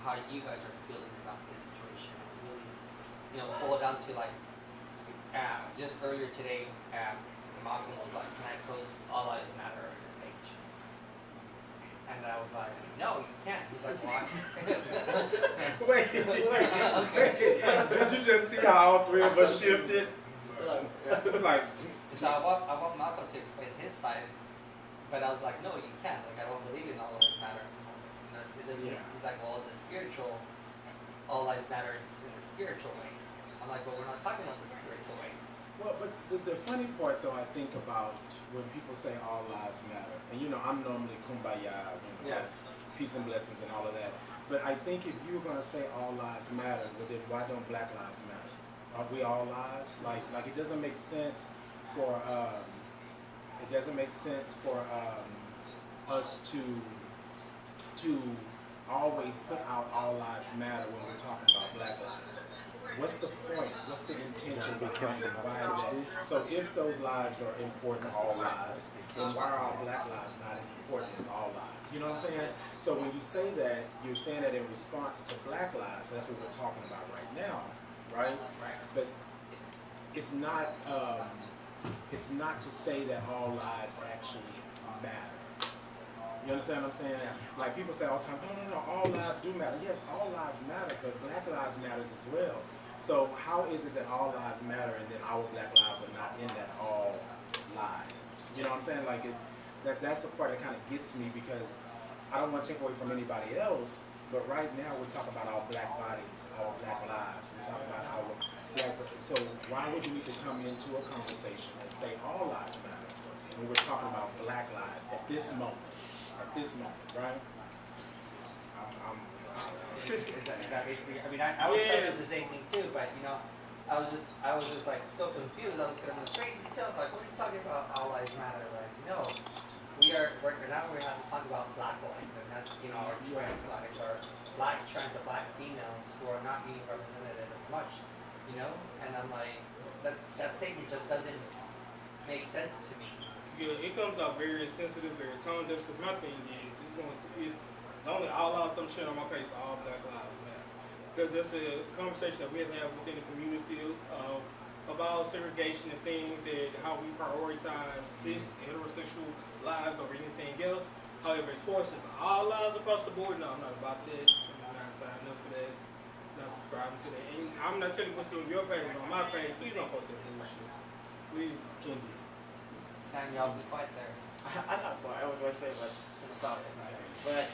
how you guys are feeling about this situation. Really, boil it down to like just earlier today, Malcolm was like, "Can I post All Lives Matter on your page?" And I was like, "No, you can't." He's like, "Why?" wait. Did you just see how all three of us shifted? Like, so I want Malcolm to explain his side, but I was like, "No, you can't. Like, I don't believe in All Lives Matter." He's like, "Well, the spiritual All Lives Matter in the spiritual way." I'm like, "Well, we're not talking about the spiritual way." well, but the funny part, though, I think about when people say all lives matter, and I'm normally kumbaya, Yes. peace and blessings and all of that. But I think if you're gonna say all lives matter, well, then why don't Black lives matter? Are we all lives? Like it doesn't make sense for us to always put out all lives matter when we're talking about Black lives. What's the point? What's the intention behind it? Why is that? So if those lives are important, all lives, then why are all Black lives not as important as all lives? You know what I'm saying? So when you say that, you're saying that in response to Black lives. That's what we're talking about right now, right? But it's not to say that all lives actually matter. You understand what I'm saying? Like people say all the time, no, all lives do matter. Yes, all lives matter, but Black lives matters as well. So how is it that all lives matter and then our Black lives are not in that all lives? You know what I'm saying? Like that's the part that kind of gets me, because I don't want to take away from anybody else, but right now we're talking about our Black bodies, our Black lives. We're talking about our Black. So why would you need to come into a conversation and say all lives matter when we're talking about Black lives at this moment? At this moment, right? Is that basically? I mean, I was saying the same thing too, but I was just like so confused. I looked at him in great detail. Like, what are you talking about? All lives matter. Like, no, now we're having to talk about Black lives, and that's our trans lives, our Black trans or Black females who are not being represented as much, And I'm like, that statement just doesn't make sense to me. It comes out very sensitive, very tone deaf. Because my thing is, it's the only all lives I'm sharing on my page are all Black lives matter. Because it's a conversation that we have to have within the community about segregation and things, that how we prioritize cis heterosexual lives over anything else. However, as far as just all lives across the board, no, I'm not about that. I'm not signing up for that. I'm not subscribing to that. And I'm not telling you what's doing your page, but on my page, please don't post that bullshit. Please, indeed. Sam, y'all be quiet there. I'm not quiet. I was very famous to the South. But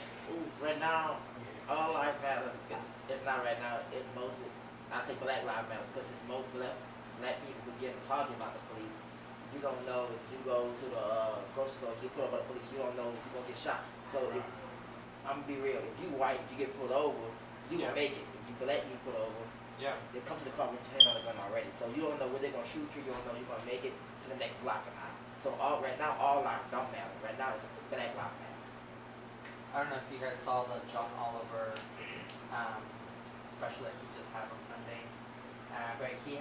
right now, all lives matter. It's not right now. It's mostly, I say Black lives matter, because it's most black people who get talking about the police. You don't know if you go to the grocery store, you pull up by the police, you don't know if you're going to get shot. So I'm going to be real. If you white, you get pulled over, you going to make it. If you black, you pull over. They come to the car with your hand on the gun already. So you don't know where they're going to shoot you. You don't know if you're going to make it to the next block or not. So right now, all lives don't matter. Right now, it's Black lives matter. I don't know if you guys saw the John Oliver special that he just had on Sunday, but he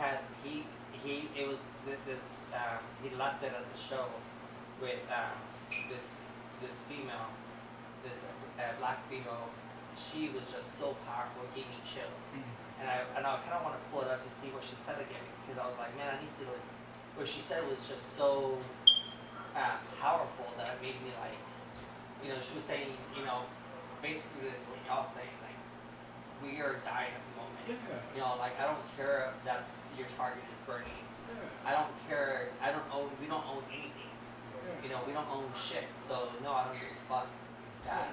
left it at the show with this female, this Black female. She was just so powerful, it gave me chills, and I kind of want to pull it up to see what she said again, because I was like, man, I need to like. What she said was just so powerful that it made me like, she was saying, basically what y'all saying, like, we are dying at the moment. Like, I don't care that your target is burning. I don't care. We don't own anything. We don't own shit. So no, I don't give a fuck that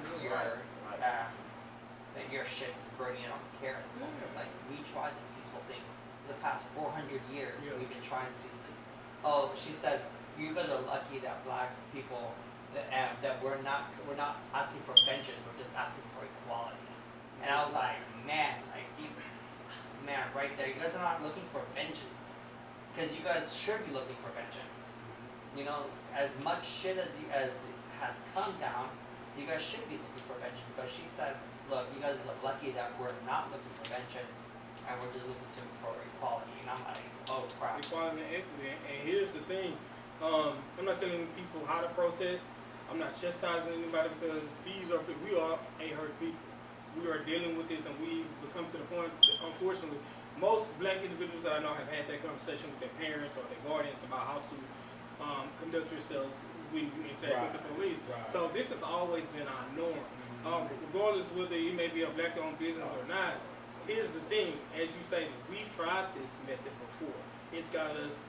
that your shit is burning. I don't care at the moment. Like, we tried this peaceful thing for the past 400 years. We've been trying to do this. Oh, she said, you guys are lucky that Black people that we're not asking for vengeance. We're just asking for equality. And I was like, man, right there, you guys are not looking for vengeance, because you guys should be looking for vengeance. As much shit as has come down, you guys should be looking for vengeance. But she said, look, you guys are lucky that we're not looking for vengeance, and we're just looking for equality. And I'm like, oh crap. Equality and equity. And here's the thing. I'm not telling people how to protest. I'm not chastising anybody, because we all ain't hurt people. we are dealing with this, and we become to the point, unfortunately, most black individuals that I know have had that conversation with their parents or their guardians about how to conduct yourselves when you interact with the police. Right. So this has always been our norm. Regardless whether it may be a black-owned business or not, here's the thing, as you stated, we've tried this method before. It's got us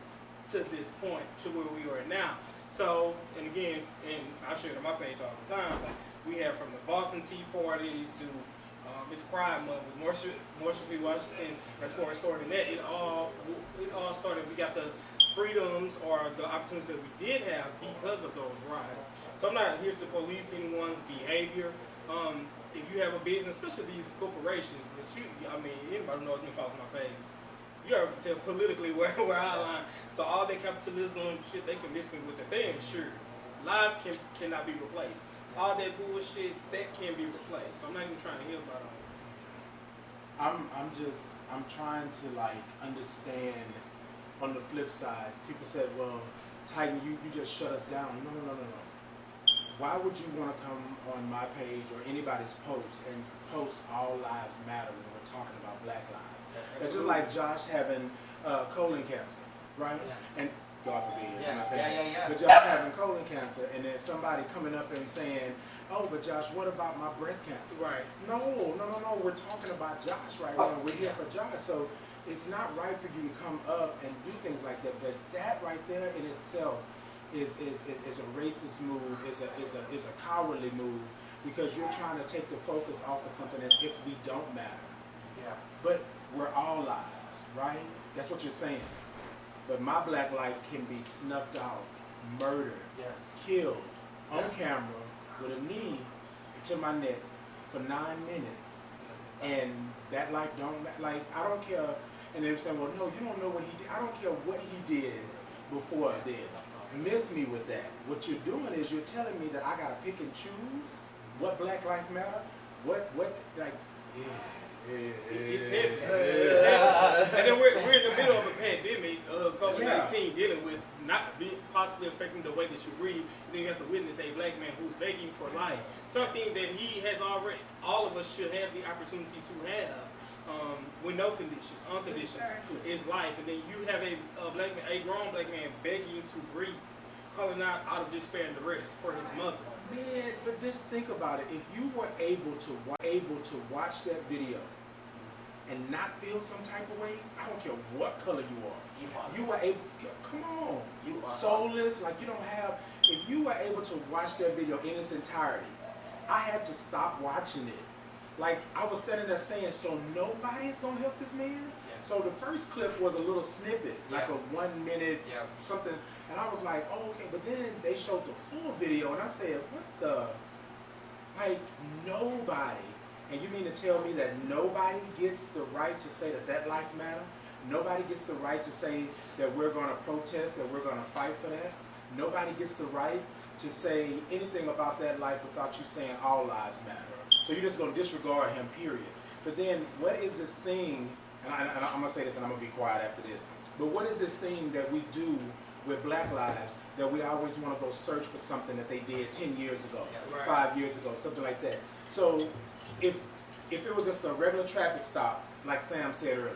to this point, to where we are now. So, and again, and I share it on my page all the time, like we have from the Boston Tea Party to Miss Pride Month with Marshall P. Washington. As far as starting that, it all started. We got the freedoms or the opportunities that we did have because of those riots. So I'm not here to police anyone's behavior. If you have a business, especially these corporations, but anybody knows me follows my page. You already can tell politically where I line. So all that capitalism shit, they can miss me with it. They ain't lives cannot be replaced. All that bullshit that can be replaced. So I'm not even trying to hear about it. I'm trying to like understand. On the flip side, people said, well, Titan, you just shut us down. No. Why would you want to come on my page or anybody's post and post all lives matter when we're talking about black lives? It's just like Josh having colon cancer, right? Yeah. And God forbid, I'm not saying that. But Josh having colon cancer, and then somebody coming up and saying, oh, but Josh, what about my breast cancer? Right. No, we're talking about Josh right now. We're here for Josh. So it's not right for you to come up and do things like that. But that right there in itself is a racist move, is a cowardly move, because you're trying to take the focus off of something as if we don't matter. Yeah. But we're all lives, right? That's what you're saying. But my black life can be snuffed out, murdered, killed on camera with a knee to my neck for 9 minutes, and that life don't like I don't care. And they're saying, well, no, you don't know what he did. I don't care what he did before I did. Miss me with that. What you're doing is you're telling me that I gotta pick and choose what Black Lives Matter, what like. It's heavy. It's heavy. And then we're in the middle of a pandemic, COVID-19, dealing with not possibly affecting the way that you breathe. Then you have to witness a black man who's begging for life. Something that he has already, all of us should have the opportunity to have. With no conditions, unconditional, is life. And then you have a grown black man begging to breathe, calling out of despair and duress for his mother. Man, but just think about it. If you were able to watch that video and not feel some type of way, I don't care what color you are. You were able. Come on. You are soulless. Like you don't have. If you were able to watch that video in its entirety, I had to stop watching it. Like, I was standing there saying, so nobody's going to help this man? Yeah. So the first clip was a little snippet, like a 1 minute something. And I was like, oh, okay. But then they showed the full video, and I said, what the? Like, nobody. And you mean to tell me that nobody gets the right to say that life matters? Nobody gets the right to say that we're going to protest, that we're going to fight for that? Nobody gets the right to say anything about that life without you saying all lives matter. So you're just going to disregard him, period. But then what is this thing, and I'm going to say this and I'm going to be quiet after this, but what is this thing that we do with black lives that we always want to go search for something that they did 10 years ago, 5 years ago, something like that. So if it was just a regular traffic stop, like Sam said earlier,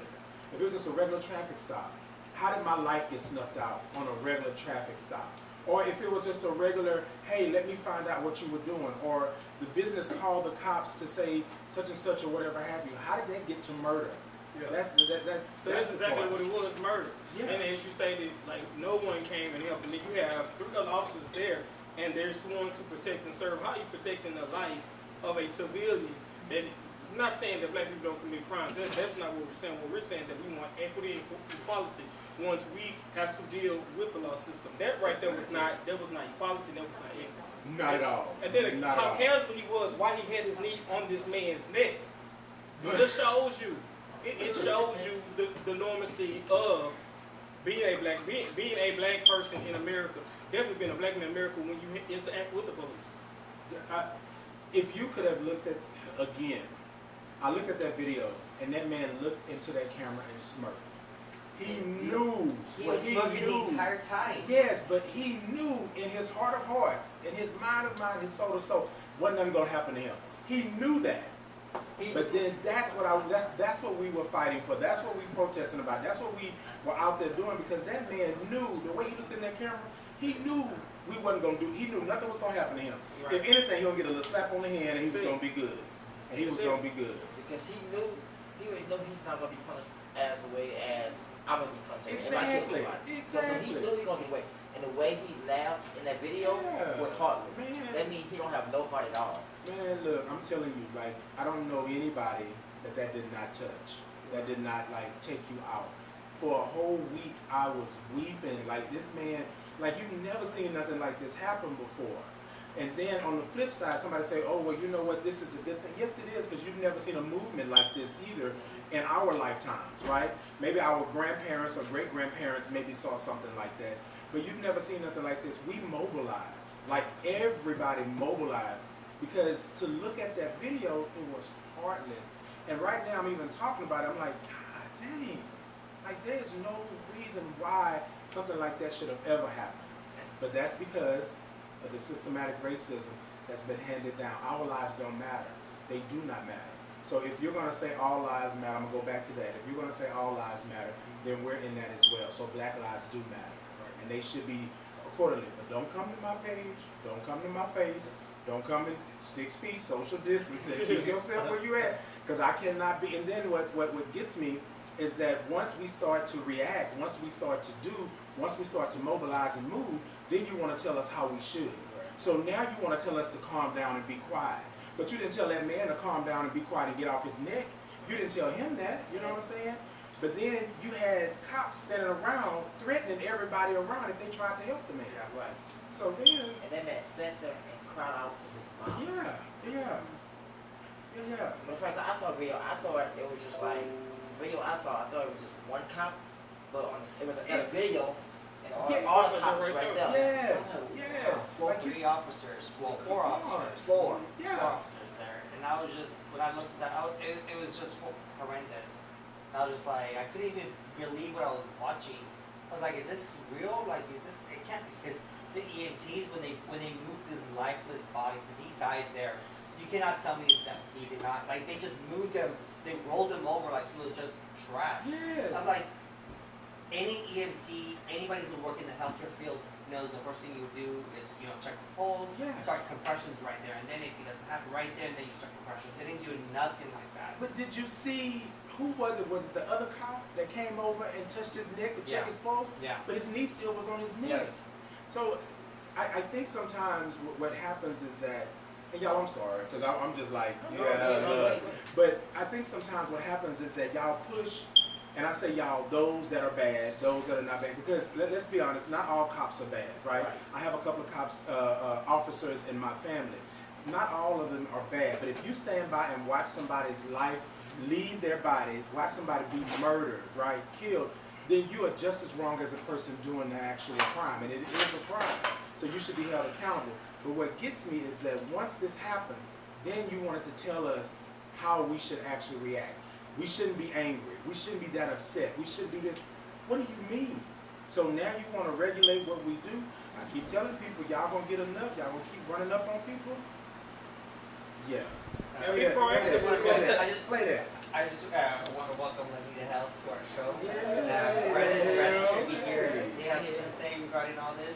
if it was just a regular traffic stop, how did my life get snuffed out on a regular traffic stop? Or if it was just a regular, hey, let me find out what you were doing, or the business called the cops to say such and such or whatever have you. How did that get to murder? Yeah. That's exactly what it was, murder. Yeah. And as you stated, like no one came and helped, and then you have 3 other officers there, and they're sworn to protect and serve. How are you protecting the life of a civilian? That, I'm not saying that black people don't commit crimes. That's not what we're saying. What we're saying that we want equity and equality. Once we have to deal with the law system, that right there was not equality, that was not equity. Not at all. And then how casual he was, why he had his knee on this man's neck. It just shows you. It shows you the normacy of being a black person in America. Definitely being a black man in America when you interact with the police. If you could have looked at again, I looked at that video and that man looked into that camera and smirked. He knew. He was smoking the entire time. Yes, but he knew in his heart of hearts, in his mind of mind, his soul of soul, wasn't nothing going to happen to him. He knew that. But then that's what we were fighting for. That's what we protesting about. That's what we were out there doing, because that man knew, the way he looked in that camera, he knew we wasn't gonna do. He knew nothing was gonna happen to him. Right. If anything, he gonna get a little slap on the hand, and he was gonna be good. And he was gonna be good. Because he already knew he's not gonna be punished as the way as I'm gonna be punished. Exactly. So he knew he gonna get away. And the way he laughed in that video was heartless. Man. That means he don't have no heart at all. Man, look, I'm telling you, like, I don't know anybody that did not touch, that did not, like, take you out. For a whole week, I was weeping. Like, this man, like, you've never seen nothing like this happen before. And then on the flip side, somebody say, oh, well, you know what, this is a good thing. Yes, it is, because you've never seen a movement like this either in our lifetimes, right? Maybe our grandparents or great-grandparents maybe saw something like that. But you've never seen nothing like this. We mobilized. Like, everybody mobilized. Because to look at that video, it was heartless. And right now I'm even talking about it, I'm like, God dang. Like, there's no reason why something like that should have ever happened. But that's because of the systematic racism that's been handed down. Our lives don't matter. They do not matter. So if you're going to say all lives matter, I'm going to go back to that. If you're going to say all lives matter, then we're in that as well. So black lives do matter. And they should be accordingly. But don't come to my page. Don't come to my face. Don't come in 6 feet, social distancing. Keep yourself where you at. Because I cannot be. And then what gets me is that once we start to react, once we start to do, once we start to mobilize and move, then you want to tell us how we should. So now you want to tell us to calm down and be quiet. But you didn't tell that man to calm down and be quiet and get off his neck. You didn't tell him that. You know what I'm saying? But then you had cops standing around threatening everybody around if they tried to help the man. Yeah, right. So then... And that man sat there and cried out to his mom. Yeah. But first I saw a video, I thought it was just like, I thought it was just one cop, but it was another video, and all the cops right there. Yes. Well, 3 officers, well, 4 officers. 4 officers there. And I was just, when I looked at that, it was just horrendous. I was just like, I couldn't even believe what I was watching. I was like, is this real? Like, is this, it can't be, because the EMTs, when they moved his lifeless body, because he died there, you cannot tell me that he did not, like, they just moved him, they rolled him over like he was just trash. Yes. I was like, any EMT, anybody who work in the healthcare field knows the first thing you would do is, check the pulse, start compressions right there, and then if he doesn't have it right there, then you start compressions. They didn't do nothing like that. But did you see, who was it? Was it the other cop that came over and touched his neck to check his pulse? Yeah. But his knee still was on his neck. Yes. So I think sometimes what happens is that, and y'all, I'm sorry, because I'm just like, but I think sometimes what happens is that y'all push, and I say y'all, those that are bad, those that are not bad, because let's be honest, not all cops are bad, right? I have a couple of cops, officers in my family. Not all of them are bad, but if you stand by and watch somebody's life leave their body, watch somebody be murdered, right, killed, then you are just as wrong as a person doing the actual crime, and it is a crime. So you should be held accountable. But what gets me is that once this happened, then you wanted to tell us how we should actually react. We shouldn't be angry. We shouldn't be that upset. We shouldn't do this. What do you mean? So now you want to regulate what we do? I keep telling people, y'all gonna get enough. Y'all gonna keep running up on people? Yeah. Play that. I just want to welcome Lady Hale to our show. Brandon should be here. Do you have something to say regarding all this?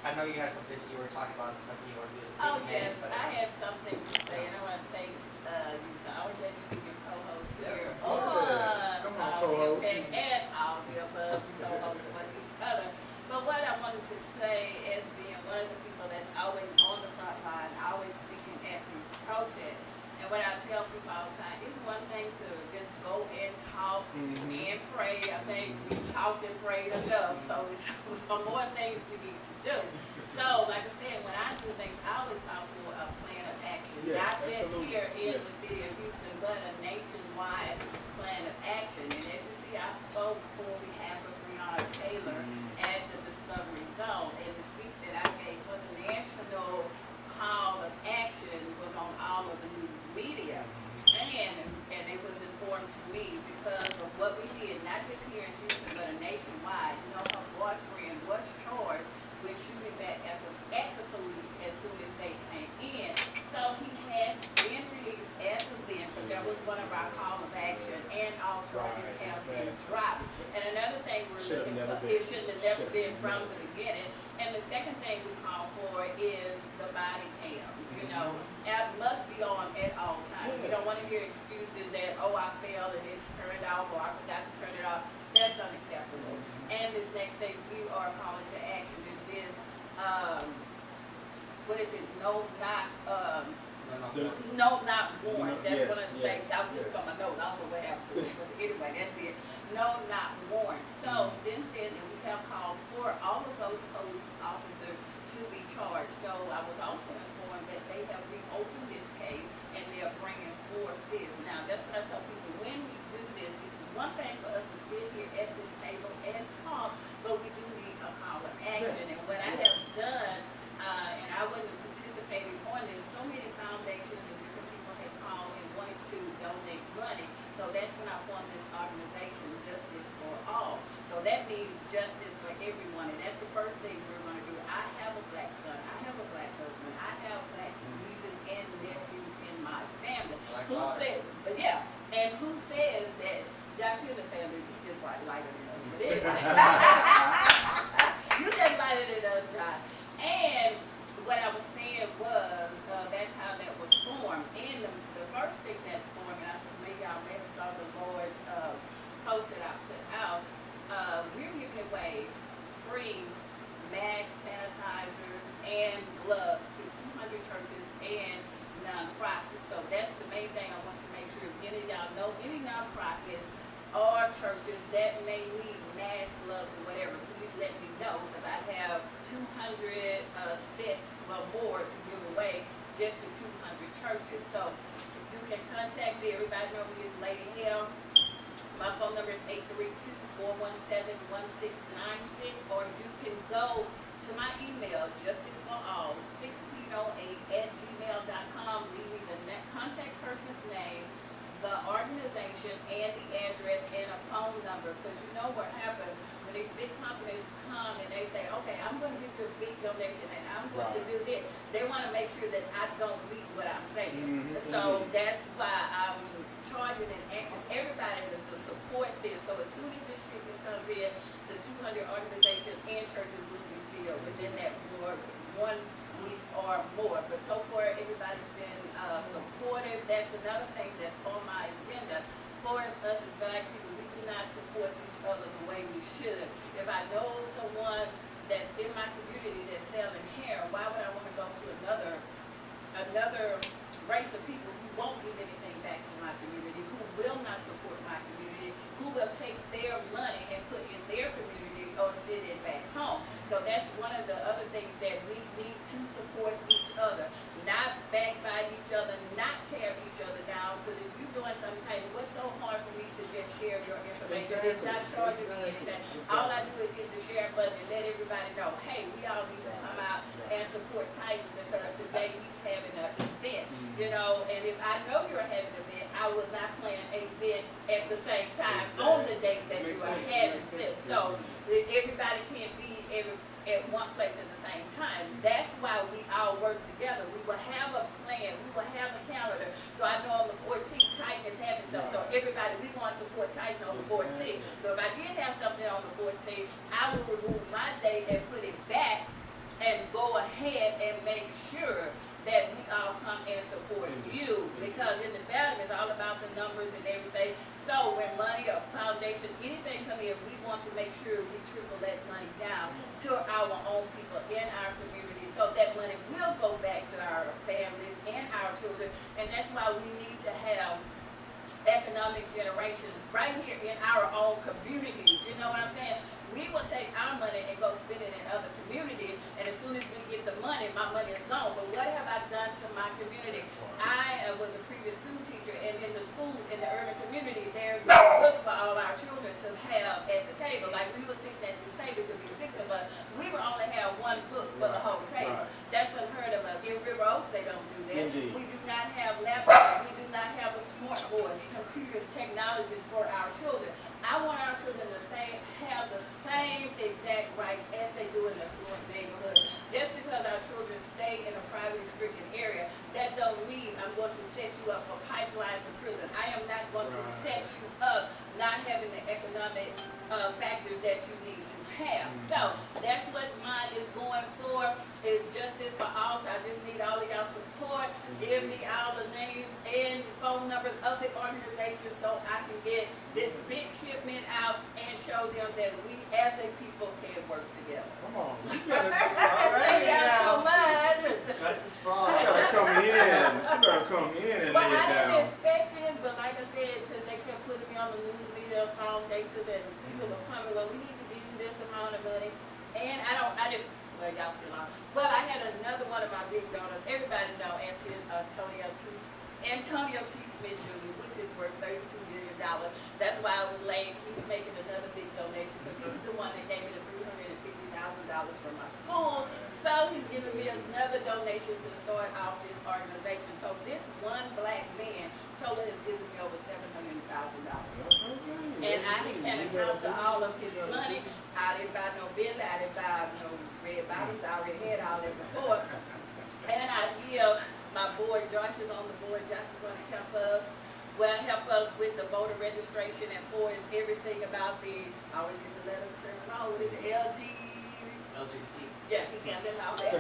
I know you had something you were talking about, something you were doing. Oh, yes, I had something to say, and I want to thank you. I always let you be your co-host here. Come on, co-host. And all the above co-hosts with each other. But what I wanted to say as being one of the people that's always on the front line, always speaking at these protests. And what I tell people all the time, it's one thing to just go and talk and pray. I think we talked and prayed enough, so it's some more things we need to do. So, like I said, when I do things, I always call for a plan of action. Not just here in the city of Houston, but a nationwide plan of action. And as you see, I spoke for behalf of Breonna Taylor at the Discovery Zone. And the speech that I gave for the national call of action was on all of the news media. And it was informed to me because of what we did, not just here in Houston, but nationwide. You know, her boyfriend was charged with shooting back at the police as soon as they came in. So he has been released it shouldn't have never been from the beginning. And the second thing we call for is the body cam. You know, it must be on at all times. We don't want to hear excuses that, oh, I failed and it turned off, or I forgot to turn it off. That's unacceptable. And this next thing we are calling to action is this, what is it? No, not warrants. That's one of the things I put on my note. I don't know what happened to it, but anyway, that's it. No, not warrants. So since then, we have called for all of those police officers to be charged. So I was also informed that they have reopened this case and they're bringing forth this. Now, that's what I tell people. When we do this, it's one thing for us to sit here at this table and talk, but we do need a call to action. And what I have done, and I wasn't participating on this, so many foundations and different people had called and wanted to donate money. So that's when I formed this organization, Justice for All. So that means justice for everyone, and that's the first thing we're going to do. I have a black son, I have a black husband, I have black nieces and nephews in my family. Who said, but yeah, and who says that Josh in the family, you just lighter than us, but anyway. You just lighter than us, Josh. And what I was saying was, that's how that was formed. And the first thing that's formed, and I said, maybe y'all may have saw the large post that I put out, we're giving away free Mack sanitizers and gloves to 200 churches and nonprofits. So that's the main thing I want to make sure. If any of y'all know any nonprofits or churches that may need masks, gloves, or whatever, please let me know, because I have 200 sets or more to give away just to 200 churches. So you can contact me. Everybody know me as Lady Hale. My phone number is 832-417-1696, or you can go to my email, justiceforall1608@gmail.com. Leave me the contact person's name, the organization, and the address, and a phone number. Because you know what happens when these big companies come and they say, okay, I'm going to give you a big donation and I'm going to do this. They want to make sure that I don't meet what I'm saying. So that's why I'm charging and asking everybody to support this. So as soon as this shipment comes in, the 200 organizations and churches will be filled within that 1 week or more. But so far, everybody's been supportive. That's another thing that's on my agenda. For us as black people, we do not support each other the way we should. If I know someone that's in my community that's selling hair, why would I want to go to another race of people who won't give anything back to my community, who will not support my community, who will take their money and put in their community or send it back home? So that's one of the other things that we need to support each other, not backbite each other, not tear each other down. Because if you're doing something type, what's so hard for me to just share your information? It's not charging me anything. All I do is hit the share button and let everybody know, hey, we all need to come out and support Titan, because today he's having an event, you know. And if I know you're having an event, I will not plan an event at the same time on the date that you are having it. So everybody can't be at one place at the same time. That's why we all work together. We will have a plan. We will have a calendar. So I know on the 14th, Titan is having something. So everybody, we want to support Titan on the 14th. So if I did have something on the 14th, I will remove my date and put it back and go ahead and make sure that we all come and support you, because in the bottom it's all about the numbers and everything. So when money or foundation, anything come in, we want to make sure we trickle that money down to our own people in our community, so that money will go back to our families and our children. And that's why we need to have economic generations right here in our own communities. You know what I'm saying? We will take our money and go spend it in other communities, and as soon as we get the money, my money is gone. But what have I done to my community? I was a previous school teacher, and in the school, in the urban community, there's books for all our children to have at the table. Like we were sitting at this table, it could be 6 of us. We would only have one book for the whole table. That's unheard of. In River Oaks, they don't do that. We do not have laptops. We do not have a smart boards, computers, technologies for our children. I want our children to have the same exact rights as they do in the affluent neighborhood. Just because our children stay in a privately stricken area, that don't mean I'm going to set you up for pipelines to prison. I am not going to set you up not having the economic factors that you need to have. So that's what mine is going for, is justice for all. So I just need all of y'all support. Give me all the names and phone numbers of the organization so I can get this big shipment out and show them that we as a people can work together. Come on. You gotta, Thank y'all so much. Justice for all. she gotta come in. She gotta come in and Well, lay it I didn't down. expect it, but like I said, till they kept putting me on the news media foundation and people were coming, well, we need to give you this amount of money. And I didn't, well, y'all still on. But I had another one of my big donors. Everybody know Antonio T. Smith Jr., which is worth $32 million. That's why I was late. He's making another big donation because he was the one that gave me the $350,000 for my school. So he's giving me another donation to start off this organization. So this one black man told has given me over $700,000. And I can account to all of his money. I didn't buy no bill, I didn't buy no red bottoms. I already had all that before. And I give my board, Josh is on the board, Josh is going to help us. Well, help us with the voter registration and for is everything about the, I always get the letters turned on, what is it, LGBT. Yeah, he's handling all that.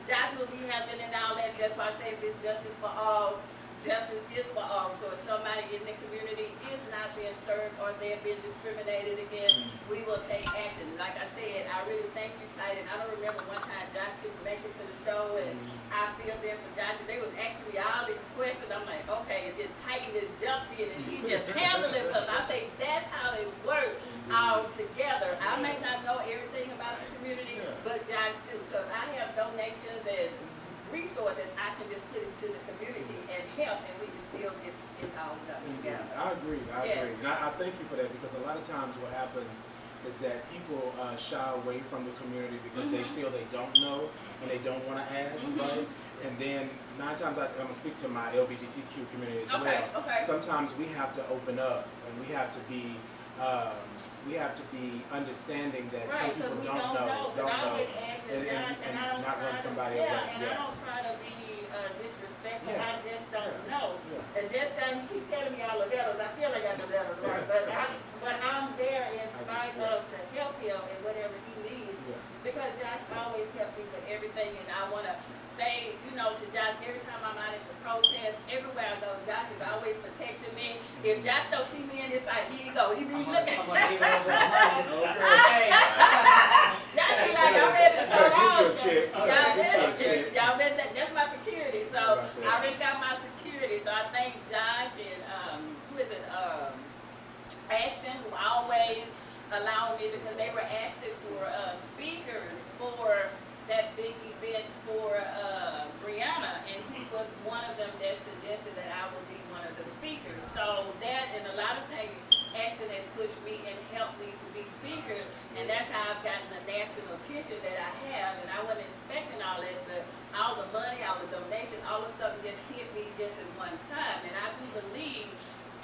Josh will be handling all that. That's why I say if it's justice for all, justice is for all. So if somebody in the community is not being served or they're being discriminated against, we will take action. Like I said, I really thank you, Titan. I don't remember one time Josh couldn't make it to the show and I filled in for Josh and they was asking me all these questions. I'm like, okay, and then Titan just jumped in and he just handled it. Because I say that's how it works all together. I may not know everything about the community, but Josh do. So if I have donations and resources, I can just put it to the community and help, and we can still get it all done together. I agree. Yes. And I thank you for that because a lot of times what happens is that people shy away from the community because they feel they don't know and they don't want to ask, right? And then 9 times I'm going to speak to my LGBTQ community as well. Okay. Sometimes we have to open up and we have to be understanding that some Right, because people we don't know, but I always ask and I don't not try run to, somebody yeah, away. and I don't try to be disrespectful. Yeah. I just don't know. Yeah. And just he keep telling me all the letters. I feel like I got the letters right, but I'm there in spite of to help him in whatever he needs. Yeah. Because Josh always helps me with everything, and I want to say, to Josh, every time I'm out at the protest, everywhere I go, Josh is always protecting me. If Josh don't see me in this side, here you go. He be looking. I'm gonna give it over. Josh be like, I'm ready to throw down. Y'all Y'all bet that's my security. So I already got my security. So I thank Josh and who is it? Ashton, who always allowed me because they were asking for speakers for that big event for Brianna, and he was one of them that suggested that I would be one of the speakers. So that and a lot of things, Ashton has pushed me and helped me to be speaker, and that's how I've gotten the national attention that I have. And I wasn't expecting all that, but all the money, all the donation, all the stuff just hit me just at one time. And I do believe.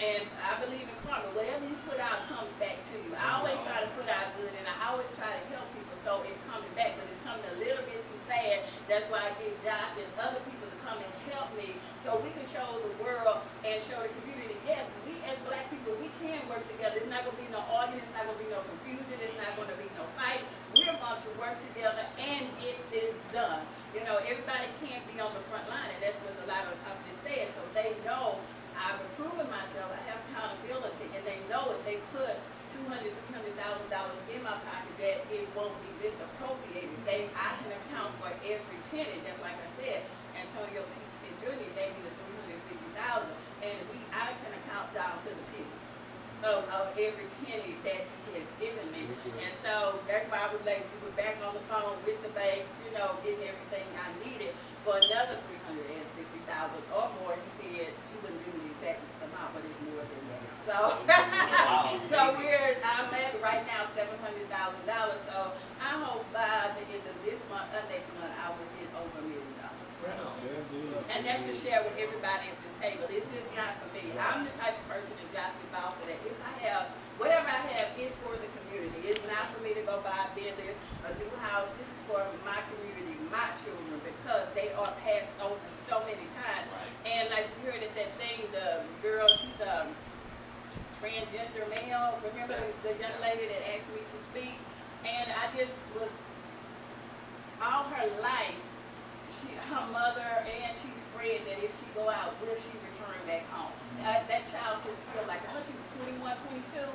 And I believe in karma. Whatever you put out comes back to you. I always try to put out good, and I always try to help people, so it's coming back. But it's coming a little bit too fast. That's why I give Josh and other people to come and help me, so we can show the world and show the community. Yes, we as Black people, we can work together. It's not going to be no argument. It's not going to be no confusion. It's not going to be no fight. We're going to work together and get this done. Everybody can't be on the front line, and that's what a lot of companies say. So they know. I've proven myself, I have accountability, and they know if they put $200,000, $300,000 in my pocket that it won't be misappropriated. I can account for every penny, just like I said. Antonio T. Smith Jr. gave me the $350,000, and I can account down to the penny of every penny that he has given me. And so that's why we were back on the phone with the bank, getting everything I needed for another $350,000 or more. He said he wouldn't do the exact amount, but it's more than that. So, I'm at right now $700,000. So I hope by the end of this month, next month, I will get over $1 million. And that's to share with everybody at this table. It's just not for me. I'm the type of person that Josh is about for that. If I have, whatever I have is for the community. It's not for me to go buy a building, a new house. This is for my community, my children, because they are passed over so many times. And like we heard at that thing, the girl, she's transgender male. Remember the young lady that asked me to speak? And I just was, all her life, her mother, and she's afraid that if she go out, will she return back home? That child should feel like, I thought she was 21, 22,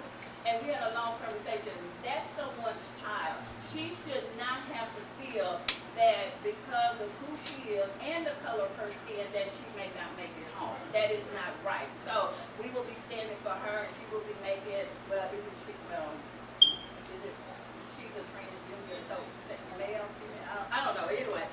and we had a long conversation. That's someone's child. She should not have to feel that because of who she is and the color of her skin that she may not make it home. That is not right. So we will be standing for her, and she will be making, well, she's a transgender, so male, female, I don't know, anyway.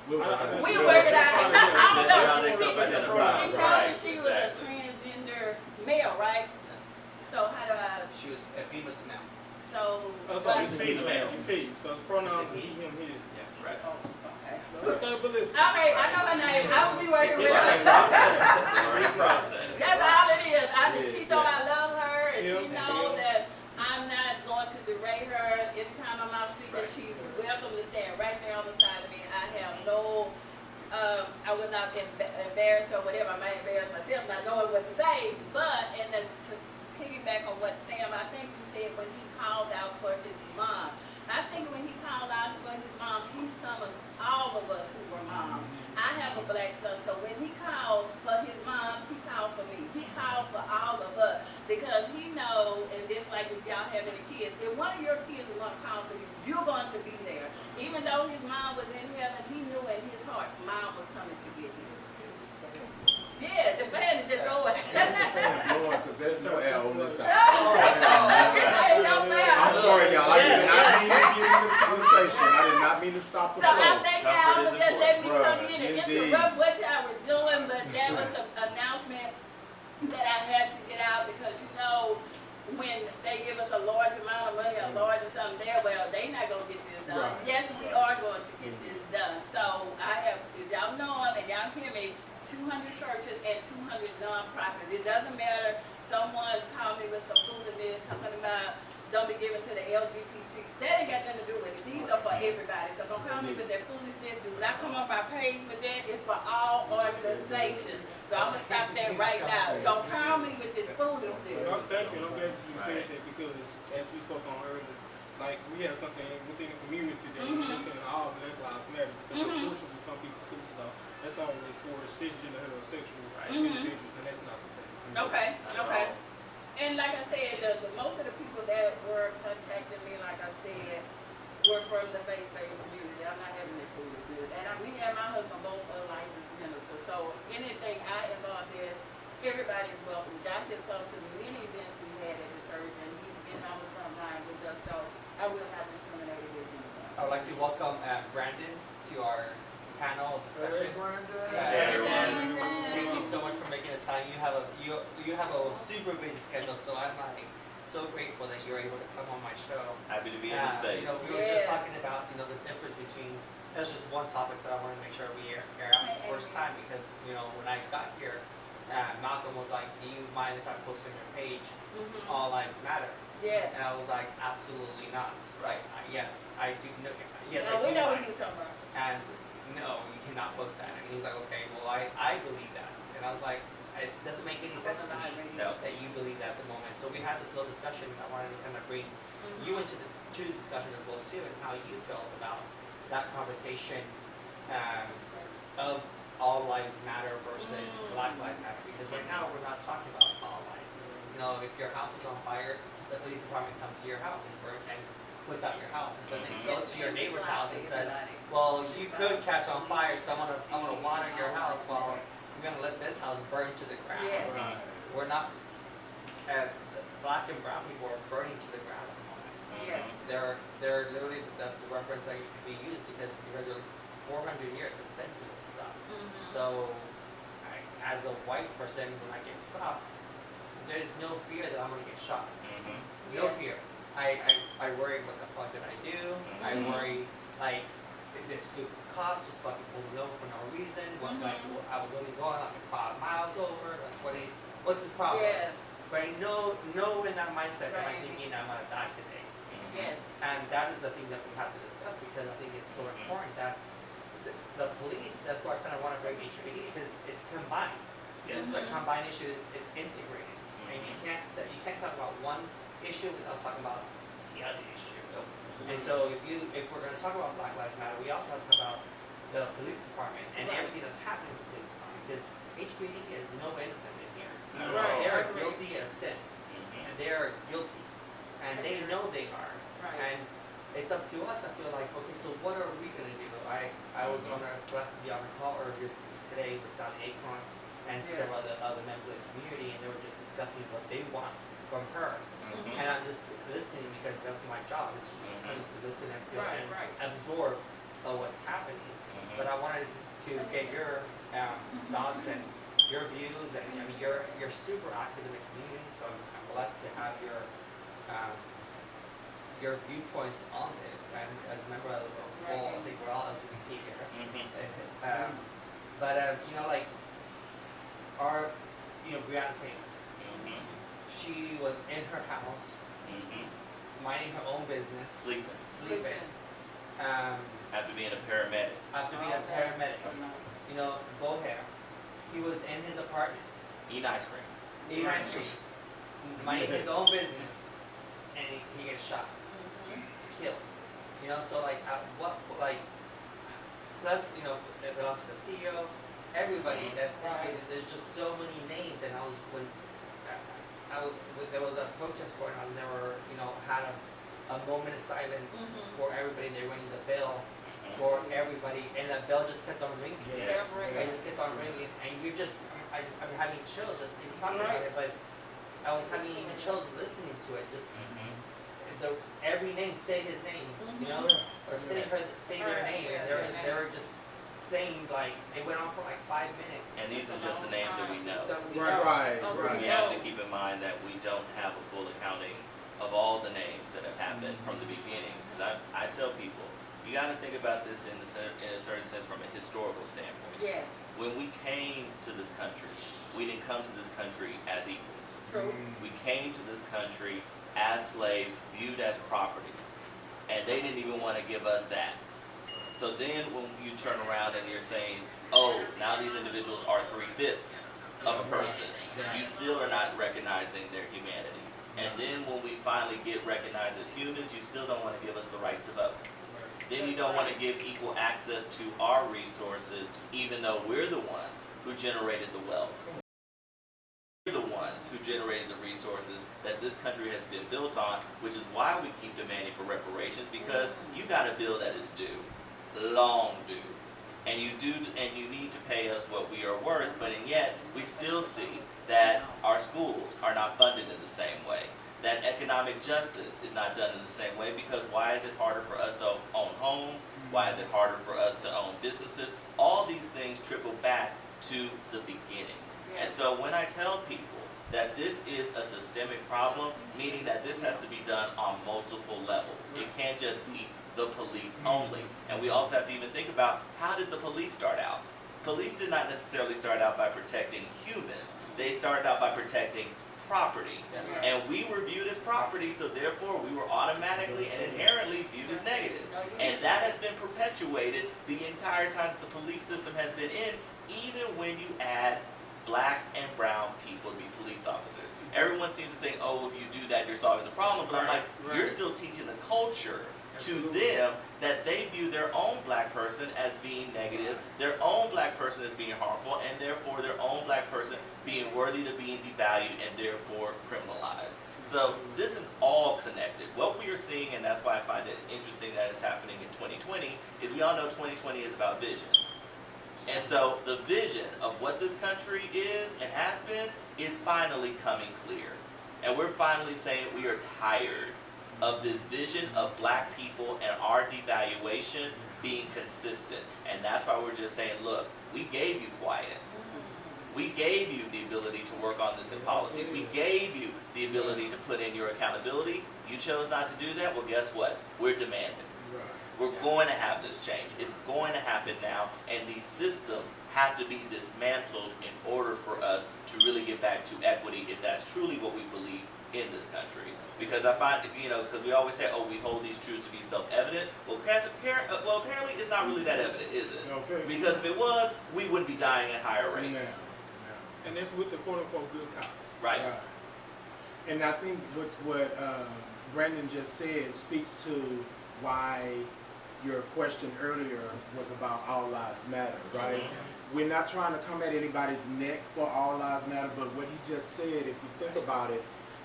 We'll work it out. I don't know. She told me she was a Exactly. transgender male, right? Yes. So how do I? She was a female to male. So. Oh, so but- it's he, so it's pronouns he, him, his. Yes. Right. Oh, okay. But listen. All right, I know her name. I will be working It's with a her. learning process. That's all it is. Yes, She know I love her, and she Yeah, know yeah. that I'm not going to berate her. Anytime I'm out speaking, Right. she's welcome to stand right there on the side of me. I have no, I would not be embarrassed or whatever. I might embarrass myself not knowing what to say. But, and then to piggyback on what Sam, I think you said when he called out for his mom. I think when he called out for his mom, he summons all of us who were moms. I have a black son, so when he called for his mom, he called for me. He called for all of us because he knows, and just like if y'all have any kids, if one of your kids is going to call for you, you're going to be there. Even though his mom was in heaven, he knew in his heart, mom was coming to get him. Yeah, the fan is just going. That's the fan blowing because there's no L on this side. Ain't no matter. I'm sorry, y'all. I did not mean to get into the conversation. I did not mean to stop the So I flow. think y'all was just letting me come in and Indeed. interrupt what y'all were doing, but that was an announcement that I had to get out because you know when they give us a large amount of money, a large or something there, well, they not gonna get this done. Right. Yes, we are going to get this done. So I have, if y'all know and y'all hear me, 200 churches and 200 nonprofits. It doesn't matter. Someone called me with some foolishness talking about don't be given to the LGBT. That ain't got nothing to do with it. These are for everybody. So don't call me with that foolishness. Do not come on my page with that. It's for all organizations. So I'm gonna stop that right now. Don't call me with this foolishness. No, thank you. I'm glad you said that because as we spoke on earlier, like we have something within the community that we're listening to all Black Lives Matter because unfortunately some people feel as though that's only for cisgender heterosexual individuals and that's not the thing. Okay, okay. And like I said, the most of the people that were contacting me, like I said, were from the faith-based community. I'm not having this foolishness. And me and my husband both are licensed ministers. So anything I involved in, everybody is welcome. Josh has come to many events we had at the church, and he's been on the front line with us. So I will not discriminate against anyone. I would like to welcome Brandon to our panel discussion. Hey, everyone. Thank you so much for making the time. You have a super busy schedule, so I'm like so grateful that you're able to come on my show. Happy to be in the States. You know, we were just talking about the difference between. That's just one topic that I want to make sure we air out the first time because when I got here, Malcolm was like, "Do you mind if I post on your page, All Lives Matter?" Yes. And I was like, "Absolutely not." Right? Yes, I do. No, yes, No, I we do. know what mind. you're talking about. And no, you cannot post that. And he was like, "Okay, well, I believe that." And I was like, "It doesn't make any sense to me No. that you believe that at the moment." So we had this little discussion. I wanted to kind of bring you into the discussion as well too, and how you felt about that conversation of all lives matter versus Black Lives Matter. Because right now we're not talking about all lives. If your house is on fire, the police department comes to your house and puts out your house. It doesn't go to your neighbor's house and says, "Well, you could catch on fire, so I'm gonna water your house while I'm gonna let this house burn to the ground." Yes. Right. We're not. Black and brown people are burning to the ground at the moment. Yes. They're literally, that's a reference that could be used because 400 years has been through this stuff. So, as a white person, when I get stopped, there's no fear that I'm gonna get shot. No Yes. fear. I worry what the fuck did I do? I worry like this stupid cop just fucking pulled me over for no reason. Like I was only going like 5 miles over. Like what's this problem? Yes. But I know in that mindset, am I Right. thinking I'm gonna die today? Yes. And that is the thing that we have to discuss because I think it's so important that the police. That's why I kind of want to bring HPD because it's combined. Yes. It's a combined issue. It's integrated. and you can't talk about one issue without talking about the other issue. And so if we're going to talk about Black Lives Matter, we also have to talk about the police department and everything that's happening in the police department, because HPD is no innocent in here. Right. They are guilty of sin, and they are guilty, and they know they are. Right. And it's up to us. I feel like, okay, so what are we going to do? I was blessed to be on a call earlier today with Sally Akon and several other members of the community, and they were just discussing what they want from her. And I'm just listening because that's my job, is to listen and feel and absorb what's happening. But I wanted to get your thoughts and your views, and I mean you're super active in the community, so I'm blessed to have your viewpoints on this. And as a member of the whole, I think we're all LGBT here. But you know, like Breonna Taylor. She was in her house, minding her own business, sleeping. After being a paramedic. You know, bow hair. He was in his apartment. Eating ice cream. Minding his own business, and he gets shot, killed. You know, so like, plus, you know, it belongs to the CEO, everybody. There's just so many names, and there was a protest going on, and they were, you know, had a moment of silence for everybody. They rang the bell for everybody, and the bell just kept on ringing. Yes. It just kept on ringing, and I'm having chills just even talking about it. But I was having even chills listening to it. Just every name, say his name, you know, or say their name. And they were just saying, like, it went on for like 5 minutes. And these are just the names that we know. Right. We have to keep in mind that we don't have a full accounting of all the names that have happened from the beginning. Because I tell people, you got to think about this in a certain sense from a historical standpoint. Yes. When we came to this country, we didn't come to this country as equals. True. We came to this country as slaves, viewed as property. And they didn't even want to give us that. So then when you turn around and you're saying, oh, now these individuals are 3/5 of a person, you still are not recognizing their humanity. And then when we finally get recognized as humans, you still don't want to give us the right to vote. Then you don't want to give equal access to our resources, even though we're the ones who generated the wealth. We're the ones who generated the resources that this country has been built on, which is why we keep demanding for reparations, because you got a bill that is due. Long due, and you need to pay us what we are worth, but yet we still see that our schools are not funded in the same way, that economic justice is not done in the same way, because why is it harder for us to own homes? Why is it harder for us to own businesses? All these things trickle back to the beginning. And so when I tell people that this is a systemic problem, meaning that this has to be done on multiple levels, it can't just be the police only. And we also have to even think about, how did the police start out? Police did not necessarily start out by protecting humans. They started out by protecting property. And we were viewed as property, so therefore we were automatically and inherently viewed as negative. And that has been perpetuated the entire time that the police system has been in, even when you add Black and brown people to be police officers. Everyone seems to think, oh, if you do that, you're solving the problem. But I'm like, you're still teaching the culture to them that they view their own Black person as being negative, their own Black person as being harmful, and therefore their own Black person being worthy to being devalued and therefore criminalized. So this is all connected. What we are seeing, and that's why I find it interesting that it's happening in 2020, is we all know 2020 is about vision. And so the vision of what this country is and has been is finally coming clear. And we're finally saying we are tired of this vision of Black people and our devaluation being consistent. And that's why we're just saying, look, we gave you quiet. We gave you the ability to work on this in policies. We gave you the ability to put in your accountability. You chose not to do that. Well, guess what? We're demanding. We're going to have this change. It's going to happen now, and these systems have to be dismantled in order for us to really get back to equity, if that's truly what we believe in this country. Because I find, because we always say, oh, we hold these truths to be self-evident. Well, apparently it's not really that evident, is it? Okay. Because if it was, we wouldn't be dying at higher rates. And that's with the quote-unquote good cops. Right. And I think what Brandon just said speaks to why your question earlier was about All Lives Matter, right? We're not trying to come at anybody's neck for All Lives Matter, but what he just said, if you think about it,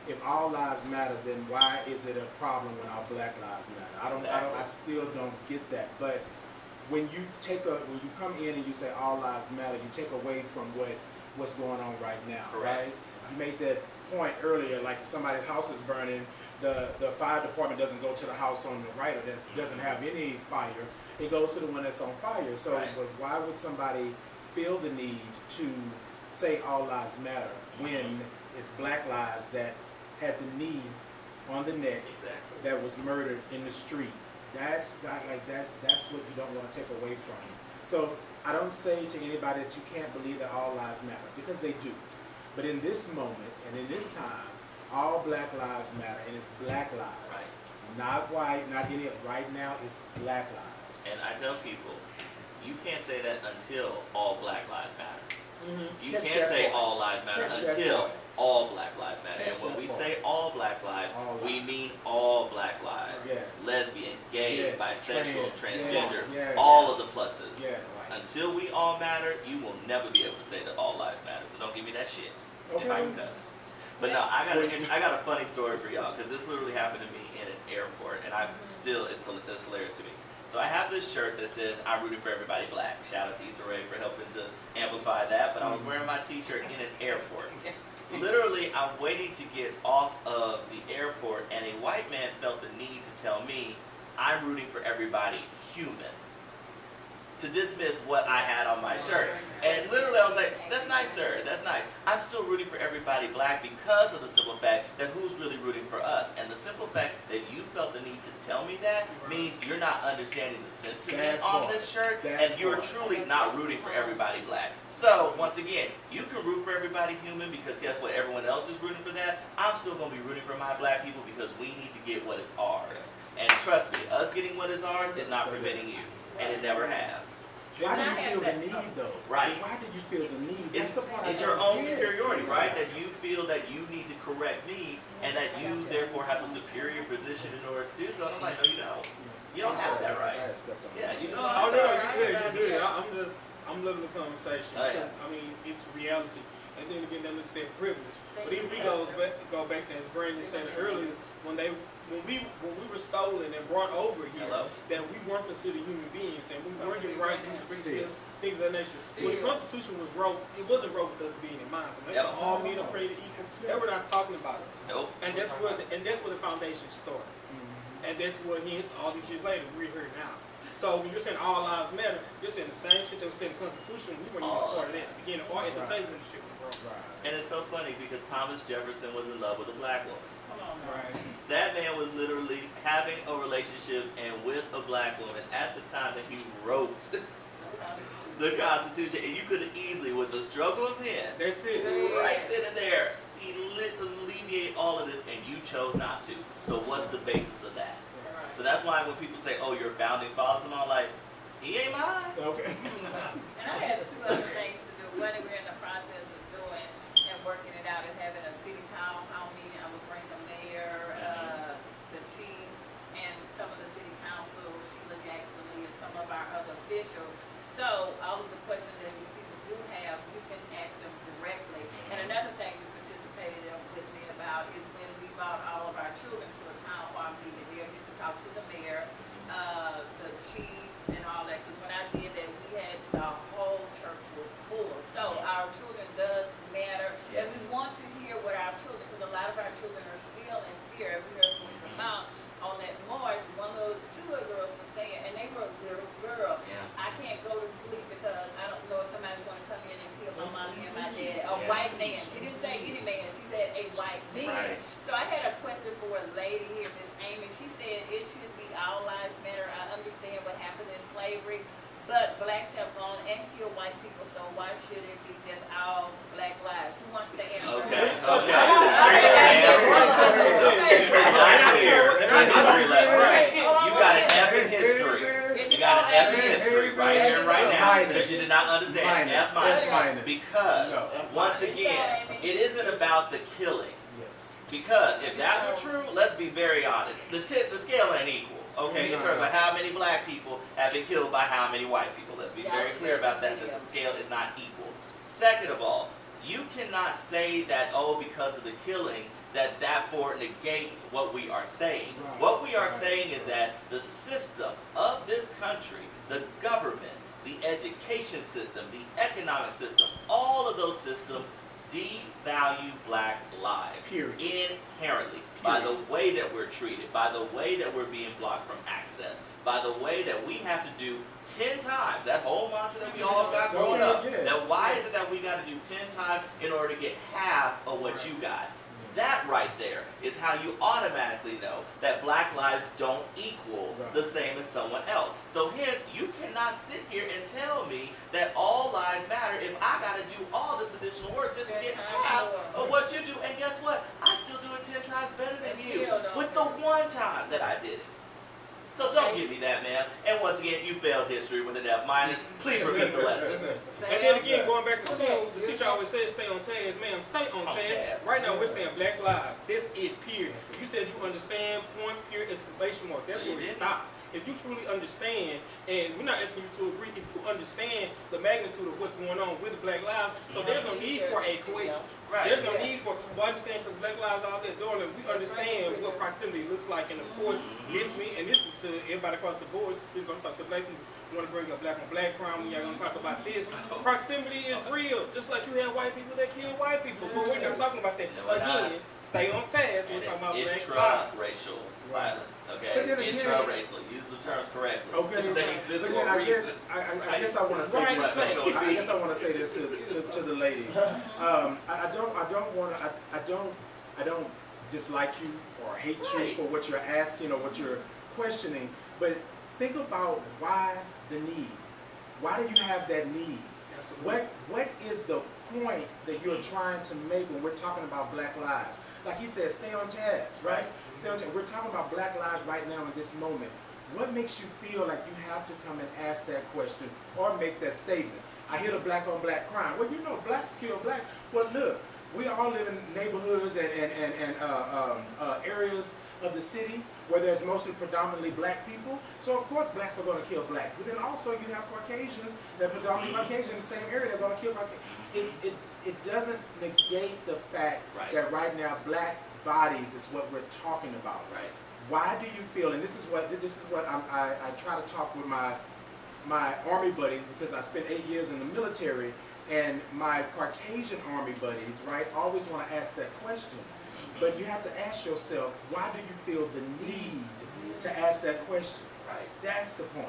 if all lives matter, then why is it a problem when our Black lives matter? I still don't get that. But when you come in and you say all lives matter, you take away from what's going on right now, Correct. right? You made that point earlier, like if somebody's house is burning, the fire department doesn't go to the house on the right or that doesn't have any fire. It goes to the one that's on fire. So, Right. but why would somebody feel the need to say all lives matter when it's Black lives that had the knee on the neck Exactly. that was murdered in the street? That's what you don't want to take away from you. So I don't say to anybody that you can't believe that all lives matter, because they do. But in this moment and in this time, all Black lives matter, and it's Black lives, Right. not white, not any. Right now, it's Black lives. And I tell people, you can't say that until all Black lives matter. You Catch can't that say point. all lives matter Catch that until point. all Black lives matter. Catch And when that we point. say all Black lives, All we lives. mean all Black lives. Yes. Lesbian, gay, Yes. bisexual, Trans. transgender, Yes. all of the pluses. Yes. Until we all matter, you will never be able to say that all lives matter. So don't give me that shit. If I can cuss. But no, I got a funny story for y'all, because this literally happened to me in an airport, and it's hilarious to me. So I have this shirt that says I'm rooting for everybody Black. Shout out to Issa Rae for helping to amplify that. But I was wearing my T-shirt in an airport. Literally, I'm waiting to get off of the airport, and a white man felt the need to tell me I'm rooting for everybody human, to dismiss what I had on my shirt. And literally I was like, that's nice, sir, that's nice. I'm still rooting for everybody Black because of the simple fact that who's really rooting for us. And the simple fact that you felt the need to tell me that means you're not understanding the sentiment on this shirt, and you're truly not rooting for everybody Black. So once again, you can root for everybody human, because guess what, everyone else is rooting for that. I'm still going to be rooting for my Black people, because we need to get what is ours. And trust me, us getting what is ours is not preventing you, and it never has. Why do you feel the need, though? Right. Why do you feel the need? It's, That's the part I it's your don't own get. superiority, right? That you feel that you need to correct me, and that you therefore have a superior position in order to do so. And I'm like, no, you don't. You don't have that right. Yeah, you don't. Oh no, you're good. I'm loving the conversation. Oh, yeah. Because, I mean, it's reality. And then again, that looks at privilege. But even we go back to, as Brandon stated earlier, when we were stolen and brought over here, that we weren't considered human beings, and we weren't given rights, things of that nature. When the Constitution was wrote, it wasn't wrote with us being in mind. So that's all men are created equal. They were not talking about us. Nope. And that's where the foundation started. And that's what hence all these years later we're here now. So when you're saying all lives matter, you're saying the same shit that was said in the Constitution. We weren't even a part of that at the beginning or at the table when the shit was wrong. And it's so funny because Thomas Jefferson was in love with a Black woman. Right. That man was literally having a relationship and with a Black woman at the time that he wrote the Constitution. And you could have easily, with the stroke of a pen, That's it. right then and there, alleviate all of this, and you chose not to. So what's the basis of that? So that's why when people say, oh, you're founding fathers, and I'm like, he ain't mine. Okay. And I have two other things to do. One, we're in the process of doing and working it out is having a city town hall meeting. I will bring the mayor, the chief, and some of the city council, Sheila Jackson Lee, and some of our other officials. So all of the questions that these people do have, you can ask them directly. And another thing you participated with me about is when we brought all of our children to a town hall meeting. They'll get to talk to the mayor, the chief, and all that. Because when I did that, we had the whole church was full. So our children does matter, and we want to hear what our children, because a lot of our children are still in fear. We heard from the mouth on that march. Two little girls were saying, and they were little girl. I can't go to sleep because I don't know if somebody's going to come in and kill my mommy and my dad. A white man. She didn't say any man. She said a white man. So I had a question for a lady here, Miss Amy. She said it should be all lives matter. I understand what happened in slavery, but Blacks have gone and killed white people, so why should it be just all Black lives? Who wants to answer? Okay. You got an F in history. You got an F in history right here and right now because you did not understand. F minus. Because, once again, it isn't about the killing. Because if that were true, let's be very honest. The scale ain't equal, okay? In terms of how many black people have been killed by how many white people. Let's be very clear about that, that the scale is not equal. Second of all, you cannot say that, oh, because of the killing, that therefore negates what we are saying. Right. What we are saying is that the system of this country, the government, the education system, the economic system, all of those systems devalue black lives. Period. Inherently. By the way that we're treated, by the way that we're being blocked from access, by the way that we have to do 10 times, that whole mantra that we all got growing up. Yes. Now why is it that we got to do 10 times in order to get half of what you got? That right there is how you automatically know that black lives don't equal the same as someone else. So hence, you cannot sit here and tell me that all lives matter if I got to do all this additional work just to get half of what you do. And guess what? I still do it 10 times better than you with the one time that I did it. So don't give me that, man. And once again, you failed history with an F minus. Please repeat the lesson. And then again, going back to school, the teacher always says stay on task. Ma'am, stay on task. Right now, we're saying black lives. That's it, period. You said you understand, point, period, exclamation mark. That's where it stops. If you truly understand, and we're not asking you to agree, if you understand the magnitude of what's going on with the black lives, so there's no need for a equation. Right. There's no need for, well, I understand because black lives all that, darling, we understand what proximity looks like, and of course, this me, and this is to everybody across the board, so we're going to talk to black people, we want to bring up black on black crime, we are going to talk about this. Proximity is real, just like you have white people that kill white people, but we're not talking about that. Again, stay on task, we're talking about black lives. Intra-racial violence. Okay, But then again, intra-racial. Use the terms correctly. Okay, They exist but for then a I reason. guess I want to say this. Right. I guess I want to say this to the lady. I don't dislike you or hate you for what you're asking or what you're questioning. But think about why the need. Why do you have that need? What is the point that you're trying to make when we're talking about black lives? Like he said, stay on task, right? Stay on task. We're talking about black lives right now in this moment. What makes you feel like you have to come and ask that question or make that statement? I hear the black on black crime. Well, you know, blacks kill black. Well, look, we all live in neighborhoods and areas of the city where there's mostly predominantly black people. So of course blacks are going to kill blacks. But then also you have Caucasians that are predominantly Caucasian in the same area that are going to kill Caucasians. It doesn't negate the fact that right now black bodies is what we're talking about. Right. Why do you feel, and this is what I try to talk with my Army buddies, because I spent 8 years in the military, and my Caucasian Army buddies, right, always want to ask that question. But you have to ask yourself, why do you feel the need to ask that question? Right. That's the point.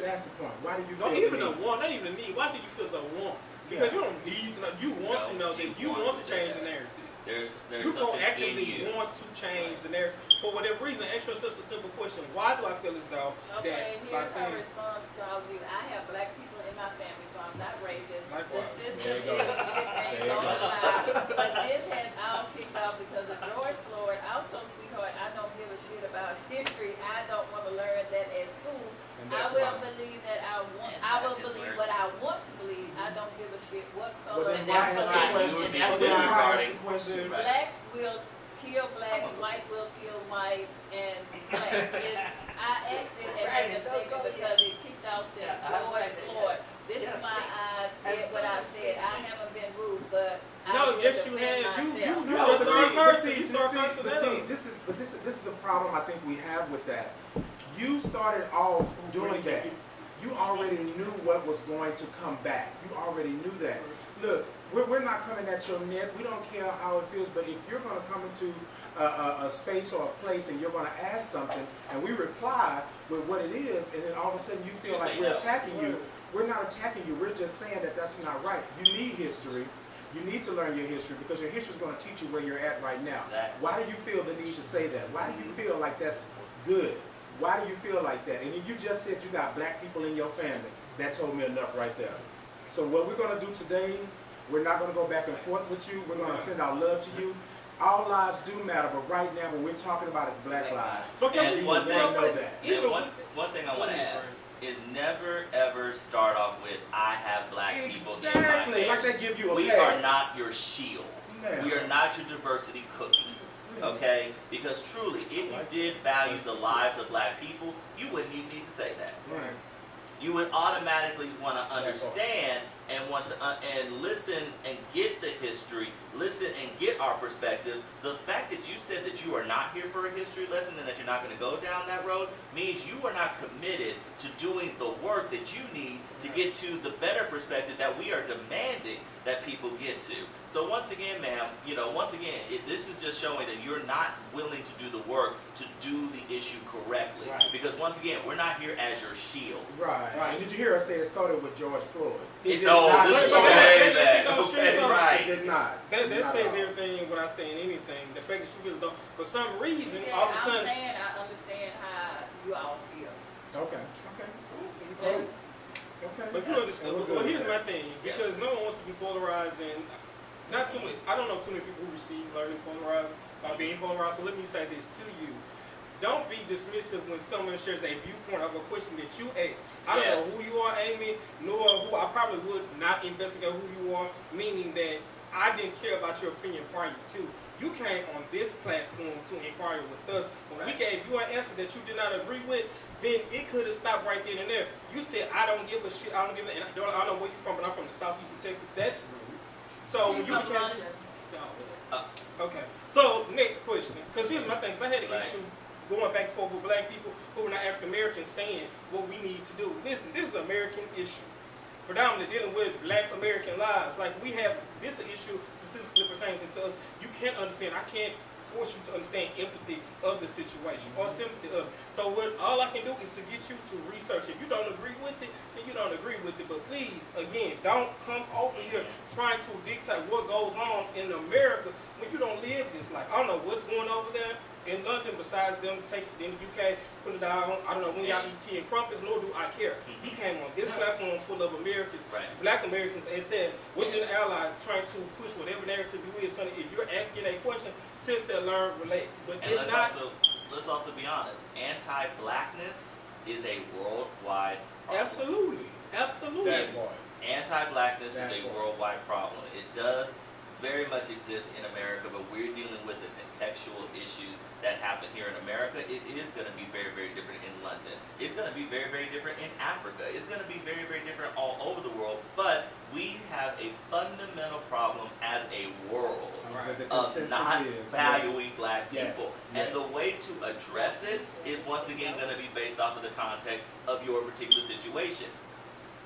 That's the point. Why do you feel Not the even need? the want, not even the need. Why do you feel the want? Because you don't need to know. You want to know that you want to change the narrative. There's You don't something in actively you. want to change the narrative. For whatever reason, ask yourself the simple question, why do I feel as though Okay, that by here's saying, our response to all of you. I have black people in my family, so I'm not racist. Likewise. The system There you is go. shit There you all go. the time. But this has all kicked off because of George Floyd. Also, sweetheart, I don't give a shit about history. I don't want to learn that at school. And I that's will why. believe that I want. And I will that is believe where- what I want to believe. I don't give a shit what Well, color. then And why that's ask why- the question? and that's Then why- why ask the question? Right. Blacks will kill blacks, white will kill white, and black. I asked it and made a statement because it kicked off since George Floyd. This is why I've said what I said. I haven't been rude, but I no, will yes you defend have. You myself. just start cursing. You start See, cursing but at see, them. this is the problem I think we have with that. You started off doing that. You already knew what was going to come back. You already knew that. Look, we're not coming at your neck. We don't care how it feels, but if you're going to come into a space or a place and you're going to ask something and we reply with what it is, and then all of a sudden you feel You like say we're no. attacking you, we're not attacking you. We're just saying that that's not right. You need history. You need to learn your history because your history is going to teach you where you're at right now. Exactly. Why do you feel the need to say that? Why do you feel like that's good? Why do you feel like that? And then you just said you got black people in your family. That told me enough right there. So what we're going to do today, we're not going to go back and forth with you. We're going to send our love to you. All lives do matter, but right now what we're talking about is black lives. And You one want to thing- know that. And one thing I want to add is never ever start off with I have black people in my Exactly. family. Like they give you a We pass. are not your shield. Man. We are not your diversity cookie. Okay? Because truly, if you did value the lives of black people, you wouldn't even need to say that. Right. You would automatically want to understand and want to and listen and get the history, listen and get our perspectives. The fact that you said that you are not here for a history lesson and that you're not going to go down that road means you are not committed to doing the work that you need to get to the better perspective that we are demanding that people get to. So once again, ma'am, this is just showing that you're not willing to do the work to do the issue correctly. Right. Because once again, we're not here as your shield. Right. And did you hear us say it started with George Floyd? This is But way back. that- Right. It did not. That Not says at all. everything without saying anything. The fact that you feel as though, for some reason, He said, all of a I'm sudden, saying I understand how you all feel. Okay. Okay. Okay. but you understand. And we're Well, good here's with my that. thing, because no one wants to be polarized, and not too many. I don't know too many people who receive learning polarized by being polarized. So let me say this to you: don't be dismissive when someone shares a viewpoint of a question that you ask. I don't know who you are, Amy, nor who I probably would not investigate who you are, meaning that I didn't care about your opinion prior to. You came on this platform to inquire with us. When we gave you an answer that you did not agree with, then it could have stopped right then and there. You said, I don't give a shit, I don't give a, and I don't know where you're from, but I'm from the southeast of Texas. That's rude. So when She's you from became, London. okay. So next question, because here's my thing, 'cause I had an Right. issue going back and forth with black people who are not African Americans saying what we need to do. Listen, this is an American issue, predominantly dealing with black American lives. Like we have this issue specifically pertaining to us. You can't understand. I can't force you to understand empathy of the situation or sympathy of it. So what all I can do is to get you to research. If you don't agree with it, then you don't agree with it. But please, again, don't come over here trying to dictate what goes on in America when you don't live this life. I don't know what's going over there in London besides them taking it in the UK, put it down. I don't know when y'all eat tea and crumpets, nor do I care. You came on this platform full of Americans, black Americans at that, within the ally trying to push whatever narrative you is. Sonny, if you're asking a question, sit there, learn, relax. But And if not, let's also be honest. Anti-blackness is a worldwide problem. absolutely. That part. Anti-blackness That is a part. worldwide problem. It does very much exist in America, but we're dealing with the contextual issues that happen here in America. It is going to be very, very different in London. It's going to be very, very different in Africa. It's going to be very, very different all over the world. But we have a fundamental problem as a world So the of consensus not is, valuing yes, black people. yes, And the yes. way to address it is once again going to be based off of the context of your particular situation.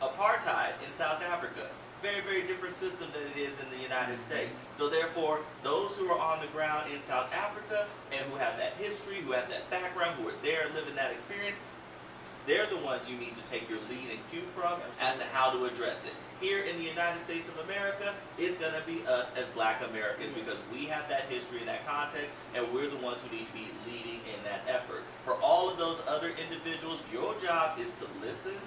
Apartheid in South Africa, very, very different system than it is in the United States. So therefore, those who are on the ground in South Africa and who have that history, who have that background, who are there living that experience, they're the ones you need to take your lead and cue from as to how to address it. Here in the United States of America, it's going to be us as black Americans because we have that history and that context, and we're the ones who need to be leading in that effort. For all of those other individuals, your job is to listen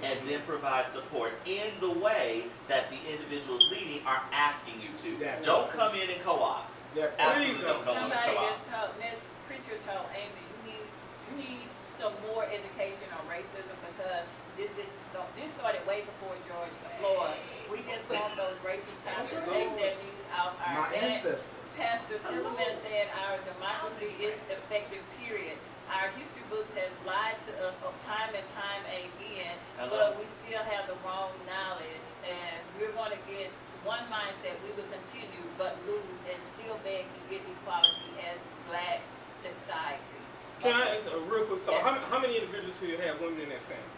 and then provide support in the way that the individuals leading are asking you to. That Don't part. come in and co-op. That part. Absolutely don't come in and Somebody co-op. this preacher told Amy, you need some more education on racism because this started way before George Floyd. We just want those racist cops to take their knees out our My neck. ancestors. Pastor Silverman said our democracy is effective, period. Our history books have lied to us time and time again, but we still have the wrong knowledge, and we're going to get one mindset. We will continue but lose and still beg to get equality as black society. can I ask a real quick? So Yes. how many individuals here have women in their family?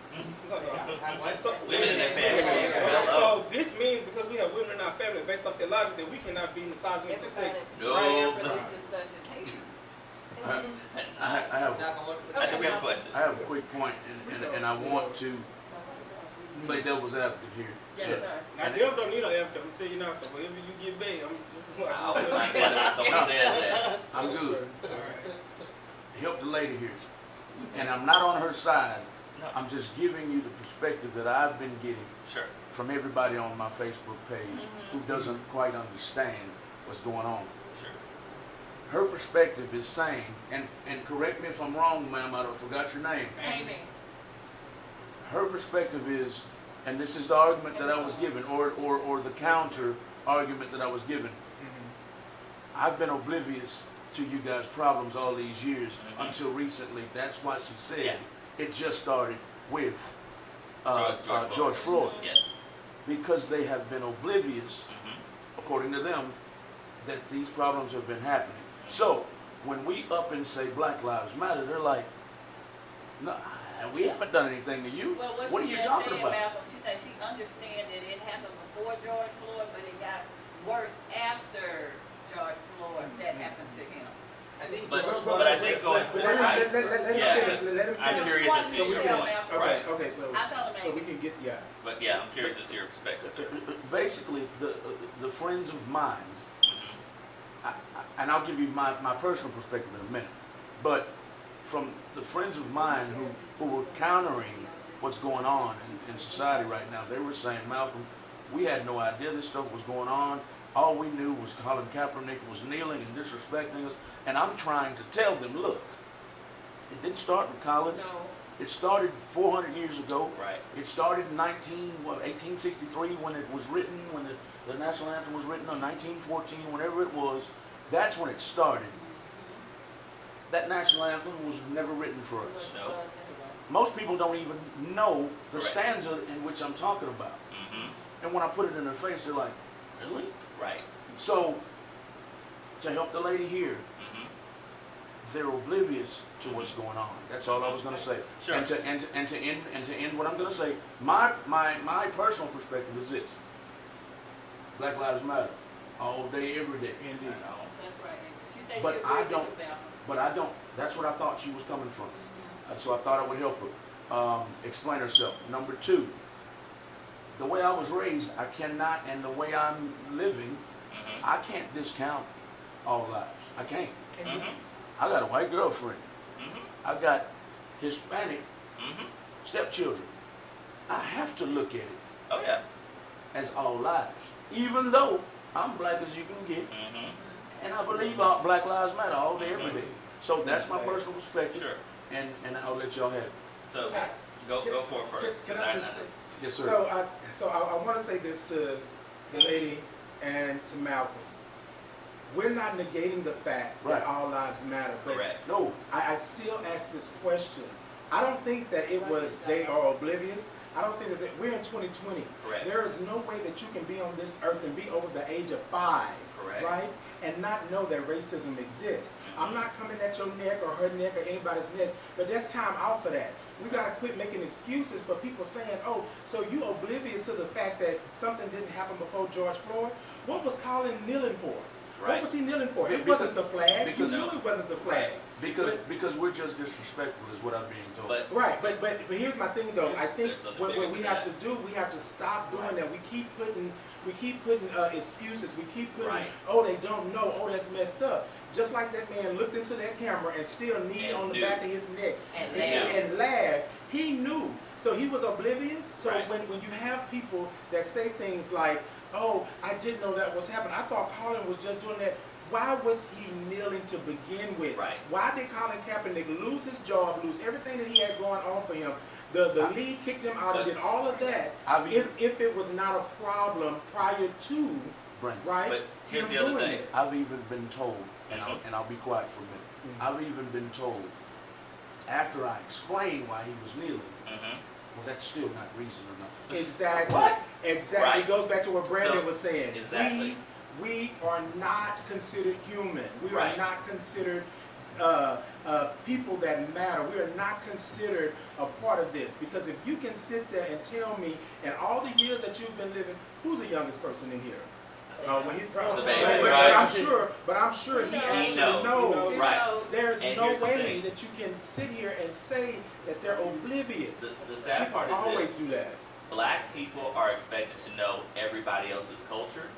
So, Women in their family. So this means because we have women in our family, based off their logic, that we cannot be misogynistic Everybody, sex. No. right after this discussion, Katie. I have I think we have a question. I have a quick point, and I want to play devil's advocate here. Yes, So, sir. Now, them don't need no evidence. I'm saying you know, so whenever you get big, I always like when someone says that. I'm good. Alright. Help the lady here, and I'm not on her side. No. I'm just giving you the perspective that I've been getting Sure. from everybody on my Facebook page who doesn't quite understand what's going on. Sure. Her perspective is saying, and correct me if I'm wrong, ma'am, I forgot your name. Amy. Her perspective is, and this is the argument that I was given, or the counter argument that I was given. I've been oblivious to you guys' problems all these years Mhm. until recently. That's why she said Yeah. it just started with George Floyd. Yes. Because they have been oblivious, Mhm. according to them, that these problems have been happening. So when we up and say Black Lives Matter, they're like, no, we haven't done anything to you. Well, What what are she you just talking said, about? Malcolm, she said she understands that it happened before George Floyd, but it got worse after George Floyd that happened to him. I think But- George but Floyd- I think going Let to- him I- finish. Let him I'm finish. curious as to So we your can- point. Malcolm. Right. Okay, so I told him, we can get, yeah. But yeah, I'm curious as to your perspective, sir. Basically, the friends of mine, and I'll give you my personal perspective in a minute, but from the friends of mine who were countering what's going on in society right now, they were saying, Malcolm, we had no idea this stuff was going on. All we knew was Colin Kaepernick was kneeling and disrespecting us. And I'm trying to tell them, look, it didn't start with Colin. No. It started 400 years ago. Right. It started in 1863 when it was written, when the national anthem was written, or 1914, whenever it was. That's when it started. That national anthem was never written for us. No. Most people don't even know the Correct. stanza in which I'm talking about. Mm-hmm. And when I put it in their face, they're like, really? Right. So, to help the lady here, Mm-hmm. they're oblivious to what's going on. That's all I was going to say. Sure. And to end what I'm going to say, my personal perspective is this: Black Lives Matter, all day, every day. Indeed. That's right. She said But she I agreed don't- with you, Malcolm. But I don't. That's what I thought she was coming from. So I thought I would help her explain herself. Number two, the way I was raised, I cannot, and the way I'm living, Mm-hmm. I can't discount all lives. I can't. Mm-hmm. I got a white girlfriend. Mm-hmm. I got Hispanic Mm-hmm. stepchildren. I have to look at it Oh yeah. as all lives, even though I'm black as you can get, Mm-hmm. and I believe all Black Lives Matter all day, every day. So that's my personal perspective, Sure. and I'll let y'all have it. So go for it first. Can I just say? Yes, sir. So I want to say this to the lady and to Malcolm. We're not negating the fact Right. that all lives matter, but Correct. No, I still ask this question. I don't think that it was they are oblivious. I don't think that we're in 2020. Correct. There is no way that you can be on this earth and be over the age of 5, Correct. right, and not know that racism exists. I'm not coming at your neck or her neck or anybody's neck, but there's time out for that. We gotta quit making excuses for people saying, "Oh, so you oblivious to the fact that something didn't happen before George Floyd? What was Colin kneeling for? Right. What was he kneeling for? It Because- wasn't the flag. You because- knew it wasn't the flag." because we're just disrespectful, is what I'm being told. But Right, but here's my thing though. I think There's something what bigger we than have that. to do, we have to stop doing that. We keep putting excuses. We keep putting, Right. oh, they don't know. Oh, that's messed up. Just like that man looked into that camera and still kneed And on the knew. back of his neck And and laughed. He knew, so he was oblivious. So Right. when you have people that say things like, "Oh, I didn't know that was happening. I thought Colin was just doing that." Why was he kneeling to begin with? Right. Why did Colin Kaepernick lose his job, lose everything that he had going on for him? The league kicked him out and did all of that. If it was not a problem prior to, Brandon, right? But here's him the other doing thing. this. I've even been told, and I'll be quiet for a minute. Mhm. I've even been told, after I explained why he was kneeling, Mm-hmm. well, that's still not reason enough. Exactly. What? Exactly. Right. It goes back to what Brandon So, was saying. exactly. We are not considered human. We Right. are not considered people that matter. We are not considered a part of this. Because if you can sit there and tell me, in all the years that you've been living, who's the youngest person in here? When he The baby, but right. I'm sure he actually knows. knows. Right. There's And no here's the way thing. that you can sit here and say that they're oblivious. The sad People part is always this. do that. Black people are expected to know everybody else's culture.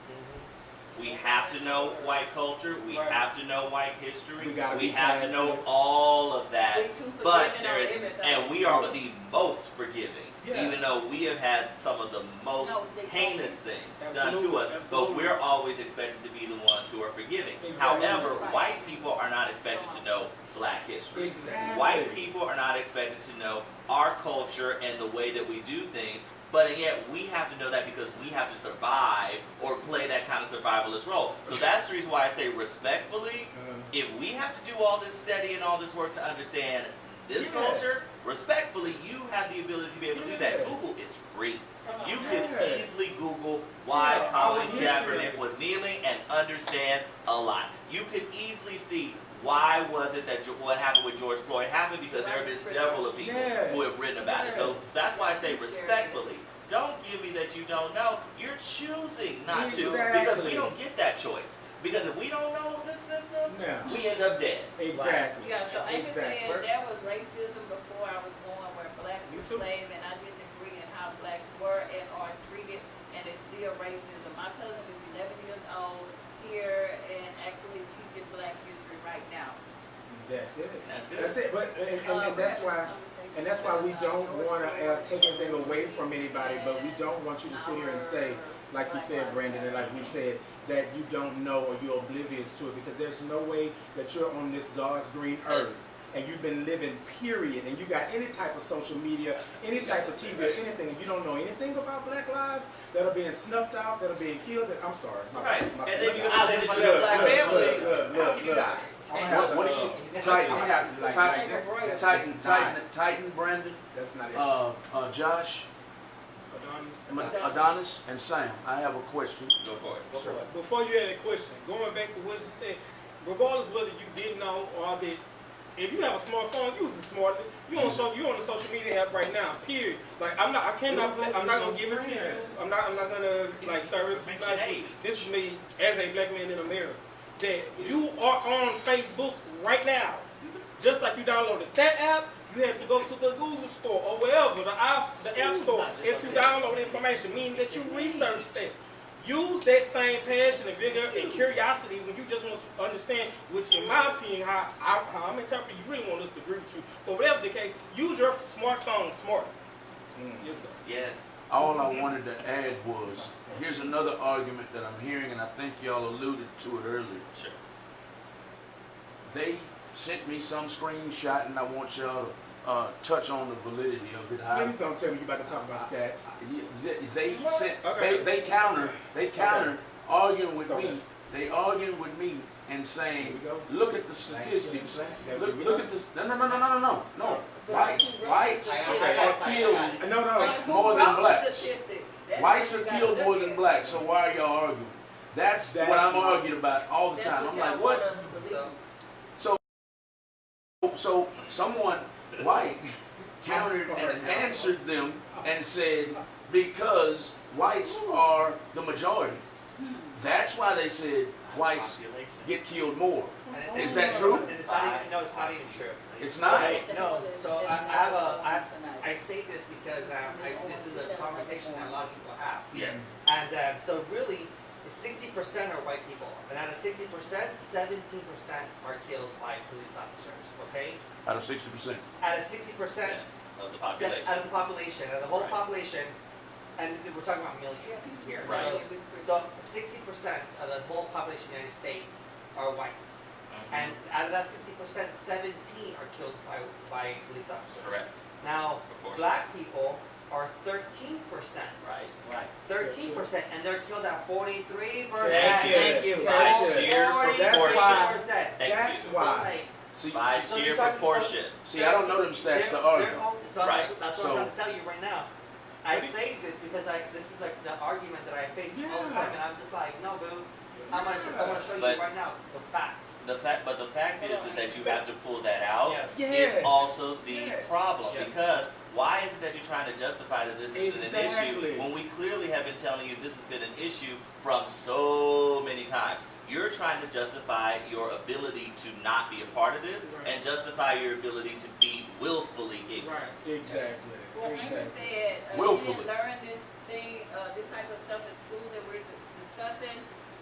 We have to know white culture. We Right. have to know white history. We gotta be have to know passive. all of that. We too But forgiving there on is, everything. and we are the most forgiving. Yeah. Even though we have had some of the most No, they heinous don't. things Absolutely, done to us, absolutely. but we're always expected to be the ones who are forgiving. Exactly. However, Right. white people are not expected to know black history. Exactly. White people are not expected to know our culture and the way that we do things, but yet we have to know that because we have to survive or play that kind of survivalist role. So that's the reason why I say respectfully, if we have to do all this study and all this work to understand this Yes. culture, respectfully, you have the ability to be able to do that. Yes. Google is free. Come on. You Yes. can easily Google why Yeah, Colin our history. Kaepernick was kneeling and understand a lot. You could easily see why was it that what happened with George Floyd happened, because there have been several of people Yes. who have written about it. So Yes. that's why I say respectfully, don't give me that you don't know. You're choosing not to, because we Exactly. don't get that choice. Because if we don't know this system, Yeah. we end up dead. Exactly. Yeah, so Amy Exactly. said there was racism before I was born, where blacks Me were too. slaves, and I didn't agree in how blacks were and are treated, and it's still racism. My cousin is 11 years old here and actually teaching black history right now. That's it. That's good. That's it. But and that's why we don't want to take anything away from anybody, but we don't want you to sit here and say, like you said, Brandon, and like we said, that you don't know or you're oblivious to it, because there's no way that you're on this God's green earth and you've been living, period, and you got any type of social media, any type of TV or anything, and you don't know anything about black lives that are being snuffed out, that are being killed. I'm sorry. Right. And then you're gonna say that you have a black family. How can you not? What do you, Titan, Brandon, That's not it. Josh, Adonis, and Sam, I have a question. Go for it. Go for it. Before you had a question, going back to what you said, regardless whether you didn't know or did, if you have a smartphone, use it smartly. You on the social media app right now. Period. Like I'm not gonna give it to you. I'm not gonna like serve it to you. This is me as a black man in America. That you are on Facebook right now. Just like you downloaded that app, you have to go to the Google store or wherever, the app store, and to download information, meaning that you research that. Use that same passion and vigor and curiosity when you just want to understand, which in my opinion, how I'm interpreting, you really want us to agree with you. But whatever the case, use your smartphone smartly. Yes, sir. Yes. All I wanted to add was, here's another argument that I'm hearing, and I think y'all alluded to it earlier. Sure. They sent me some screenshot, and I want y'all to touch on the validity of it. Please don't tell me you're about to talk about stats. They counter arguing with me. They arguing with me and saying, look at the statistics. Look at this. No. Whites are killed more than blacks. Whites are killed more than blacks. So why are y'all arguing? That's what I'm arguing about all the time. I'm like, what? So someone white countered and answered them and said, because whites are the majority. That's why they said whites get killed more. Is that true? No, it's not even true. It's not? No. So I say this because this is a conversation that a lot of people have. Yes. And so really, 60% are white people. And out of 60%, 17% are killed by police officers. Okay? Out of 60%. Out of 60% Of the population. out of the population, out of the whole population, and we're talking about millions here. Right. So 60% of the whole population of the United States are white. And out of that 60%, 17 are killed by police officers. Correct. Now, Of course. black people are 13%. Right. 13%, and they're killed at 43%. Thank you. Thank you. By sheer proportion. Thank That's you. why. By So sheer you're talking- proportion. See, I don't know them stats to argue. So Right. that's what I'm trying to tell you right now. I say this because this is like the argument that I face all the time, and I'm just like, no, boo. I want to show you But- right now the facts. The fact is that you have to pull that out. Yes. Is also the Yes. problem, Yes. because why is it that you're trying to justify that this isn't an Exactly. issue when we clearly have been telling you this has been an issue from so many times? You're trying to justify your ability to not be a part of this and justify your ability to be willfully ignorant. Exactly. Well, Amy said she Willfully. didn't learn this type of stuff in school that we're discussing,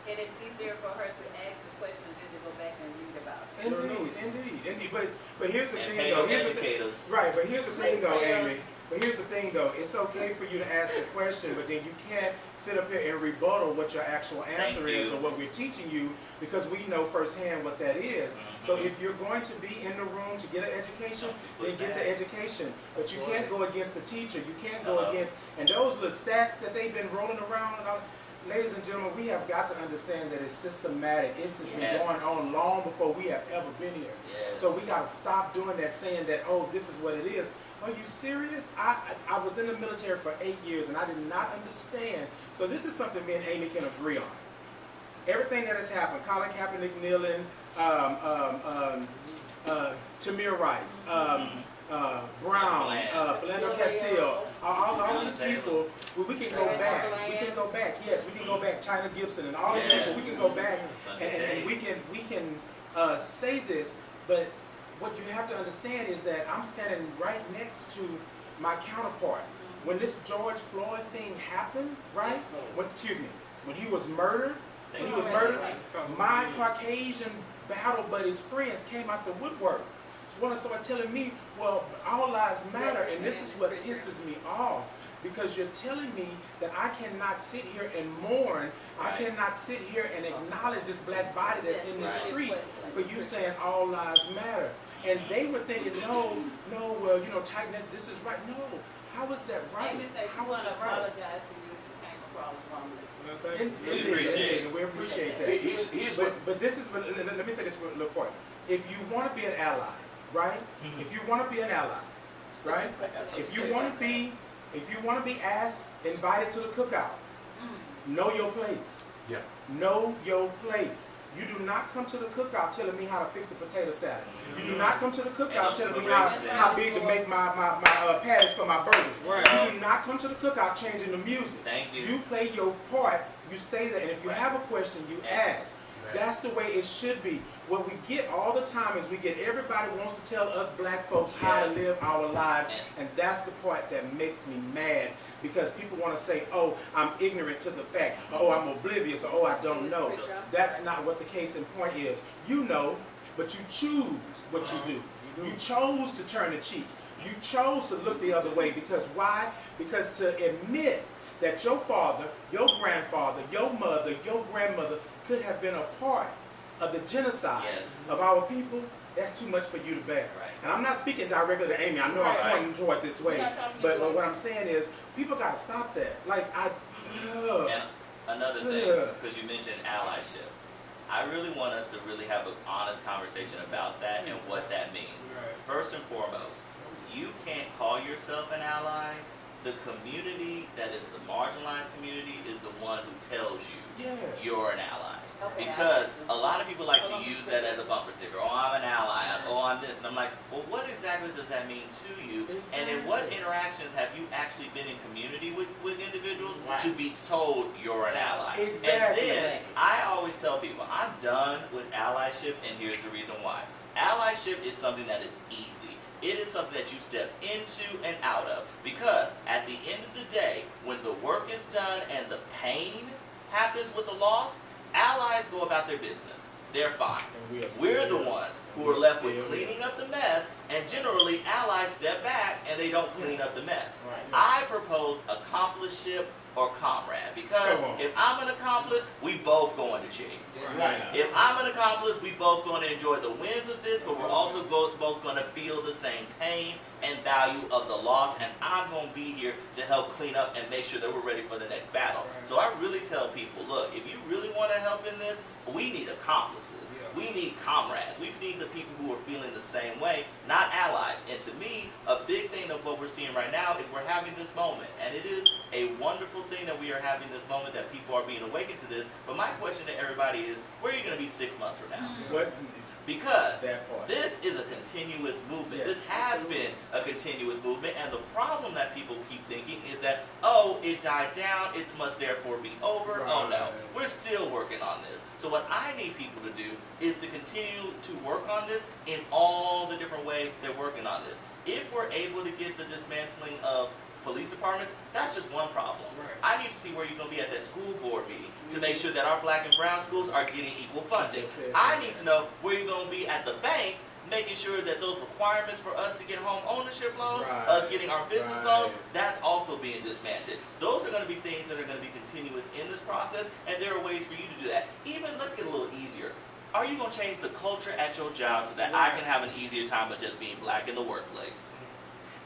and it's easier for her to ask the question than to go back and read about it. Indeed. But here's the And thing, pay though. your educators. Right, but here's the thing, though, Amy. But here's the thing, though. It's okay for you to ask the question, but then you can't sit up here and rebuttal what your actual answer is or what we're teaching you, because we know firsthand what that is. So if you're going to be in the room to get an education, then get the education. But you can't go against the teacher. You can't go against, and those little stats that they've been rolling around, ladies and gentlemen, we have got to understand that it's systematic. It's been Yes. going on long before we have ever been here. Yes. So we got to stop doing that, saying that, oh, this is what it is. Are you serious? I was in the military for 8 years and I did not understand. So this is something me and Amy can agree on. Everything that has happened, Colin Kaepernick kneeling, Tamir Rice, Brown, Philando Castile, all these people, we can go back. We can go back. Yes, we can go back. China Gibson and all these people. We can go back and we can say this. But what you have to understand is that I'm standing right next to my counterpart. When this George Floyd thing happened, right? When he was murdered, my Caucasian battle buddies' friends came out the woodwork. So when they started telling me, well, all lives matter, and this is what pisses me off, because you're telling me that I cannot sit here and mourn, I cannot sit here and acknowledge this black body that's in the street for you saying all lives matter. And they were thinking, no, well, you know, tighten that, this is right. No, how is that right? Amy said she want to apologize to you if you came across wrongly. We appreciate that. But this is, let me say this real quick. If you want to be an ally, right? If you want to be an ally, right? If you want to be asked, invited to the cookout, know your place. Yeah. Know your place. You do not come to the cookout telling me how to fix the potato salad. You do not come to the cookout telling me how big to make my patties for my burgers. Right. You do not come to the cookout changing the music. Thank you. You play your part, you stay there, and if you have a question, you ask. That's the way it should be. What we get all the time is we get everybody wants to tell us black folks how to live our lives, and that's the part that makes me mad, because people want to say, oh, I'm ignorant to the fact, oh, I'm oblivious, or oh, I don't know. That's not what the case in point is. You know, but you choose what you do. You chose to turn the cheek. You chose to look the other way, because why? Because to admit that your father, your grandfather, your mother, your grandmother could have been a part of the genocide of our people, that's too much for you to bear. And I'm not speaking directly to Amy. I know I'm pointing toward this way. But what I'm saying is, people got to stop that. Like, And another thing, because you mentioned allyship, I really want us to really have an honest conversation about that and what that means. First and foremost, you can't call yourself an ally. The community that is the marginalized community is the one who tells you you're an ally. Because a lot of people like to use that as a bumper sticker. Oh, I'm an ally. Oh, I'm this. And I'm like, well, what exactly does that mean to you? And in what interactions have you actually been in community with individuals to be told you're an ally? And then I always tell people, I'm done with allyship, and here's the reason why. Allyship is something that is easy. It is something that you step into and out of. Because at the end of the day, when the work is done and the pain happens with the loss, allies go about their business. They're fine. We're the ones who are left with cleaning up the mess, and generally allies step back and they don't clean up the mess. I propose accompliship or comrade, because if I'm an accomplice, we both going to cheat. If I'm an accomplice, we both going to enjoy the wins of this, but we're also both going to feel the same pain and value of the loss, and I'm going to be here to help clean up and make sure that we're ready for the next battle. So I really tell people, look, if you really want to help in this, we need accomplices. We need comrades. We need the people who are feeling the same way, not allies. And to me, a big thing of what we're seeing right now is we're having this moment. And it is a wonderful thing that we are having this moment, that people are being awakened to this. But my question to everybody is, where are you going to be 6 months from now? Because this is a continuous movement. This has been a continuous movement, and the problem that people keep thinking is that, oh, it died down, it must therefore be over. Oh no, we're still working on this. So what I need people to do is to continue to work on this in all the different ways they're working on this. If we're able to get the dismantling of police departments, that's just one problem. I need to see where you're going to be at that school board meeting to make sure that our black and brown schools are getting equal funding. I need to know where you're going to be at the bank, making sure that those requirements for us to get home ownership loans, us getting our business loans, that's also being dismantled. Those are going to be things that are going to be continuous in this process, and there are ways for you to do that. Even, let's get a little easier. Are you going to change the culture at your job so that I can have an easier time of just being black in the workplace?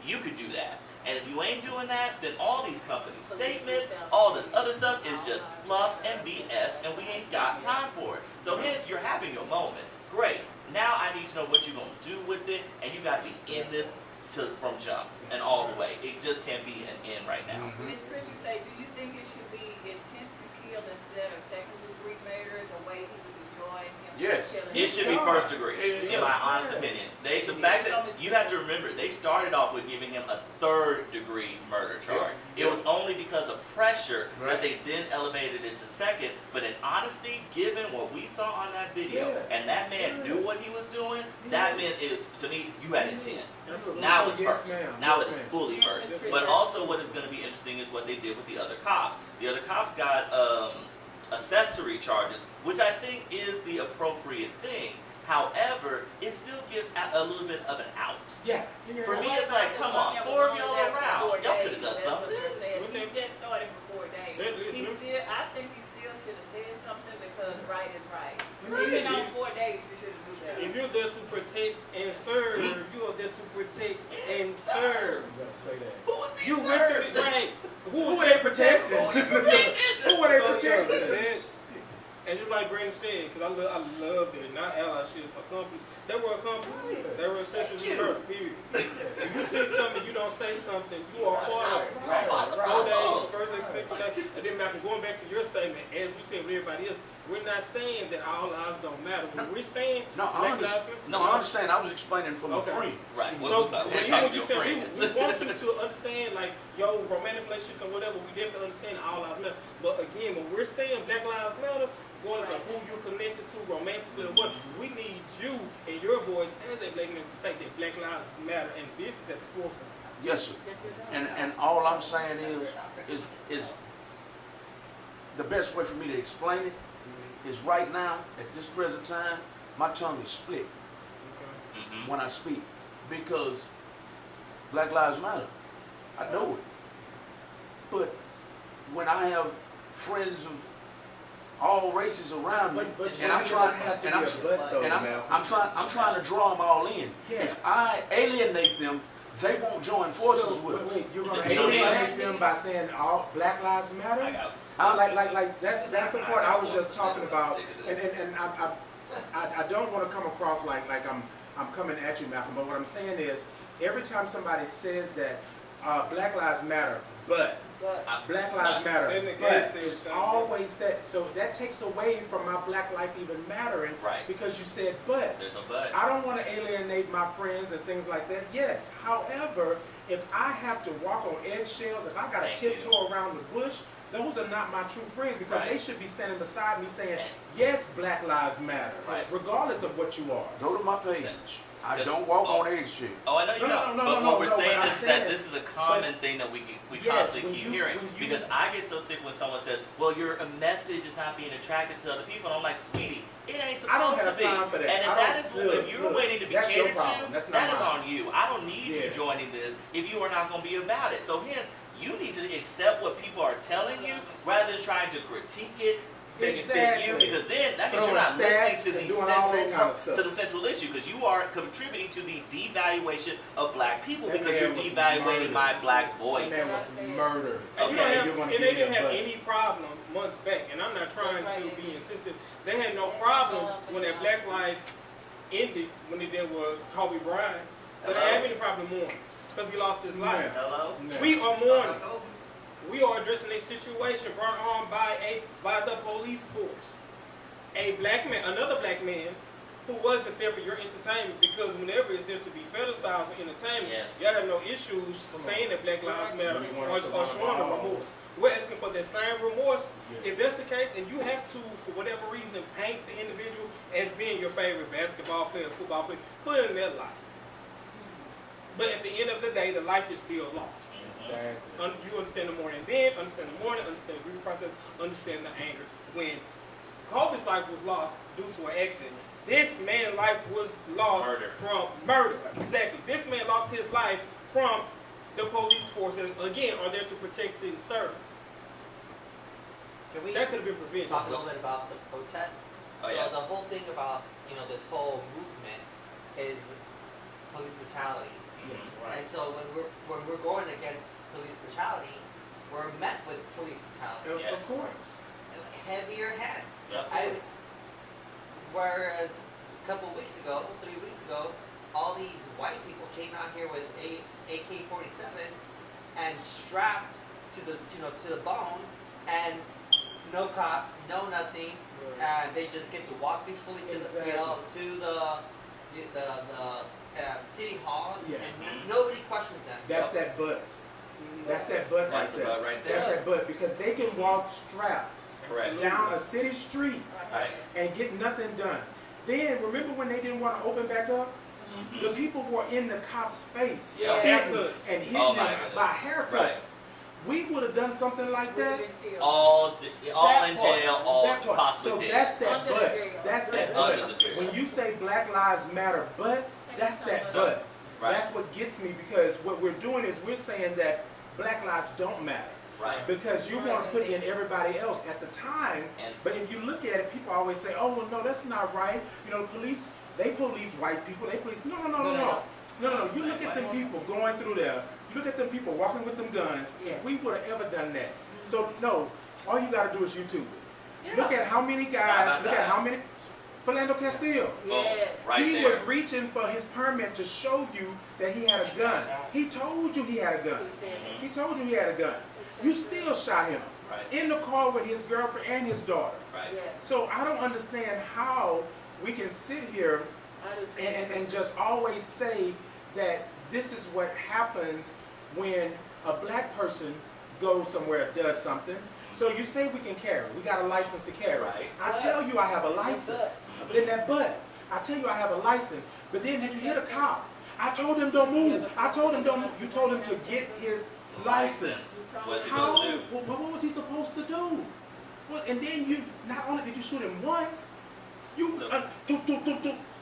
You could do that. And if you ain't doing that, then all these company statements, all this other stuff is just fluff and BS, and we ain't got time for it. So hence, you're having your moment. Great. Now I need to know what you're going to do with it, and you got to be in this from jump and all the way. It just can't be an end right now. Ms. Pritchard say, do you think it should be intent to kill instead of second-degree murder, the way he was enjoying himself Yes. killing It should be himself? first degree, in my honest opinion. The fact that you have to remember, they started off with giving him a third-degree murder charge. It was only because of pressure that they then elevated it to second. But in honesty, given what we saw on that video, and that man knew what he was doing, that meant to me, you had intent. Now it's first. Now it's fully first. But also, what is going to be interesting is what they did with the other cops. The other cops got accessory charges, which I think is the appropriate thing. However, it still gives a little bit of an out. Yeah. For me, it's like, come on, 4 of y'all around. Y'all could have done something. He just started for 4 days. I think he still should have said something because right is right. Even on 4 days, you should have do that. If you're there to protect and serve, you are there to protect and serve. You better say that. Who was being You served? went through it, right? Who were they protecting? Who were they protecting? And just like Brandon said, because I love it, not allyship, accomplice. They were accomplices. They were essential to murder, period. If you say something, you don't say something, you are part of it. Right. 4 days, first day, second day. And then Malcolm, going back to your statement, as we said with everybody else, we're not saying that our lives don't matter. When we're saying I understand. I was explaining from a friend. Right. So We're when talking you to your said friends. we want you to understand, like, yo, romantic relationships or whatever, we definitely understand all lives matter. But again, when we're saying Black Lives Matter, regardless of who you're connected to romantically or what, we need you and your voice as a black man to say that Black Lives Matter, and this is at the forefront. Yes, sir. And all I'm saying is the best way for me to explain it is right now, at this present time, my tongue is split when I speak because Black Lives Matter. I know it. But when I have friends of all races around me, and I'm trying to draw them all in. Yeah. If I alienate them, they won't join forces with us. Wait, you're gonna alienate them by saying all Black Lives Matter? I got it. Like that's the part I was just talking about, and I don't want to come across like I'm coming at you, Malcolm. But what I'm saying is, every time somebody says that Black Lives Matter, but Black Lives Matter, but it's always that. So that takes away from my Black life even mattering, Right. because you said but. There's no but. I don't want to alienate my friends and things like that. Yes. However, if I have to walk on eggshells, if I got to Thank you. tiptoe around the bush, those are not my true friends, because Right. they should be standing beside me saying, yes, Black Lives Matter, Right. regardless of what you are. Go to my page. I don't walk on eggshells. Oh, I know you No, don't. no, But no, what we're no, saying what is I'm that saying- this is a common thing that we Yes, constantly when keep you- hearing. when you- Because I get so sick when someone says, "Well, your message is not being attracted to other people." And I'm like, "Sweetie, it ain't I don't supposed have to be." time for that. And if I that don't- is look, if you're look, waiting to be that's your catered problem. to, That's not that is mine. on you. I don't need you Yeah. joining this if you are not going to be about it. So hence, you need to accept what people are telling you rather than trying to critique it. Make it fit you, Exactly. because then that means Throwing you're not listening stats to the and doing all that kind of stuff. central issue, because you are contributing to the devaluation of black people That because you're man was devaluating murdered. my black voice. That man was murdered. And you Okay. don't have, You're gonna and give they me a didn't have butt. any problem months back, and I'm not trying That's to right. be insensitive. They had no problem when that Black life ended, when they did with Kobe Bryant. But they Hello? have any problem mourning because he lost his life. Yeah. Hello? Yeah. We are mourning. We are addressing a situation brought on by the police force. A black man, another black man, who wasn't there for your entertainment, because whenever it's there to be fetishized or entertainment, Yes. y'all have no issues saying that Black Lives Matter We want or us to walk showing the all remorse. We're asking for that same remorse. Yeah. If that's the case, and you have to, for whatever reason, paint the individual as being your favorite basketball player, football player, put it in that light. But at the end of the day, the life is still lost. Exactly. You understand the mourning then, understand the mourning, understand the grief process, understand the anger. When Kobe's life was lost due to an accident, this man's life was lost from murder. Exactly. This man lost his life from the police force that, again, are there to protect and serve. Can we That could have been prevented. talk a little bit about the protests? Oh, So yeah. the whole thing about, this whole movement is police brutality. Yes. And so when we're going against police brutality, we're met with police brutality. Of course. Heavier hand. Yep. Whereas a couple of weeks ago, 3 weeks ago, all these white people came out here with AK-47s and strapped to the bone, and no cops, no nothing, and they just get to walk peacefully to the city hall, and nobody questions them. That's that butt. That's that butt right there. That's that butt, because they can walk strapped down a city street and get nothing done. Then remember when they didn't want to open back up? The people were in the cops' face, Haircuts. and hitting them by haircuts. We would have done something like that. All in jail, all possibly So dead. that's that butt. That's that butt. When you say Black Lives Matter butt, that's that butt. That's what gets me, because what we're doing is we're saying that Black lives don't matter. Right. Because you want to put in everybody else at the time. But if you look at it, people always say, oh, well, no, that's not right. You know, police, they police white people. They police. No. You look at them people going through there. You look at them people walking with them guns. If we would have ever done that. So, no, all you got to do is YouTube it. Look at how many guys, look at how many. Philando Castile. Yes. He was reaching for his permit to show you that he had a gun. He told you he had a gun. He told you he had a gun. You still shot him in the car with his girlfriend and his daughter. So I don't understand how we can sit here and just always say that this is what happens when a black person goes somewhere and does something. So you say we can carry. We got a license to carry. I tell you I have a license. But in that butt, I tell you I have a license. But then did you hit a cop? I told him don't move. I told him don't move. You told him to get his license. How? What was he supposed to do? Well, and then you, not only did you shoot him once, you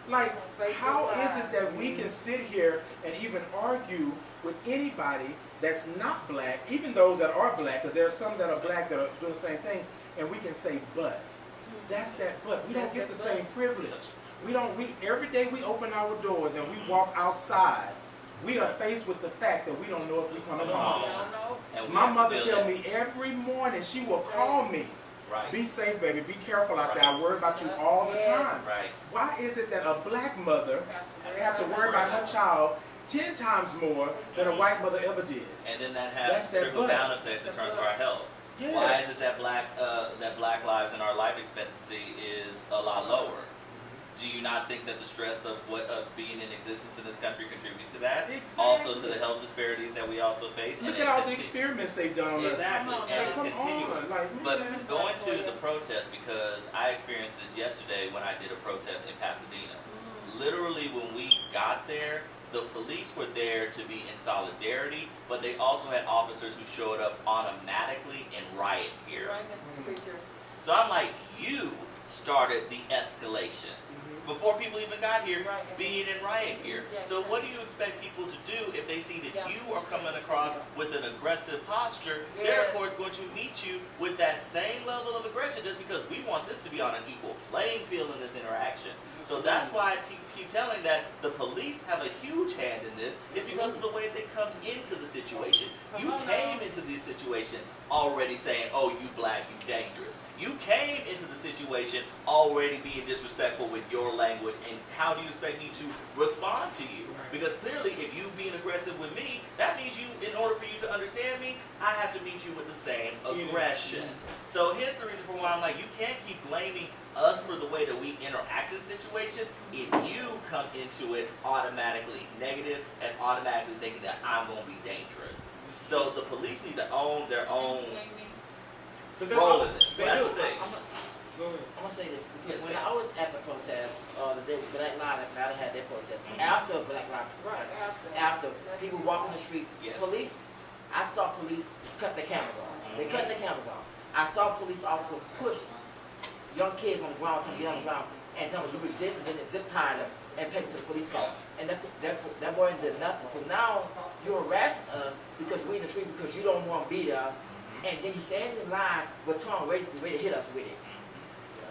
like, how is it that we can sit here and even argue with anybody that's not black, even those that are black, because there are some that are black that are doing the same thing, and we can say but. That's that but. We don't get the same privilege. We every day we open our doors and we walk outside, we are faced with the fact that we don't know if we're coming home. My mother tells me every morning, she will call me. Be safe, baby. Be careful out there. I worry about you all the time. Why is it that a black mother have to worry about her child 10 times more than a white mother ever did? And then that has trickle-down effects in terms of our health. Yes. Why is it that black lives and our life expectancy is a lot lower? Do you not think that the stress of being in existence in this country contributes to that? Also to the health disparities that we also face. Look at all the experiments they've done on us. Exactly, and it's continuous. But man, going to the protest, because I experienced this yesterday when I did a protest in Pasadena. Literally when we got there, the police were there to be in solidarity, but they also had officers who showed up automatically in riot gear. So I'm like, you started the escalation. Before people even got here, being in riot gear. So what do you expect people to do if they see that you are coming across with an aggressive posture? They're of course going to meet you with that same level of aggression, just because we want this to be on an equal playing field in this interaction. So that's why I keep telling that the police have a huge hand in this. It's because of the way they come into the situation. You came into this situation already saying, oh, you black, you dangerous. You came into the situation already being disrespectful with your language, and how do you expect me to respond to you? Because clearly, if you being aggressive with me, that means you, in order for you to understand me, I have to meet you with the same aggression. So here's the reason for why I'm like, you can't keep blaming us for the way that we interact in situations if you come into it automatically negative and automatically thinking that I'm going to be dangerous. So the police need to own their own role in this. That's the thing. I'm gonna say this because when I was at the protest, the day Black Lives Matter had their protest. After Black Lives Matter, after people walking the streets, police. I saw police cut the cameras off. They cut the cameras off. I saw police officers push young kids on the ground, to get on the ground, and tell them you resist, and then they zip tie them and take them to the police car. And that boy did nothing. So now you're harassing us because we're in the street because you don't want to be there. And then you stand in line with Tom ready to hit us with it.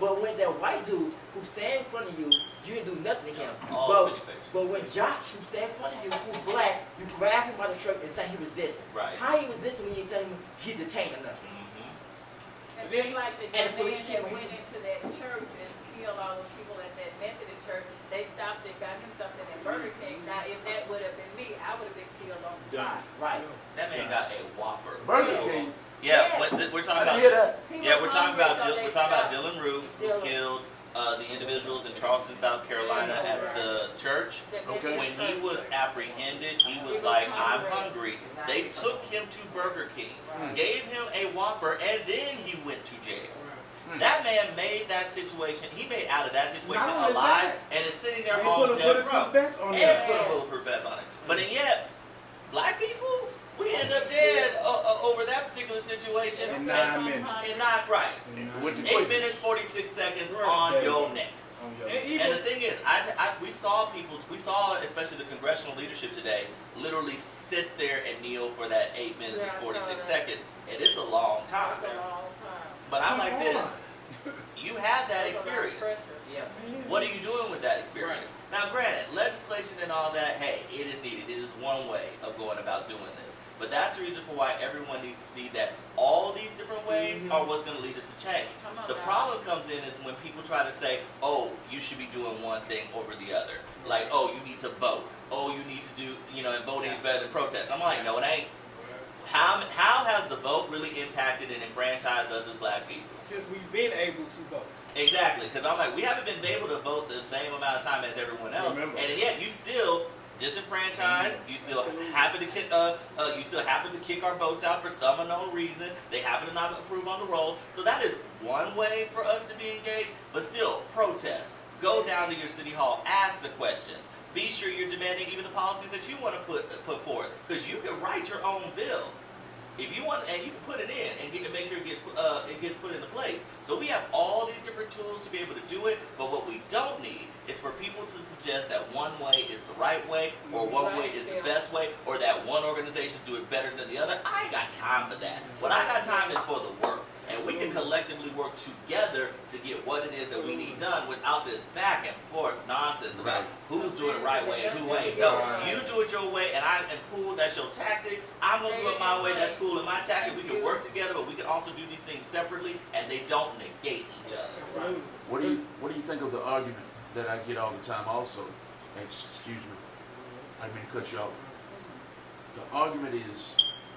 But when that white dude who stand in front of you, you didn't do nothing to him. All pretty faces. But when Josh, who stand in front of you, who's black, you grab him by the shirt and say he resisting. Right. How he resisting when you tell him he detained or nothing? And just like the And the man police that chief- went into that church and killed all those people at that Methodist church, they stopped and got him something at Burger King. Now, if that would have been me, I would have been killed on the spot. Right. That man got a Whopper. Burger King. Yeah, Yeah. but we're talking I about. hear that. He Yeah, was we're talking hungry, about so they we're talking about stopped. Dylan Roof, who Dylan. killed the individuals in Charleston, South Carolina, at the church. That Okay. When he was apprehended, he was like, "I'm hungry." They took him to Burger King, gave him a Whopper, and then he went to jail. That man made that situation. He made out of that situation Not only alive, that, and is sitting there They on put a death bulletproof row. vest on And there. put a bulletproof vest on it. But and yet, black people, we end up dead over that particular situation. In 9 minutes. And not right. With the 8 quick. minutes 46 seconds Right. on There you your go. neck. On your- And even And the thing is, we saw people, especially the congressional leadership today, literally sit there and kneel for that 8 minutes Yeah, I and saw 46 that. seconds, and it's a long time. That's a long time. But I'm Come like this, on. you had that That's a lot of experience. pressure. Yes. What are you doing with that experience? Now, granted, legislation and all that, hey, it is needed. It is one way of going about doing this. But that's the reason for why everyone needs to see that all these different ways are what's going to lead us to change. Come on The now. problem comes in is when people try to say, oh, you should be doing one thing over the other. Like, oh, you need to vote. Oh, you need to do, and voting is better than protest. I'm like, no, it ain't. How has the vote really impacted and enfranchised us as black people? since we've been able to vote. Exactly, because I'm like, we haven't been able to vote the same amount of time as everyone else, Remember. and yet you still disenfranchised. You still happen to kick our votes out for some unknown reason. They happen to not approve on the rolls. So that is one way for us to be engaged. But still, protest. Go down to your city hall. Ask the questions. Be sure you're demanding even the policies that you want to put forth, because you can write your own bill. If you want, and you can put it in and make sure it gets put into place. So we have all these different tools to be able to do it. But what we don't need is for people to suggest that one way is the right way, or one way is the best way, or that one organization's do it better than the other. I ain't got time for that. What I got time is for the work. And we can collectively work together to get what it is that we need done without this back and forth nonsense about who's doing it right way and who ain't. No, you do it your way, and I am cool. That's your tactic. I'm gonna do it my way. That's cool. And my tactic, we can work together, but we can also do these things separately, and they don't negate each other. Absolutely. What do you think of the argument that I get all the time also? Excuse me, I didn't mean to cut you off. The argument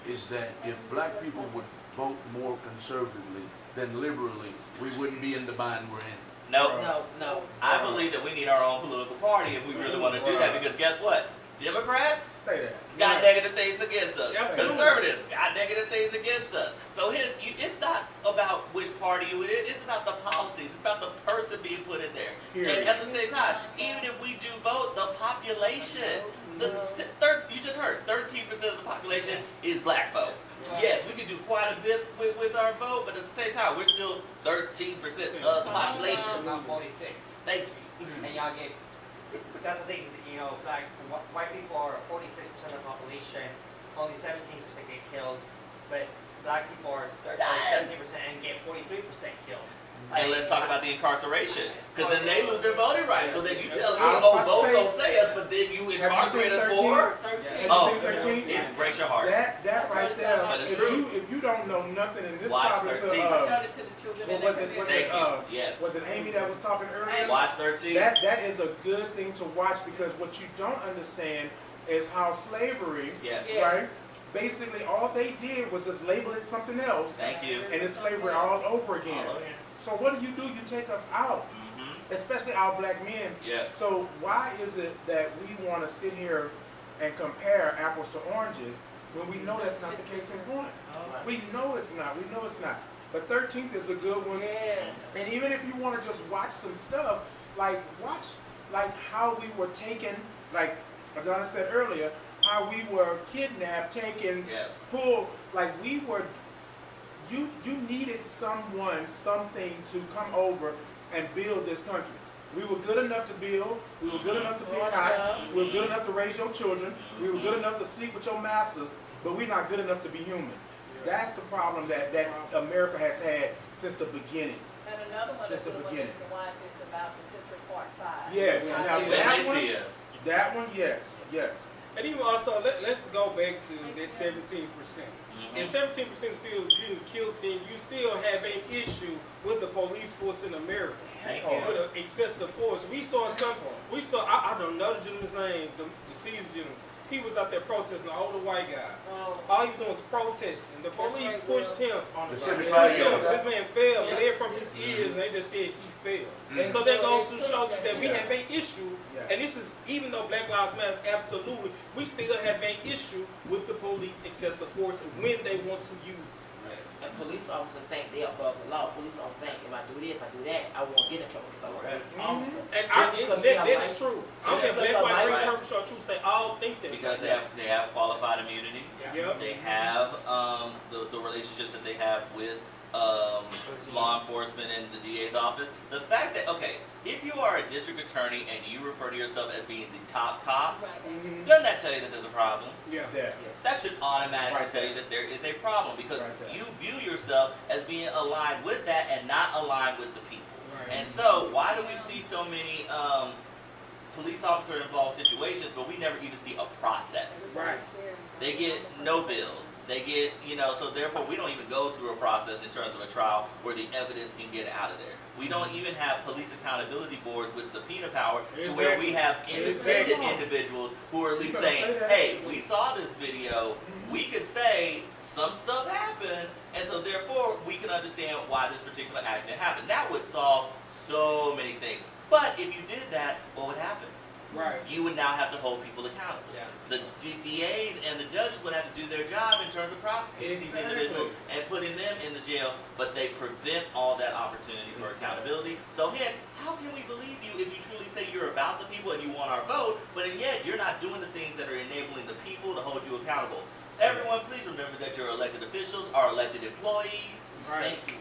is that if black people would vote more conservatively than liberally, we wouldn't be in the bind we're in. No, No. I believe that we need our own political party if we really want to do that, because guess what? Democrats Say that. got negative things against us. Absolutely. Conservatives got negative things against us. So it's not about which party you it is. It's about the policies. It's about the person being put in there. Period. And at the same time, even if we do vote, the population, you just heard, 13% of the population is black folk. Yes, we can do quite a bit with our vote, but at the same time, we're still 13% of the population. Not 46. Thank you. And y'all get, that's the thing, white people are 46% of the population, only 17% get killed, but black people are 17% and get 43% killed. And let's talk about the incarceration, because then they lose their voting rights. So then you tell me, I was oh, about to votes say- don't say us, but then you incarcerate us 13? for? 13. Oh, Have you seen 13? it breaks your heart. That right there. But it's if true. if you don't know nothing in this Watch topic, 13. Showed it to the children what in was the it? community. Thank you. Yes. Was it Amy that was talking earlier? Watch 13. That is a good thing to watch, because what you don't understand is how slavery, Yes. Yeah. right? Basically, all they did was just label it something else, Thank you. and it's slavery all over again. All over again. So what do? You take us out, Mm-hmm. especially our black men. Yes. So why is it that we want to sit here and compare apples to oranges when we know that's not the case in point? We know it's not. We know it's not. But 13th is a good one. Yeah. And even if you want to just watch some stuff, watch how we were taken, like Adonis said earlier, how we were kidnapped, taken, Yes. pulled, we were, you needed something to come over and build this country. We were good enough to build, we were good enough to pick cotton, we were good enough to raise your children, we were good enough to sleep with your masters, but we're not good enough to be human. That's the problem that America has had since the beginning. And another one, a Just the good one is beginning. the one that's about the Central Park 5. Yes. Yeah. Now When that they one, see us. that one, yes, yes. And even also, let's go back to that 17%. If 17% still getting killed, then you still have an issue with the police force in America. Thank Oh. you. With an excessive force. I don't know the gentleman's name, the deceased gentleman. He was out there protesting, an older white guy. Oh, All he was doing was protesting. The police right, pushed him. On The the 75-year-old. This man fell, Yeah. bled from his ears, and they just said he fell. Mhm. So that goes to show you that we Yeah. have an issue, Yeah. and this is, even though Black Lives Matter, absolutely, we still have an issue with the police excessive force when they want to use it. And police officers think they're above the law. Police officers think if I do this, I do that, I won't get in trouble because I'm a police officer. And Just because you have that is license. true. I Just don't care because black, you white, have race, license. purple, chartreuse, they all think that. Because they have qualified immunity. Yep. They have the relationships that they have with law enforcement and the DA's office. The fact that, okay, if you are a district attorney and you refer to yourself as being the top cop, right. doesn't that tell you that there's a problem? Yeah. There. That should automatically Right tell there. you that there is a problem because Right there. you view yourself as being aligned with that and not aligned with the people. Right. And so, why do we see so many police officer involved situations, but we never even see a process? Right. They get no bill. They get, so therefore we don't even go through a process in terms of a trial where the evidence can get out of there. We don't even have police accountability boards with subpoena power to where we have independent Exactly. individuals who are at least You better saying, say that. hey, we saw this video, we could say some stuff happened, and so therefore we can understand why this particular action happened. That would solve so many things. But if you did that, what would happen? Right. You would now have to hold people accountable. Yeah. The DAs and the judges would have to do their job in terms of prosecuting these individuals and putting them in the jail, but they prevent all that opportunity for accountability. So hence, how can we believe you if you truly say you're about the people and you want our vote, but yet you're not doing the things that are enabling the people to hold you accountable? Everyone, please remember that your elected officials are elected employees. Right. Thank you.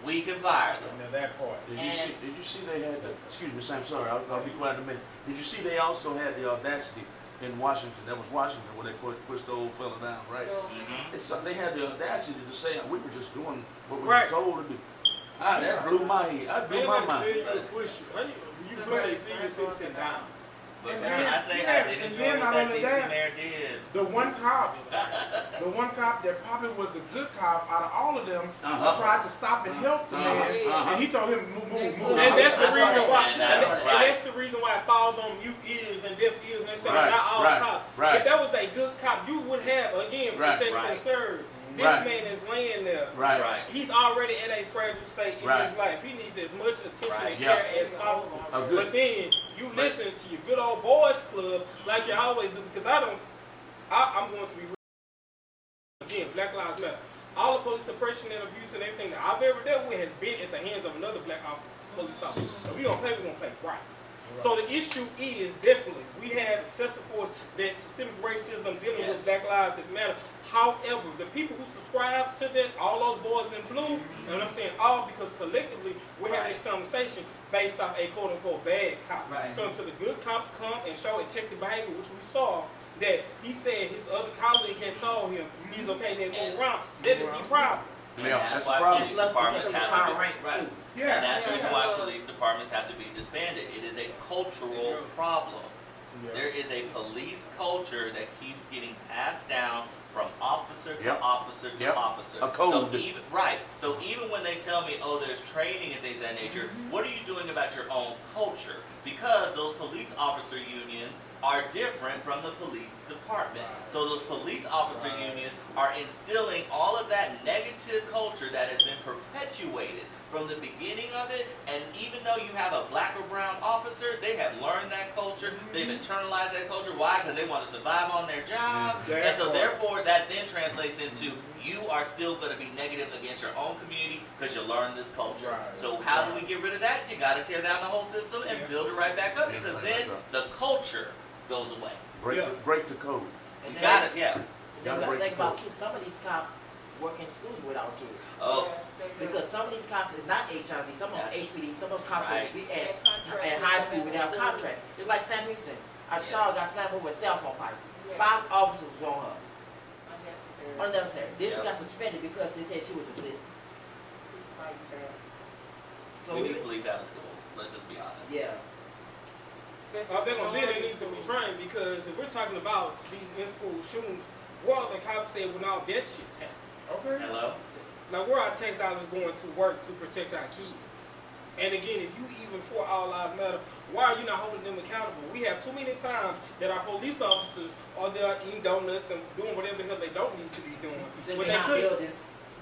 We can fire them. Now that part. Did you see they had the, excuse me, Sam, sorry, I'll be quiet in a minute. Did you see they also had the audacity in Washington, that was Washington, where they pushed the old fella down, right? Mhm. They had the audacity to say, we were just doing what we Right. were told to do. That blew my head, that blew my Anybody mind. say you push you. How you push a senior citizen down? But And when then- I say yeah, I did and enjoy then what not that only DC that, mayor did. The one cop that probably was a good cop out of all of them, tried to stop and help the man, and he told him move. And that's the reason why. And that's And right. that's the reason why it falls on mute ears and deaf ears. And they say Right, not all right, cops. right. If that was a good cop, you would have again Right, protect right. and serve. This Right. man is laying there. Right. Right. He's already in a fragile state in Right. his life. He needs as much attention Right. and Yeah. care as possible. Oh, good. But then you listen to your good old boys club like you always do, because I'm going to be real. Again, Black Lives Matter. All the police suppression and abuse and everything that I've ever dealt with has been at the hands of another black police officer. If we gonna play, we gonna play right. So the issue is definitely we have excessive force, that systemic racism dealing with Black Lives that matter. However, the people who subscribe to that, all those boys in blue, and I'm saying all because collectively we're having this conversation based off a quote unquote bad cop. Right. So until the good cops come and show and check the behavior, which we saw, that he said his other colleague had told him he's okay, then move around, that is the problem. And Yeah, that's that's the why problem. police Plus, departments because have to it's be ranked right. too. Yeah. And that's the reason why Yeah. police departments have to be disbanded. It is a cultural problem. Yeah. There is a police culture that keeps getting passed down from officer to Yep. officer to Yep. officer. A code. So even when they tell me, oh, there's training and things of that nature, what are you doing about your own culture? Because those police officer unions are different from the police department. So those police officer unions are instilling all of that negative culture that has been perpetuated from the beginning of it, and even though you have a black or brown officer, they have learned that culture, they've internalized that culture. Why? Because they want to survive on their job. And so therefore that then translates into you are still going to be negative against your own community because you learned this culture. Right. So how do we get rid of that? You got to tear down the whole system and build it right back up, because then the culture goes away. Break the code. You And got it, yeah. Then Gotta you gotta break think the about code. too, some of these cops work in schools with our kids. Oh, Because some of these cops is not HIZ, some of them That's HPD, some of those cops right. will be at high school without contract. Just like Sam Houston, our Yes. child got slammed over with cell phone pipes. Yes. 5 officers was on her. Unnecessary. Unnecessary. Then she Yep. got suspended because they said she was assisting. She's fighting back. So We need police out of schools. Let's just be honest. Yeah. If they're gonna be, they need to be trained, because if we're talking about these in-school shootings, what the cops say when all that shit's happening? Okay. Hello? Now, where our tax dollars going to work to protect our kids? And again, if you even for All Lives Matter, why are you not holding them accountable? We have too many times that our police officers are there eating donuts and doing whatever the hell they don't need to be doing.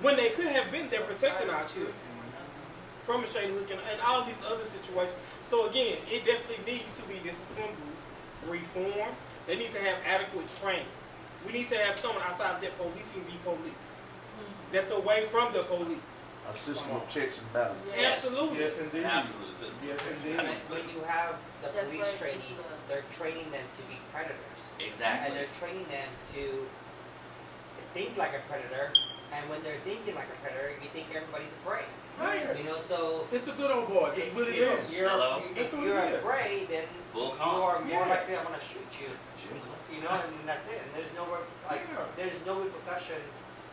When they could have been there protecting our children from a shady hook and all these other situations. So again, it definitely needs to be disassembled, reformed. They need to have adequate training. We need to have someone outside of that policing be police. That's away from the police. A system of checks and balances. Yes. Absolutely. Yes, indeed. Absolutely. Yes, indeed. When you have the That's police right. training, they're training them to be predators. And Exactly. they're training them to think like a predator. And when they're thinking like a predator, you think everybody's a prey. Right. You know, so It's the good old boys. It's what it if is. Hello? if That's what you're it a is. prey, then Bull you are more Yes. likely I'm gonna shoot you. You know, and that's it. And there's no there's no repercussion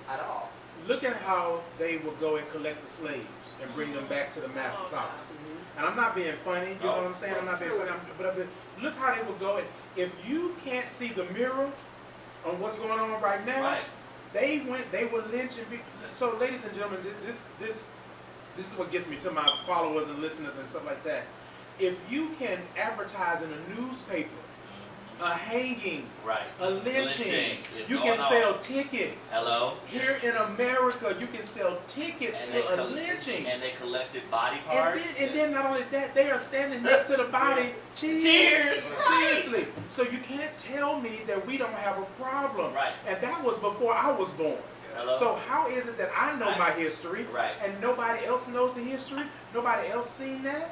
at all. Look at how they will go and collect the slaves and bring them back to the master's house. And I'm not being funny, you know what I'm saying? I'm not being funny. But look how they will go. And if you can't see the mirror on what's going on right now, Right. they were lynching people. So, ladies and gentlemen, this is what gets me to my followers and listeners and stuff like that. If you can advertise in a newspaper a hanging, Right. a lynching, is you going can on. sell tickets. Hello? Here in America, you can sell tickets And to a they lynching. And they collected body And parts. then not only that, they are standing next to the body. Cheers. Cheers. Seriously. So you can't tell me that we don't have a problem. Right. And that was before I was born. Hello? So how is it that I know Right. my history Right. and nobody else knows the history? Nobody else seen that?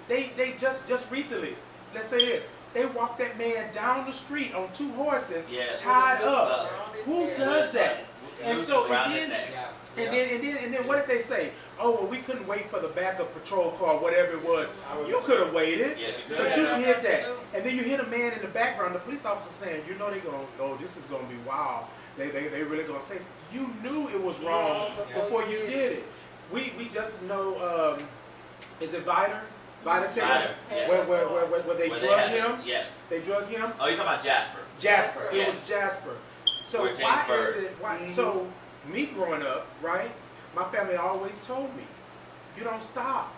They just recently, let's say this, they walked that man down the street on 2 horses, Yes. tied up. Up. Who does that? And Noose so around and his then, neck. Yeah. and then what did they say? Oh, well, we couldn't wait for the backup patrol car, whatever it was. You could have waited, Yes, you but could. you did that. And then you hit a man in the background, the police officer saying, you know, this is going to be wild. They really going to say something. You knew it was wrong before you did it. We just know, is it Vida, Texas? Yes. Where they Where drug had him? it. Yes. They drug him? Oh, you're talking about Jasper. Jasper. It Yes. was Jasper. So Or why Jamesburg. is it? Why? So me growing up, right? My family always told me, you don't stop.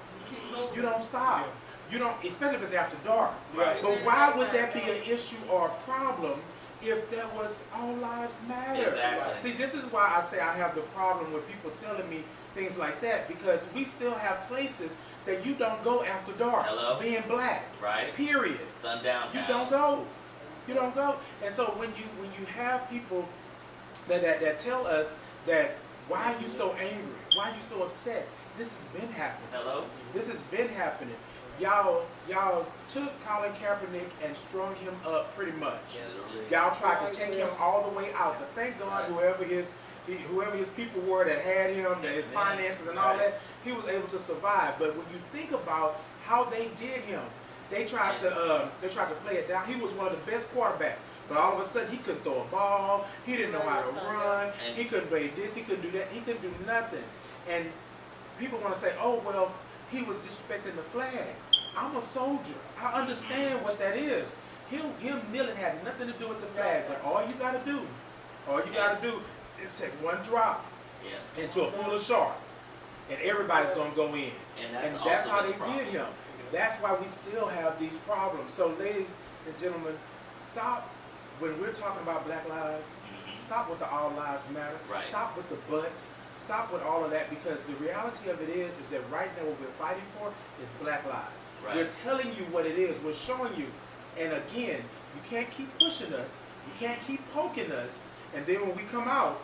You don't stop. You don't, especially if it's after dark. Right. But why would that be an issue or a problem if that was all lives matter? Exactly. See, this is why I say I have the problem with people telling me things like that, because we still have places that you don't go after dark. Hello? Being black. Right. Period. Sundown You towns. don't go. You don't go. And so when you have people that tell us that, why are you so angry? Why are you so upset? This has been happening. Hello? This has been happening. Y'all took Colin Kaepernick and strung him up pretty much. Literally. Y'all tried to take him all the way out. But thank God whoever his people were that had him, that his finances and all that, he was able to survive. But when you think about how they did him, they tried to play it down. He was one of the best quarterbacks. But all of a sudden, he couldn't throw a ball. He didn't know how to run. He couldn't play this. He couldn't do that. He couldn't do nothing. And people want to say, oh, well, he was disrespecting the flag. I'm a soldier. I understand what that is. Him kneeling had nothing to do with the flag. But all you got to do is take one drop Yes. into a pool of sharks. And everybody's going to go in. And That's also how the they problem. did him. That's why we still have these problems. So, ladies and gentlemen, stop when we're talking about Black lives. Stop with the all lives matter. Right. Stop with the buts. Stop with all of that, because the reality of it is that right now what we're fighting for is Black lives. Right. We're telling you what it is. We're showing you. And again, you can't keep pushing us. You can't keep poking us. And then when we come out,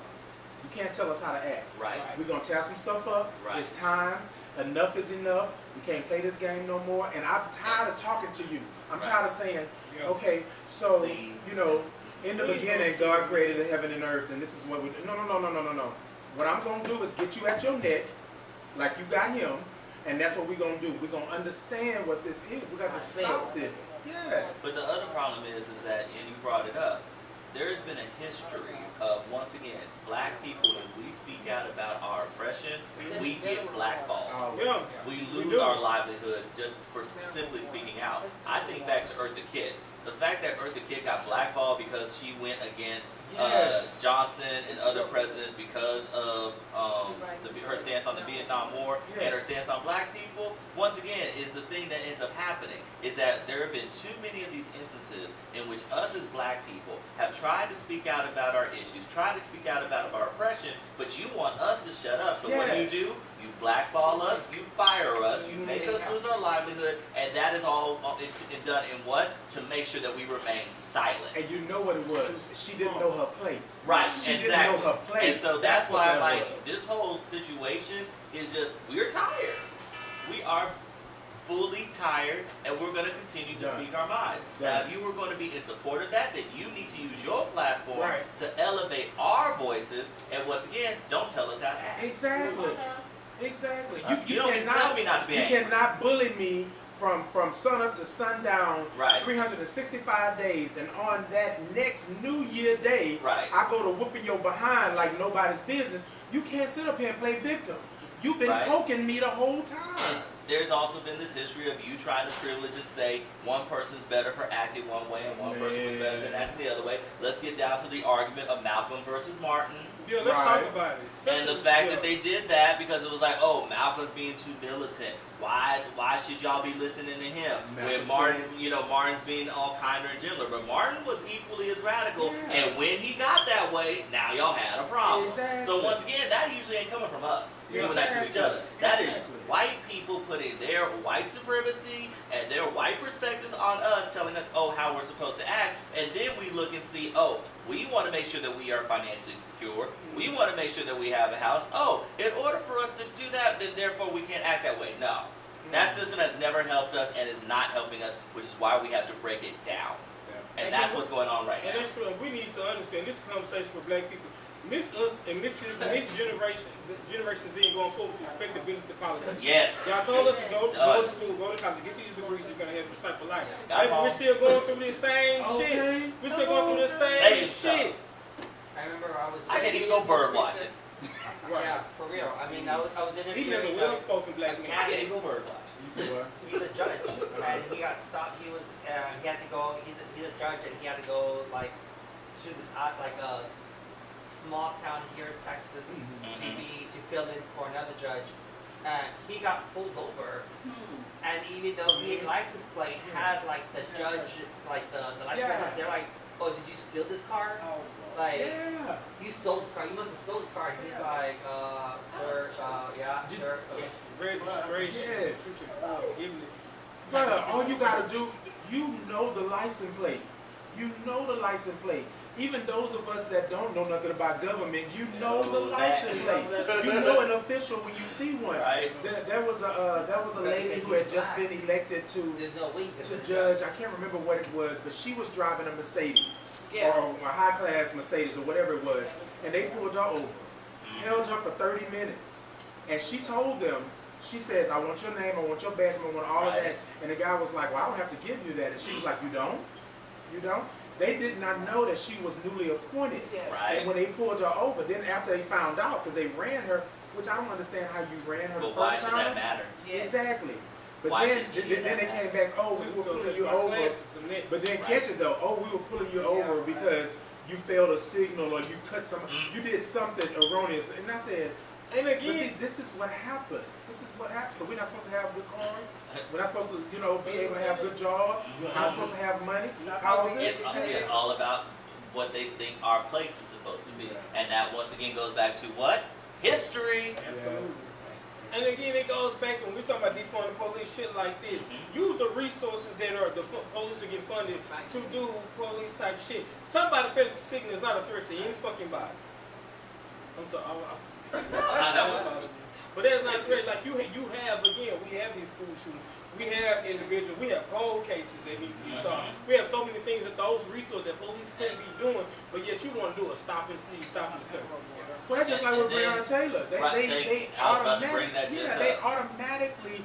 you can't tell us how to act. Right. We're going to tear some stuff up. Right. It's time. Enough is enough. We can't play this game no more. And I'm tired of talking to you. I'm tired of saying, okay, so, you know, in the beginning, God created the heaven and earth, and this is what we do. No. What I'm going to do is get you at your neck, like you got him, and that's what we're going to do. We're going to understand what this is. We got to stop this. Yes. But the other problem is that, and you brought it up, there's been a history of, once again, black people, if we speak out about our oppression, we get blackballed. Yeah. We We lose do. our livelihoods just for simply speaking out. I think back to Eartha Kitt. The fact that Eartha Kitt got blackballed because she went against Yes. Johnson and other presidents because of her stance on the Vietnam War and her stance on black people, once again, is the thing that ends up happening, is that there have been too many of these instances in which us as black people have tried to speak out about our issues, tried to speak out about our oppression, but you want us to shut up. So what do? You blackball us, you fire us, you make us lose our livelihood, and that is all it's done in what? To make sure that we remain silent. And you know what it was? She didn't know her place. Right, She exactly. didn't know her place. And so that's why, what like, that was. this whole situation is just, we're tired. We are fully tired, and we're going to continue to Done. speak our mind. Done. Now, if you were going to be in support of that, then you need to use your platform Right. to elevate our voices, and once again, don't tell us how to act. Exactly. Exactly. You don't get to tell me not to be You angry. cannot bully me from sunup to sundown, Right. 365 days, and on that next New Year day, Right. I go to whooping your behind like nobody's business. You can't sit up here and play victim. You've been Right. poking me the whole And time. there's also been this history of you trying to privilege and say one person's better for acting one way and one person was better than acting the other way. Let's get down to the argument of Malcolm versus Martin. Yeah, let's Right. talk about it. And the Especially- fact yeah. that they did that because it was like, oh, Malcolm's being too militant. Why should y'all be listening to him? When Malcolm Martin, Martin's being all kinder and gentler, but Martin was equally as radical. Yeah. And when he got that way, now y'all had a problem. Exactly. So once again, that usually ain't coming from us. Yeah, Doing that to each exactly. other. That is Exactly. white people putting their white supremacy and their white perspectives on us, telling us, oh, how we're supposed to act. And then we look and see, oh, we want to make sure that we are financially secure. We want to make sure that we have a house. Oh, in order for us to do that, then therefore we can't act that way. No. That system has never helped us and is not helping us, which is why we have to break it down. And that's what's going on right And now. that's true. And we need to understand this is a conversation for black people. Miss us and miss this and this generation, the Generation Z going forward with respect to business and politics. Yes. Y'all told us to go to school, go to college, get these degrees, you're gonna have a disciple life. Got 'em Maybe all. we're still going through this same Okay. shit. We're still going through this Same same stuff. shit. I remember I was. I can't even go bird watching. Yeah, for real. I mean, I was interviewing. Even as a well-spoken black I man. can't even go bird watching. You see what? He's a judge, and he got stopped. He was. He had to go. He's a judge, and he had to go like to this like a small town here in Texas to fill in for another judge. And he got pulled over, and even though the license plate had like the judge, like the license plate, they're like, "Oh, did you steal this car? Like, Yeah. you stole this car. You must have stole this car." And he's like, sir, yeah, sure. Registration. Yes. Give me- Brother, all you gotta do, you know the license plate. You know the license plate. Even those of us that don't know nothing about government, you know the license plate. You know an official when you see one. Right. There was a lady who had just been elected to There's no way you can to put judge. I can't remember what it was, but she was driving a Mercedes Yeah. or a high class Mercedes or whatever it was, and they pulled her over, held her for 30 minutes, and she told them. She says, "I want your name, I want your badge, I want all of Right. that." And the guy was like, "Well, I don't have to give you that." And she was like, "You don't? You don't?" They did not know that she was newly appointed. Right. And when they pulled her over, then after they found out, because they ran her, which I don't understand how you ran her But the why first should time. that matter? Exactly. But Why then, should you then do they that? came back, "Oh, we were pulling you over." But then catch it though. "Oh, we were pulling you over because you failed a signal or you cut some, you did something erroneous." And I said, And but see, again, this is what happens. This is what happens. So we're not supposed to have good cars. We're not supposed to, be able to have good jobs. We're not supposed to have money. How is this? It's all about what they think our place is supposed to be. And that once again goes back to what? History. absolutely. And again, it goes back to when we talk about defunding police, shit like this. Use the resources that are police are getting funded to do police type shit. Somebody fed the signal is not a threat to any fucking body. I'm sorry. I know. But that's not a threat. Like you have again, we have these school shootings. We have individuals. We have cold cases that need to be solved. We have so many things that those resources that police can't be doing, but yet you want to do a stop and see, stop and search. Well, that's just like with Breonna Taylor. They I was about to bring that just they up. automatically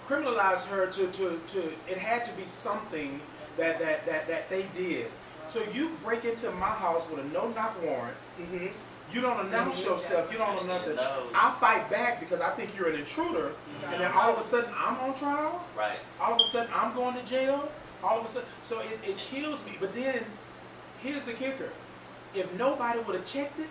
criminalized her to it had to be something that they did. So you break into my house with a no-knock warrant. Mm-hmm. You don't announce yourself. You don't know nothing. No. I fight back because I think you're an intruder, and then all of a sudden I'm on trial. Right. All of a sudden I'm going to jail. All of a sudden, so it kills me. But then here's the kicker: if nobody would have checked it,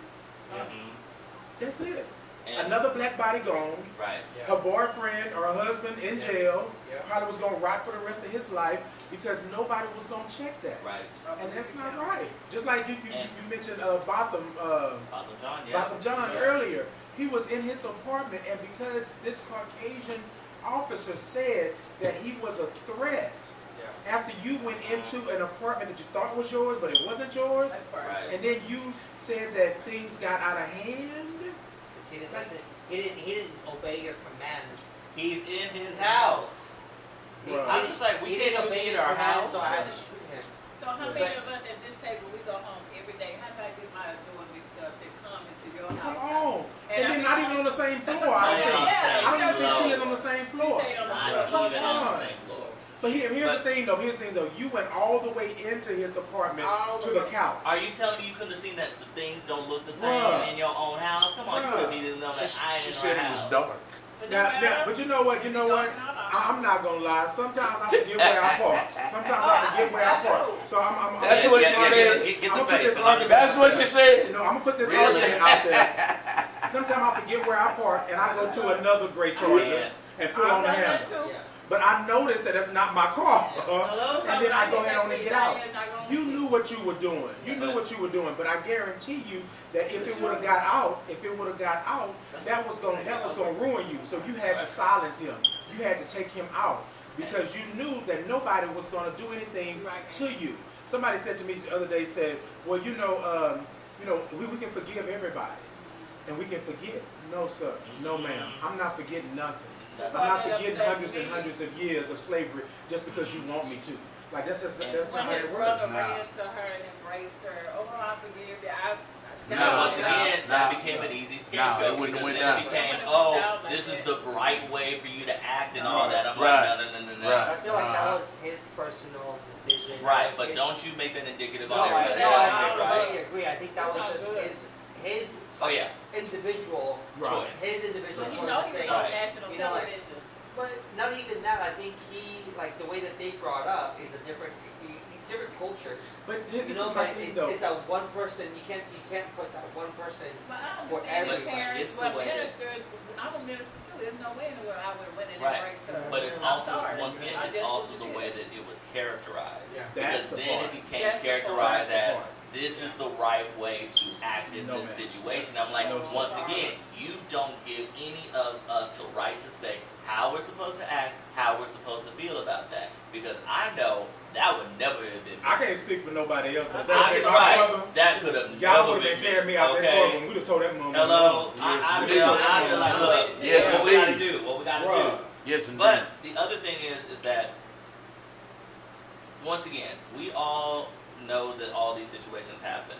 that's it. And- Another black body gone. Right. Her boyfriend or her husband in jail. Yeah. Probably was going to rot for the rest of his life because nobody was going to check that. Right. And that's not right. Just like you mentioned Botham John, yeah. Botham John earlier. He was in his apartment, and because this Caucasian officer said that he was a threat, after you went into an apartment that you thought was yours, but it wasn't yours, Right. and then you said that things got out of hand. He didn't listen. He didn't obey your commands. He's in his house. Right. I'm just like, we He can't didn't even obey be in your our commands, house. so I had to shoot him. So how many of us at this table, we go home every day? How can I get my door mixed up to come into your Come house? on. And then not even on the same floor, I don't think. Yeah, I don't even think no. she lived on the same floor. Stayed on the Not floor. even on the same floor. But here's the thing though. Here's the thing though. You went all the way into his apartment to the couch. Are you telling me you couldn't have seen that the things don't look the same Bruh. in your own house? Come on, you would have needed to know that I ain't She in said our it was house. dark. Now, but you know what? I'm not gonna lie. Sometimes I forget where I park. Sometimes I forget where I park. So I'm That's what she said. Get I'm the gonna put face. this I'm argument- That's what she said. You know, I'm gonna put this Really? argument out there. Sometimes I forget where I park, and I go to another gray Charger and pull on the handle. But I noticed that that's not my car, and then I go ahead on and get out. You knew what you were doing. You knew what you were doing. But I guarantee you that if it would have got out, that was gonna ruin you. So you had to silence him. You had to take him out because you knew that nobody was gonna do anything to you. Somebody said to me the other day, said, "Well, we can forgive everybody, and we can forget." No, sir. No, ma'am. I'm not forgetting nothing. I'm not forgetting hundreds and hundreds of years of slavery just because you want me to. Like that's not how it brother works. ran to her and embraced her. Oh, I forgive you. And once again, that became an easy scapegoat it wouldn't because went then down. it became, this is the right way for you to act and all that. I'm like, no. I feel like that was his personal decision. Right, That was but his- don't you make that indicative No, on I everybody else, right? completely agree. I think that was just his Oh yeah, individual choice. his individual But you choice know to he's say, on right. national You know, like- television. but not even that. I think the way that they brought up is a different cultures. But You this know, is my but thing it's, though. it's a one person. You can't put that one person. But I For understand the everybody. parents, It's the but way that- ministered. I'm a minister too. There's no way in the world I would have went and Right. embraced her. But it's I'm also, sorry. once again, I it's just also wouldn't the do way it. that it was characterized. Yeah. Because That's the then part. it became That's the characterized part. as this is the right way to act in No, this ma'am. situation. I'm like, No, sir. once again, you don't give any of us the right to say how we're supposed to act, how we're supposed to feel about that. Because I know that would never have been me. I can't speak for nobody else, but I that get my right. brother. That could have Y'all never would have been been carrying me out that okay? courtroom. We'd have told that mom. Hello, Yes, I indeed. feel like, look, Yes, what we gotta indeed. do, what we gotta Bruh. do. Yes, indeed. But the other thing is that once again, we all know that all these situations happen.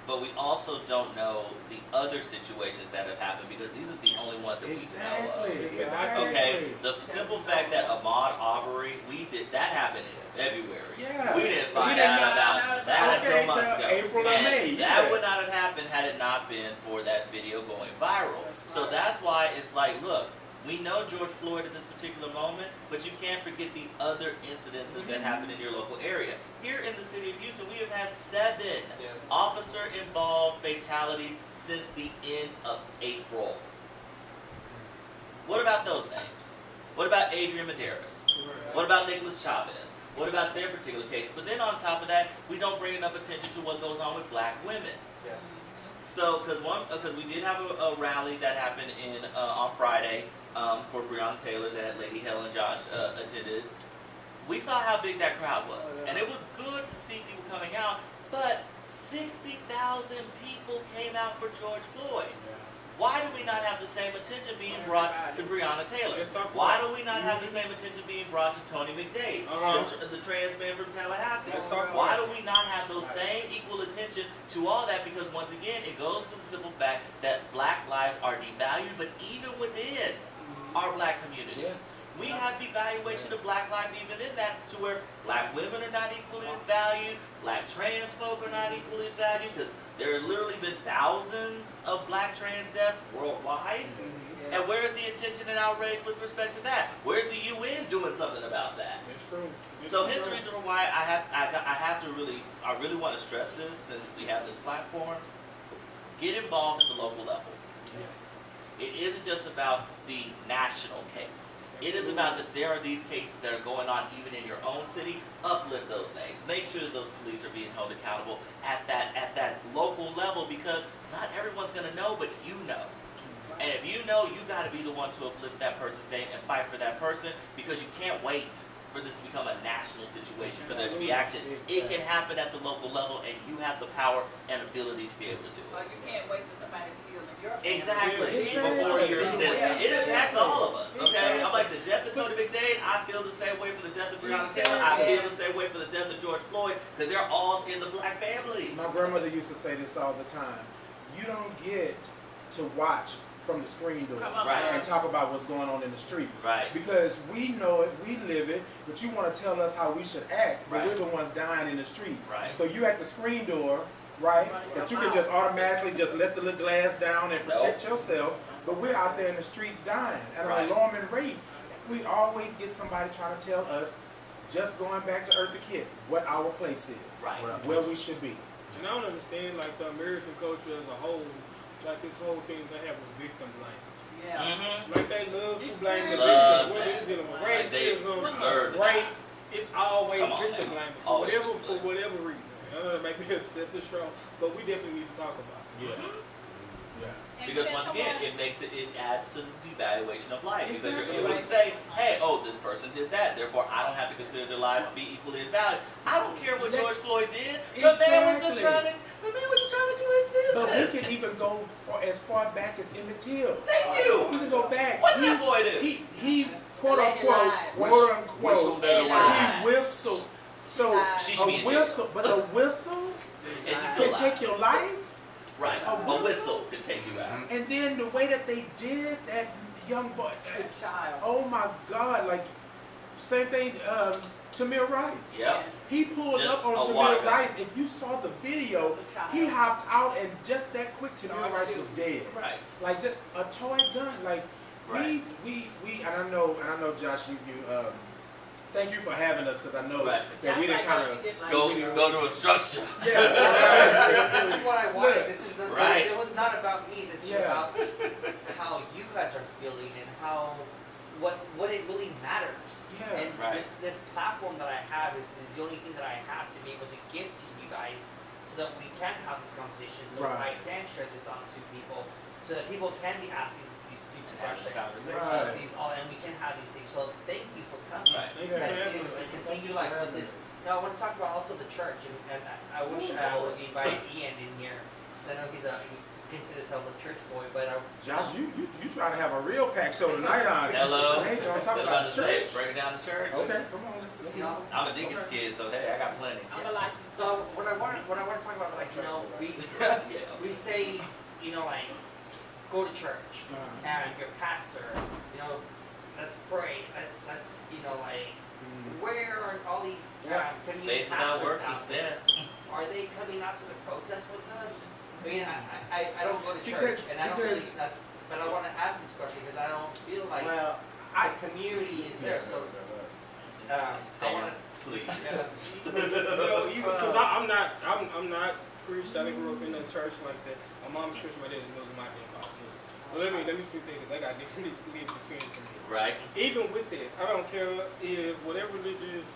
But we also don't know the other situations that have happened because these are the only ones that we know Exactly. of. Okay, the simple fact that Ahmaud Arbery, that happened in February. Yeah. We didn't We find didn't out know about that okay, until months till ago. April or And May, that yes. would not have happened had it not been for that video going viral. So that's why it's like, look, we know George Floyd at this particular moment, but you can't forget the other incidences that happened in your local area. Here in the city of Houston, we have had 7 officer-involved fatalities since the end of April. What about those names? What about Adrian Medeiros? What about Nicholas Chavez? What about their particular cases? But then on top of that, we don't bring enough attention to what goes on with black women. Yes. So, because we did have a rally that happened on Friday for Breonna Taylor that Lady Hale and Josh attended. We saw how big that crowd was, and it was good to see people coming out. But 60,000 people came out for George Floyd. Why do we not have the same attention being brought to Breonna Taylor? Why do we not have the same attention being brought to Tony McDade, the trans man from Tallahassee? Why do we not have those same equal attention to all that? Because once again, it goes to the simple fact that black lives are devalued, but even within our black community. We have devaluation of black life even in that, to where black women are not equally as valued, black trans folk are not equally as valued, because there have literally been thousands of black trans deaths worldwide. And where's the attention and outrage with respect to that? Where's the UN doing something about that? That's true. So hence the reason why I really want to stress this, since we have this platform. Get involved at the local level. Yes. It isn't just about the national case. It is about that there are these cases that are going on even in your own city. Uplift those names. Make sure that those police are being held accountable at that local level, because not everyone's going to know, but you know. And if you know, you got to be the one to uplift that person's name and fight for that person, because you can't wait for this to become a national situation, for there to be action. It can happen at the local level, and you have the power and ability to be able to do Like it. you can't wait till somebody's feeling your family. Exactly. Exactly. Before you're, Yeah. it impacts all of us. Okay. I'm like the death of Tony McDade. I feel the same way for the death of Breonna Taylor. I feel the same way for the death of George Floyd, because they're all in the black family. My grandmother used to say this all the time. You don't get to watch from the screen door Right. and talk about what's going on in the streets. Right. Because we know it, we live it, but you want to tell us how we should act, but Right. we're the ones dying in the streets. Right. So you at the screen door, right, that you can just automatically just let the little glass down and protect yourself, but we're out there in the streets dying at Right. an alarming rate. We always get somebody trying to tell us, just going back to Eartha Kitt, what our place is, Right. where we should be. And I don't understand, like, the American culture as a whole, like this whole thing they have with victim blame. Yeah. Mm-hmm. Like they love to blame the Love victim. Whether it's dealing with Like they racism, deserve it. rape, it's always Come on victim now. blaming Always for victim blame. whatever reason. I know that may be a separate show, but we definitely need to talk about it. Yeah. Yeah. And Because then once again, someone- it adds to the devaluation of life. Because Exactly. you're able to say, hey, oh, this person did that, therefore I don't have to consider their lives to be equally as valued. I don't care what George Floyd did. The man was just trying to do his But we business. can even go as far back as Emmett Till. Thank you. We can go back. What's that boy do? He quote Lady unquote, Hale. Whistled that Lady Hale. he whistled. So She should be a in jail. whistle, but a whistle And she's can still take alive. your life. Right. a A whistle? whistle can take you out. And then the way that they did that young boy, Good child. oh my God, like same thing. Tamir Rice. Yep. He pulled Just up on a water Tamir gun. Rice. If you saw the video, he hopped out and just that quick, Tamir Rice was dead. Right. Like just a toy gun. Like Right. we and I know Josh, you thank you for having us, because I know Right. that we didn't kind of Go to a structure. yeah. This is what I wanted. This is the, Right. it was not about me. This is Yeah. about how you guys are feeling and how what it really matters. Yeah. And Right. this platform that I have is the only thing that I have to be able to give to you guys, so that we can have this conversation, so Right. I can share this on to people, so that people can be asking these stupid And have the questions, conversation. Right. these all, and we can have these things. So thank you for coming. Right. Thank you for And having you know, us. continue like with this. Now I want to talk about also the church, and I wish I would invite Ian in here, because I know he considers himself a church boy, but Josh, you trying to have a real pack show tonight, on Hello. Hey, don't talk I was about about the to say, church. breaking down the church. Okay, come on, let's you know. I'm a deacon's Okay. kid, so hey, I got plenty. I'm a licensed. So what I want to talk about is like, you know, Yeah. we say, you know, like, go to church, and your pastor, you know, let's pray, let's you know, like, where are all these community Faith without pastors works is out there? death. Are they coming out to the protest with us? I mean, I don't go to church, Because- and I don't really, because- but I want to ask this question because I don't feel like Well, the community is there, so I Sam, want please. Because I'm not Christian. I didn't grow up in a church like that. My mom's Christian, my dad is Muslim. I didn't call too. So let me speak there, because I got different lived experience from here. Right. Even with that, I don't care if whatever religious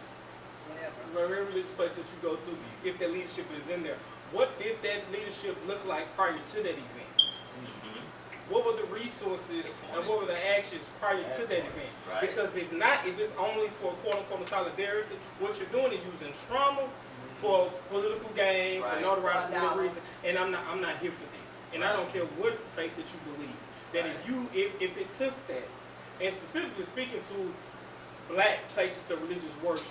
place that you go to, if that leadership is in there. What did that leadership look like prior to that event? Mhm. What were the resources and what were the actions prior to that event? Right. Because if it's only for quote unquote solidarity, what you're doing is using trauma for political gain, Right. for notoriety, for whatever reason. And I'm not here for that. And I don't care what faith that you believe. That if it took that, and specifically speaking to black places of religious worship,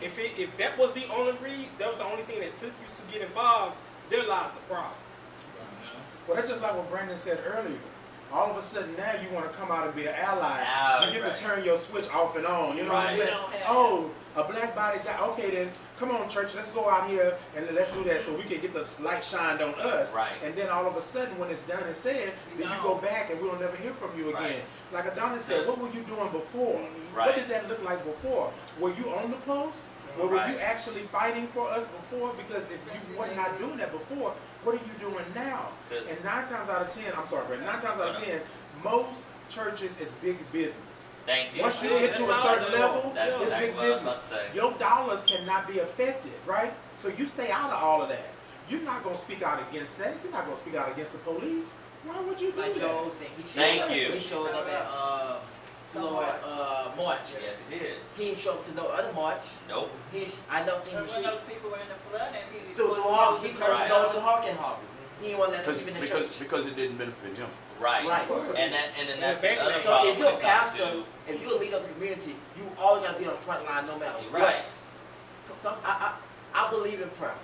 if that was the only thing that took you to get involved, there lies the problem. Well, that's just like what Brandon said earlier. All of a sudden now you want to come out and be an ally. Now, You get right. to turn your switch off and on. You know what I'm Right. saying? We don't have Oh, a black body guy. Okay then, come on church, let's go out here and let's do that so we can get the light shined on us. Right. And then all of a sudden when it's done and said, then you go back and we'll never hear from you again. Right. Like Adonis said, what were you doing before? Right. What did that look like before? Were you on the post? Or were you Right. actually fighting for us before? Because if you were not doing that before, what are you doing now? Yes. And 9 times out of 10, I'm sorry, Brett, 9 times out of 10, most churches is big business. Thank you. Once you get to a certain level, That's it's exactly big what I was business. about to say. Your dollars cannot be affected, right? So you stay out of all of that. You're not going to speak out against that. You're not going to speak out against the police. Why would you do Like that? Joe's thing. Thank you. He showed up at Floyd March. Yes, he did. He didn't show up to no other march. Nope. I never seen But him when shoot. those people were in the flood, and he He closed the door to Hawking Harvey. He didn't want to let them keep in the church. Because it didn't benefit him. Right. Right. And then that's the other So problem if you're a when it comes pastor, to if you're a leader of the community, you always gotta be on the front line no matter what. right. I believe in prayer.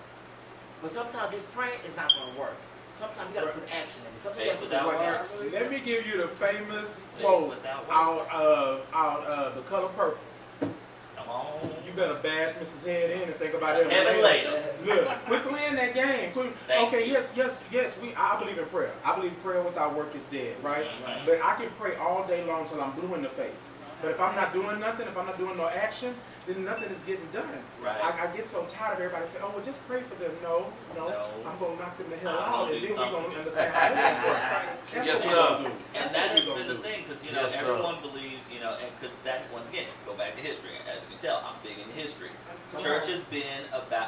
But sometimes this praying is not gonna work. Sometimes you gotta put action in it. Sometimes you gotta put the Faith work without out. works. Let me give you the famous Faith quote without out of The Color Purple. Come on. You better bash Mrs. Head in and think about it. Heaven later. Look, we're playing that game. Thank Okay, you. yes. I believe in prayer. I believe prayer without work is dead, right? Mhm. But I can pray all day long till I'm blue in the face. But if I'm not doing nothing, if I'm not doing no action, then nothing is getting done. Right. I get so tired of everybody saying, "Oh, well, just pray for them." No. No. I'm gonna knock them the hell I'm out, gonna and do then we're gonna something. understand how they work. That's Yes, what we're sir. gonna do. And That's that what has we're been gonna the do. thing, because Yes, sir. everyone believes, and because that once again, go back to history. As you can tell, I'm big in history. Church has been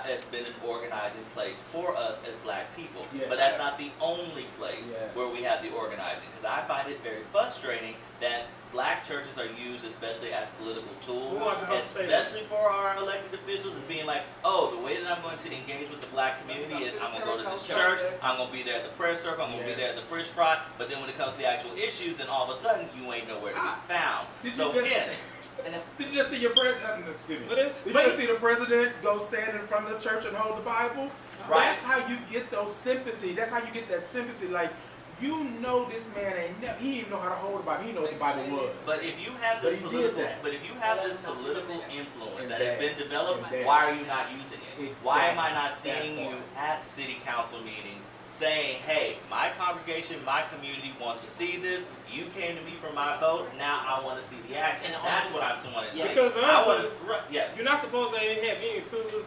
it's been an organizing place for us as black people, Yes. but that's not the only place Yes. where we have the organizing. Because I find it very frustrating that black churches are used especially as political tools, We want you about to say that. especially for our elected officials, as being like, oh, the way that I'm going to engage with the black community is I'm going to go to this church, I'm going to be there at the prayer circle, I'm going to be there at the fish fry, but then when it comes to the actual issues, then all of a sudden you ain't nowhere to be found. Did So you just again, did you just see your president? Excuse me. But Did you just see the president go stand in front of the church and hold the Bible? Right. That's how you get those sympathy. That's how you get that sympathy. Like, you know, this man he didn't know how to hold the Bible. He didn't know what the Bible was. but if you have But this he did political, that. but if you have this political influence And that has that. been developed, And that. why are you not using it? Why am I not Exactly. seeing That you part. at city council meetings saying, hey, my congregation, my community wants to see this. You came to me for my vote. Now I want to see the action. And That's what I'm wanting to Yeah. see. Because I want honestly, to, yeah. You're not supposed to have any political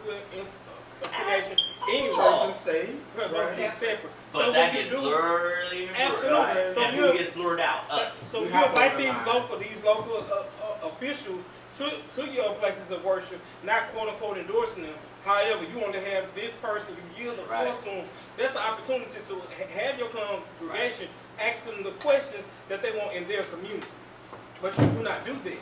affiliation anyway. Church and state. But Right. they're separate. But So that when you gets do, blurred even further. Absolutely. Right. So And you who gets blurred out? Us. So We you have invite to these organize. local officials to your places of worship, not quote unquote endorsing them. However, you want to have this person, you yield the floor Right. to them. That's an opportunity to have your congregation ask them the questions that they want in their community. But you do not do that.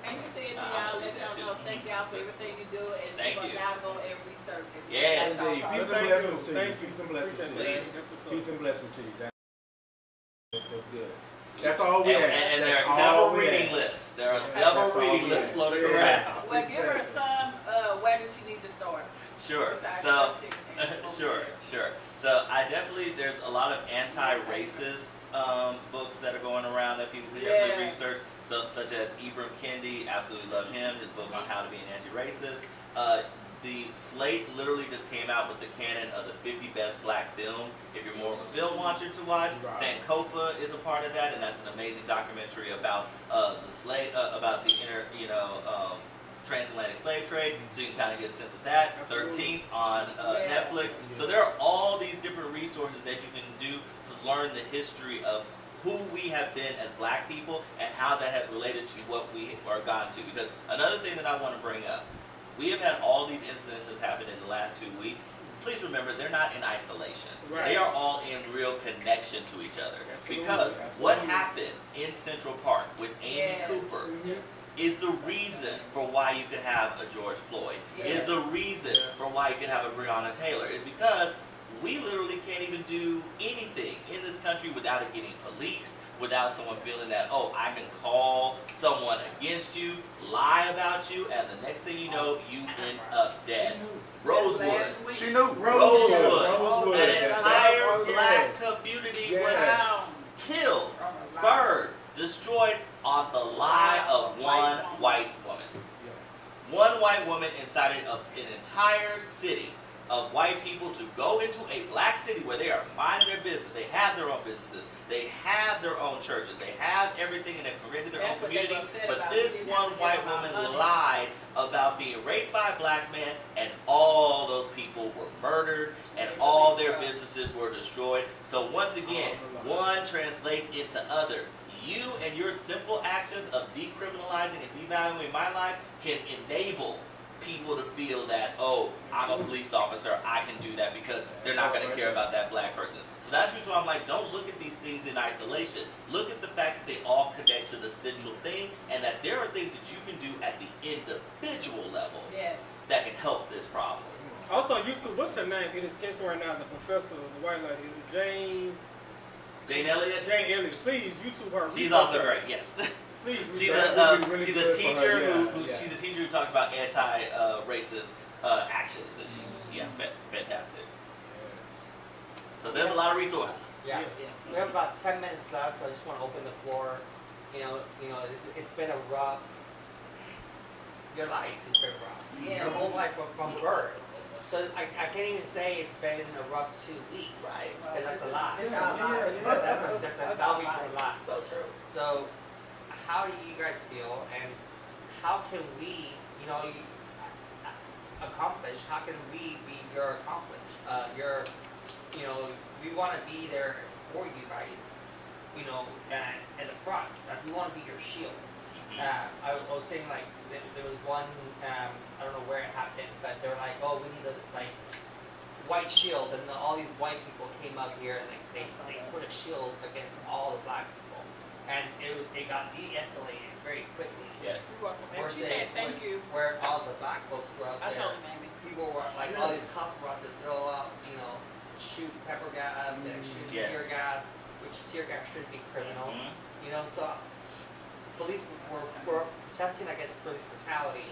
And you said to I y'all, believe let that y'all know, too. thank y'all for everything you do, and Thank we're you. now go and research it. Yes. That's all. Indeed. Peace and Thank blessings to you. Thank you. Peace and blessings to you. Please. That's what's up. Peace and blessings to you. That's good. That's all we And, have. and there That's are several all we reading have. lists. There are That's several all reading we lists have. floating Yeah. around. Well, give her some, where does she need to start? Sure. Besides So, her ticket. sure. So I definitely, there's a lot of anti-racist books that are going around that people can definitely Yeah. research. So, such as Ibram Kendi, absolutely love him. His book on how to be an anti-racist. The slate literally just came out with the canon of the 50 best black films. If you're more of a film watcher to watch, Right. Sankofa is a part of that, and that's an amazing documentary about the slave, about the transatlantic slave trade. So you can kind of get a sense of that. Absolutely. 13th on Yeah. Netflix. So there are all these different resources that you can do to learn the history of who we have been as black people and how that has related to what we are gone to. Because another thing that I want to bring up, we have had all these incidences happen in the last 2 weeks. Please remember, they're not in isolation. Right. They are all in real connection to each other. Absolutely. Because what Absolutely. happened in Central Park with Amy Yes. Cooper Yes. is the reason for why you could have a George Floyd. Is Yes. the reason Yes. for why you could have a Breonna Taylor. Is because we literally can't even do anything in this country without it getting policed, without someone feeling that, oh, I can call someone against you, lie about you, and the next thing you know, you end up dead. Rosewood. Last week. She knew. Rosewood. Rosewood. An Yes. entire Yes. black community Yes. was killed bird destroyed on the lie of one white woman. One white woman incited an entire city of white people to go into a black city where they are minding their business. They have their own businesses. They have their own churches. They have everything, and they've created their own community. But this one white woman lied about being raped by a black man, and all those people were murdered, and all their businesses were destroyed. So once again, one translates into other. You and your simple actions of decriminalizing and devaluing my life can enable people to feel that, oh, I'm a police officer, I can do that, because they're not going to care about that black person. So that's why I'm like, don't look at these things in isolation. Look at the fact that they all connect to the central thing, and that there are things that you can do at the individual level that can help this problem. Also on YouTube, what's her name? It escapes me right now, the professor, the white lady. Is it Jane Elliott? Jane Elliott. Please, YouTube her. She's also great, yes. Please, she's a teacher she's a teacher who talks about anti-racist actions, and she's fantastic. So there's a lot of resources. Yeah. We have about 10 minutes left. I just want to open the floor. It's been a rough. Your life has been rough. Yeah. Your whole life from birth. So I can't even say it's been a rough 2 weeks, right? Because that's a lot. It's a lot. That week's a lot. So true. So, how do you guys feel, and how can we, accomplish? How can we be your accomplish? We want to be there for you guys, at the front. We want to be your shield. I was saying, like, there was one, I don't know where it happened, but they were like, oh, we need a, white shield, and all these white people came up here, and they put a shield against all the black people, and it got de-escalated very quickly. Yes. She said, thank you. Where all the black folks were up there. I told him, Amy. People were, all these cops were out to throw out, shoot pepper gas and shoot tear gas, which tear gas should be criminal. So police were protesting against police brutality,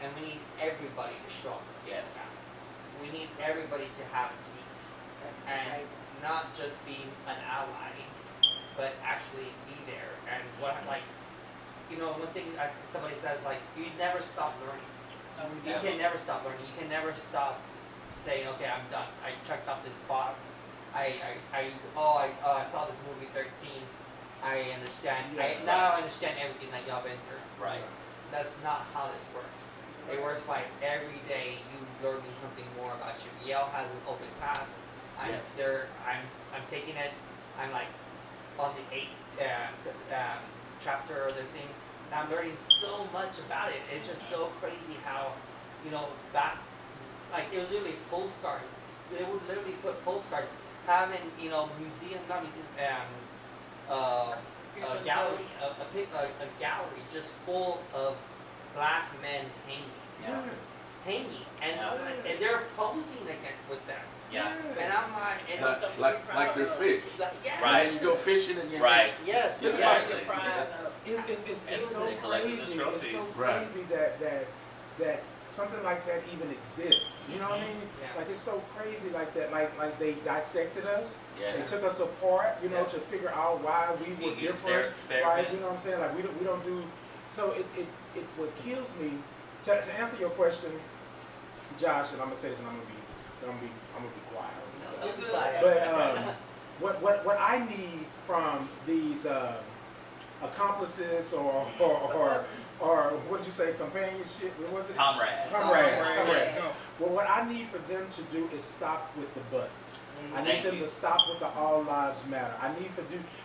and we need everybody to show up. Yes. We need everybody to have a seat, and not just be an ally, but actually be there. And one thing somebody says, you never stop learning. You can never stop learning. You can never stop saying, okay, I'm done. I checked off this box. I saw this movie 13. I understand. Now I understand everything that y'all been through. Right. That's not how this works. It works by every day you learning something more about you. Yale has an open class. I'm taking it. I'm on the 8th chapter of the thing. And I'm learning so much about it. It's just so crazy how, back, it was literally postcards. They would literally put postcards, having, a gallery, a gallery just full of black men hanging. Hanging. And they're posing with them. Yeah. And I'm like they're fish. Yes. Right. You go fishing and you Yes. Yeah. It's so crazy. It's so Right. crazy that something like that even exists. You know what I mean? Yeah. It's so crazy like that. Like they dissected us. Yes. They took us apart. To figure out why we were different. Right? You know what I'm saying? We don't do. So it what kills me. To answer your question, Josh, and I'm gonna say this, and I'm gonna be quiet. No, don't be quiet. But what I need from these accomplices or what did you say, companionship? What was it? Comrades. Comrades. Well, what I need for them to do is stop with the buts. I need them to stop with the all lives matter.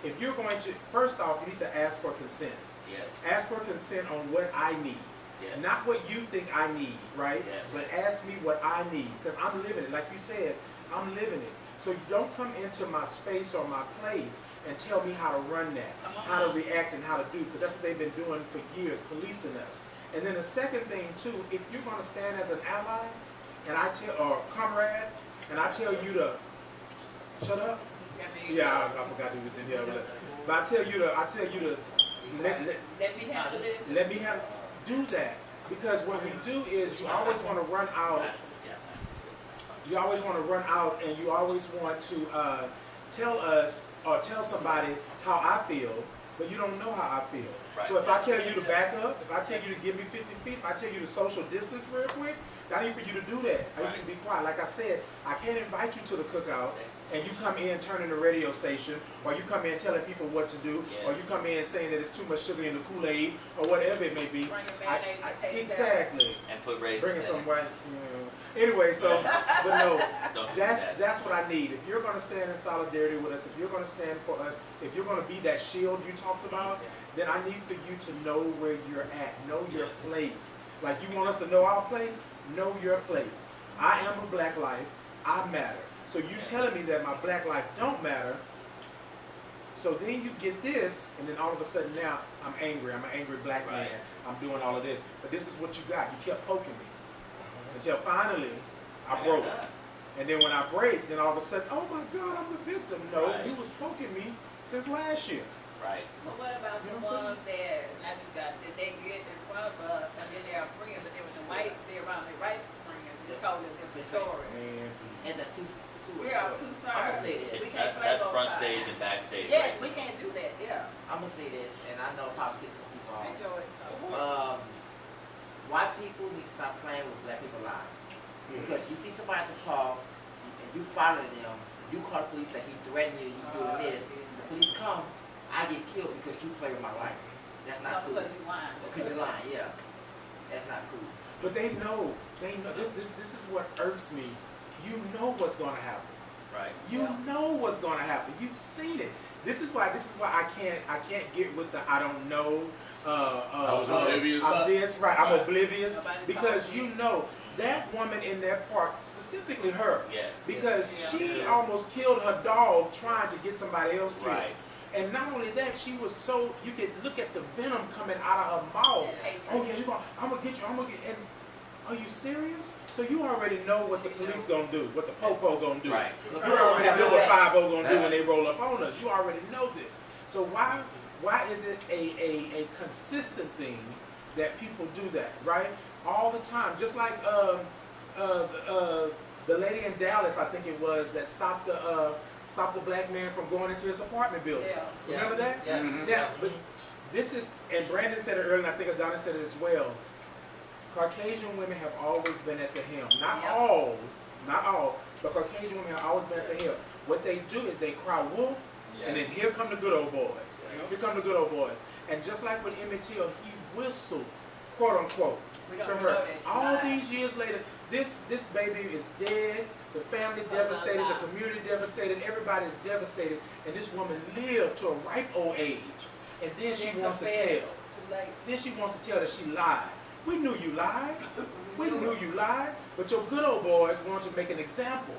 If you're going to, first off, you need to ask for consent. Yes. Ask for consent on what I need. Yes. Not what you think I need, right? Yes. But ask me what I need, because I'm living it. Like you said, I'm living it. So you don't come into my space or my place and tell me how to run that, how to react and how to do, because that's what they've been doing for years, policing us. And then the second thing too, if you're going to stand as an ally, or comrade, and I tell you to shut up. Yeah, I forgot he was in here. But I tell you to let me do that, because what we do is you always want to run out. You always want to run out, and you always want to tell us or tell somebody how I feel, but you don't know how I feel. Right. So if I tell you to back up, if I tell you to give me 50 feet, if I tell you to social distance real quick, I need for you to do that. I need you to be quiet. Like I said, I can't invite you to the cookout and you come in turning the radio station, or you come in telling people what to do, or you come in saying that it's too much sugar in the Kool-Aid, or whatever it may be. Exactly. And put raisins Bringing in some it. white. Anyway, so but no, Don't do that's that. that's what I need. If you're gonna stand in solidarity with us, if you're gonna stand for us, if you're gonna be that shield you talked about, then I need for you to know where you're at, know your place. Like you want us to know our place, know your place. I am a black life. I matter. So you telling me that my black life don't matter. So then you get this, and then all of a sudden now I'm angry. I'm an angry black man. I'm doing all of this. But this is what you got. You kept poking me. Until finally I broke. And then when I break, then all of a sudden, oh my God, I'm the victim. No, you was poking me since last year. Right. But what about the ones that, not you guys, that they get in front of us, and then they're friends, but there was some white, they're around their right friends, it's totally a different story. Man, And the two Yeah, two I'm sides. gonna say this. We can't play That's both front sides. stage and backstage. Yes, racism. we can't do that, yeah. I'm gonna say this, and I know politics and people are. Enjoy. White people need to stop playing with black people's lives. Because you see somebody at the park, and you follow them, you call the police and he threatened you, you doing this, the police come, I get killed because you play with my life. That's not cool. Because you lying. Because you're lying, yeah. That's not cool. but they know. This is what irks me. You know what's gonna happen. Right. You know what's gonna happen. You've seen it. This is why I can't get with the I don't know. I was oblivious. I'm this, right? I'm oblivious Nobody because told you know that woman in that park, specifically her, Yes. because Yes. she Yes. almost killed her dog trying to get somebody else killed. Right. And not only that, she was so, you could look at the venom coming out of her mouth. Oh yeah, I'm gonna get you, and are you serious? So you already know what the police gonna do, what the popo gonna do. Right. You already know what 5-0 gonna do when they roll up on us. You already know this. So why is it a consistent thing that people do that, right? All the time. Just like the lady in Dallas, I think it was, that stopped the black man from going into his apartment building. Yeah. Remember that? Yes. Yeah, but this is, and Brandon said it earlier, and I think Adonis said it as well. Caucasian women have always been at the helm. Not all, but Caucasian women have always been at the helm. What they do is they cry wolf, and then here come the good old boys. Here come the good old boys. And just like with Emmett Till, he whistled, quote unquote, to her. All these years later, this baby is dead. The family devastated, the community devastated, everybody is devastated, and this woman lived to a ripe old age. And then she wants to tell. Then she wants to tell that she lied. We knew you lied. We knew you lied. But your good old boys want to make an example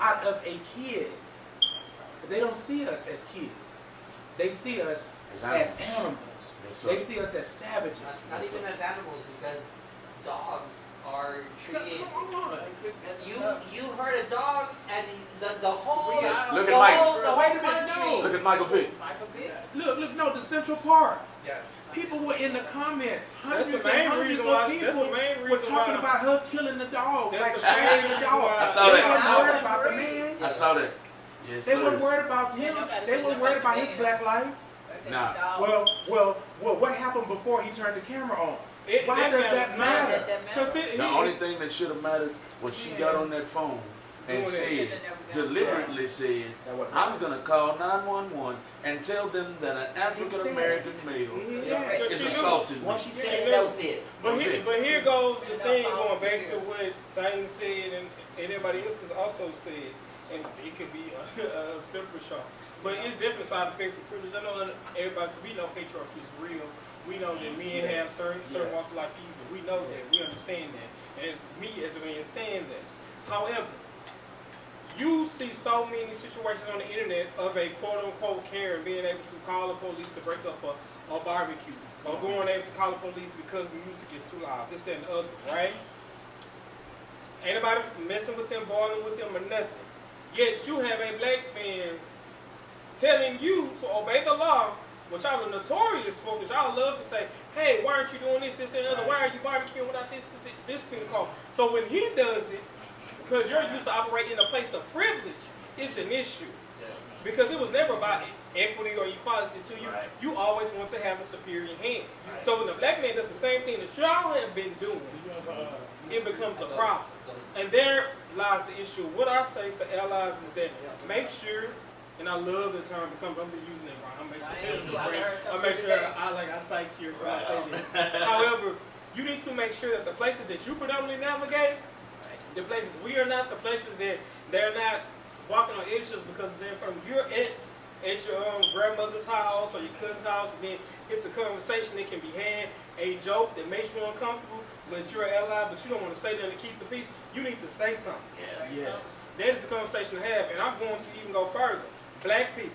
out of a kid. But they don't see us as kids. They see us as animals. They see us as savages. Not even as animals, because dogs are treated. Come on. You hurt a dog, and the whole Look the at Mike. whole country. Look at Michael Vick. Look, no, the Central Park. Yes. People were in the comments, That's hundreds the and main hundreds reason of why- people that's the main were reason talking why- about her killing the dog, That's like the main strangling the reason dog. why- I saw They that. weren't worried about the man. I saw that. Yes, They weren't sir. worried about him. They weren't worried about his black life. Nah. Well, what happened before he turned the camera on? It- Why that does matters that not. matter? Because The only thing that should have mattered was she got on that phone and said, deliberately said, I'm going to call 911 and tell them that an African American male is assaulting me. Once she said it, that was it. But here goes the thing, going back to what Titan said and everybody else has also said, and it could be a simple shot. But it's definitely side effects of privilege. I know everybody, we know patriarchy is real. We know that men have certain walks of life easier. We know that. We understand that. And me as a man saying that. However, you see so many situations on the internet of a quote-unquote Karen being able to call the police to break up a barbecue, or going able to call the police because music is too loud, this, that, and the other, right? Ain't nobody messing with them, boiling with them, or nothing. Yet you have a black man telling you to obey the law, which y'all are notorious for, because y'all love to say, hey, why aren't you doing this, that, and the other? Why are you barbecuing without this being called? So when he does it, because you're used to operate in a place of privilege, it's an issue. because it was never about equity or equality to you. Right. You always want to have a superior hand. Right. So when the black man does the same thing that y'all have been doing, it becomes a problem. And there lies the issue. What I say to allies is that make sure, and I love the term because I'm using it wrong. I'll make sure I cite you so I say this. However, you need to make sure that the places that you predominantly navigate, the places we are not, the places that they're not walking on eggshells because they're from you're at your grandmother's house or your cousin's house, and then it's a conversation that can be had, a joke that makes you uncomfortable, but you're an ally, but you don't want to say that to keep the peace. You need to say something. Yes. That is the conversation to have, and I'm going to even go further. Black people,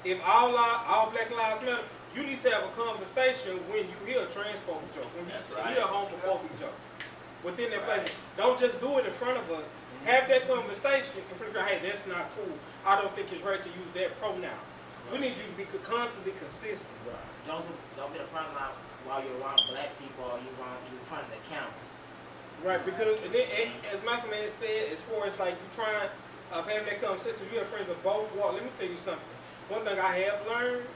if all Black lives matter, you need to have a conversation when you hear a transphobic joke, when you hear a homophobic joke within that place. Don't just do it in front of us. Have that conversation in front of you. Hey, that's not cool. I don't think it's right to use that pronoun. We need you to be constantly consistent. Don't be in front of while you're around black people or you're in front of the counts. Right, because then, as Malcolm has said, as far as like you trying of having that conversation, because you have friends of both walks. Let me tell you something. One thing I have learned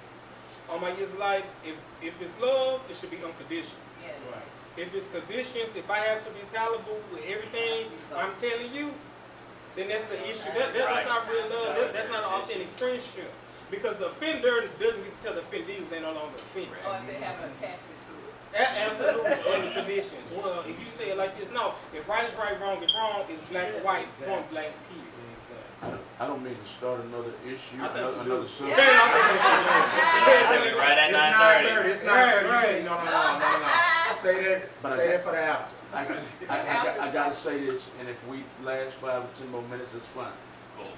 all my years of life, if it's love, it should be unconditional. Yes. Right. If it's conditions, if I have to be palatable with everything I'm telling you, then that's an issue. That's not real love. That's not an authentic friendship. Because the offender doesn't get to tell the offendee they no longer offended. Or if they have an attachment to it. Absolutely, under conditions. Well, if you say it like this, no. If right is right, wrong is wrong, it's black or white, it's one black people. I don't mean to start another issue, I think another we do. subject. Right at 9:30. It's 9:30. No. Say that for the after. I gotta say this, and if we last 5 or 10 more minutes, it's fine. Cool.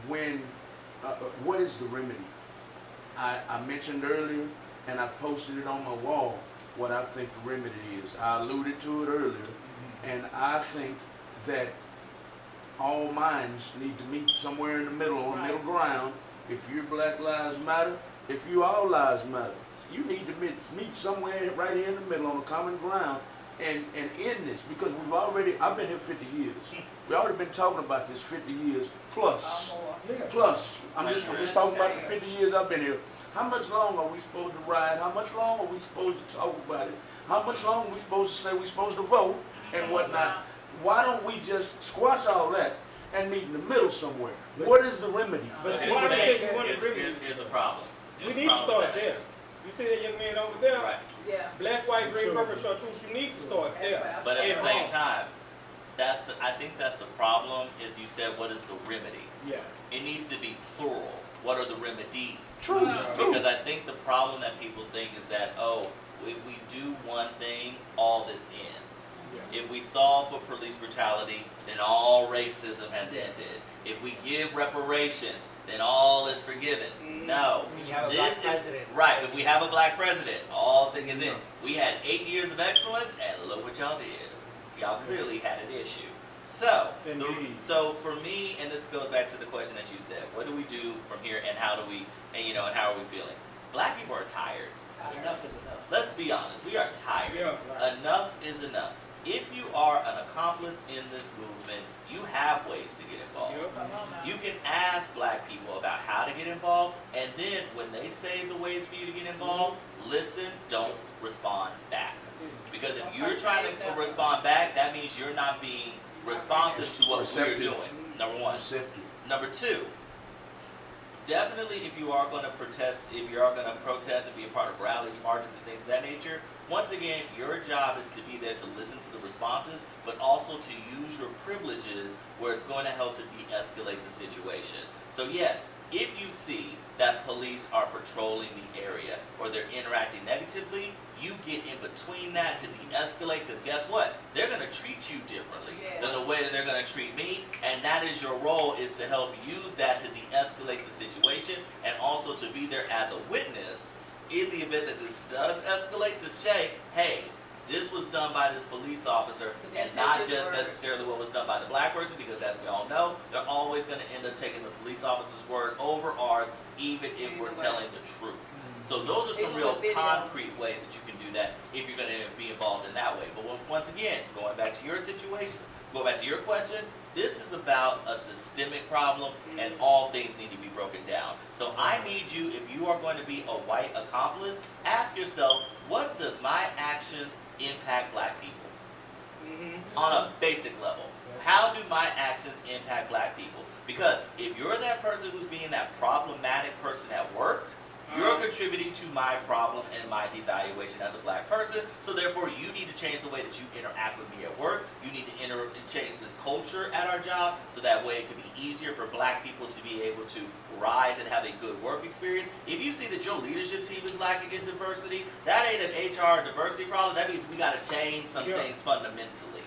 When, what is the remedy? I mentioned earlier, and I posted it on my wall, what I think the remedy is. I alluded to it earlier, and I think that all minds need to meet somewhere in the middle, on the middle ground. If your Black Lives Matter, if you all lives matter, you need to meet somewhere right here in the middle on a common ground and end this, because I've been here 50 years. We've already been talking about this 50 years plus. Plus, I'm just talking about the 50 years I've been here. How much longer are we supposed to ride? How much longer are we supposed to talk about it? How much longer are we supposed to say we're supposed to vote and whatnot? Why don't we just squash all that and meet in the middle somewhere? What is the remedy? But Here's why the do you think you want thing. to remedy? Here's the problem. We need to start there. You see that young man over there? Right. Yeah. Black, white, green, purple, chartreuse. You need to start there. But at the And same wrong. time, I think that's the problem. Is you said, what is the remedy? Yeah. It needs to be plural. What are the remedies? True. Because I think the problem that people think is that, oh, if we do one thing, all this ends. If we solve for police brutality, then all racism has ended. If we give reparations, then all is forgiven. No. When you have a black president. Right, if we have a black president, all things is in. We had 8 years of excellence, and look what y'all did. Y'all clearly had an issue. So, so for me, and this goes back to the question that you said, what do we do from here, and how do we, and how are we feeling? Black people are tired. Enough is enough. Let's be honest, we are tired. Yeah. Enough is enough. If you are an accomplice in this movement, you have ways to get involved. You can ask black people about how to get involved, and then when they say the ways for you to get involved, listen, don't respond back. Because if you're trying to respond back, that means you're not being responsive to what we're doing. Number one. Number two, definitely if you are going to protest, and be a part of rallies, marches, and things of that nature, once again, your job is to be there to listen to the responses, but also to use your privileges where it's going to help to de-escalate the situation. So yes, if you see that police are patrolling the area or they're interacting negatively, you get in between that to de-escalate, because guess what? They're going to treat you differently than the way that they're going to treat me, and that is your role, is to help use that to de-escalate the situation and also to be there as a witness in the event that this does escalate, to say, hey, this was done by this police officer and not just necessarily what was done by the black person, because as we all know, they're always going to end up taking the police officer's word over ours, even if we're telling the truth. So those are some They real want video. concrete ways that you can do that if you're going to be involved in that way. But once again, going back to your situation, going back to your question, this is about a systemic problem and all things need to be broken down. So I need you, if you are going to be a white accomplice, ask yourself, what does my actions impact black people? On a basic level. How do my actions impact black people? Because if you're that person who's being that problematic person at work, you're contributing to my problem and my devaluation as a black person. So therefore, you need to change the way that you interact with me at work. You need to change this culture at our job, so that way it can be easier for black people to be able to rise and have a good work experience. If you see that your leadership team is lacking in diversity, that ain't an HR diversity problem. That means we got to change some things fundamentally.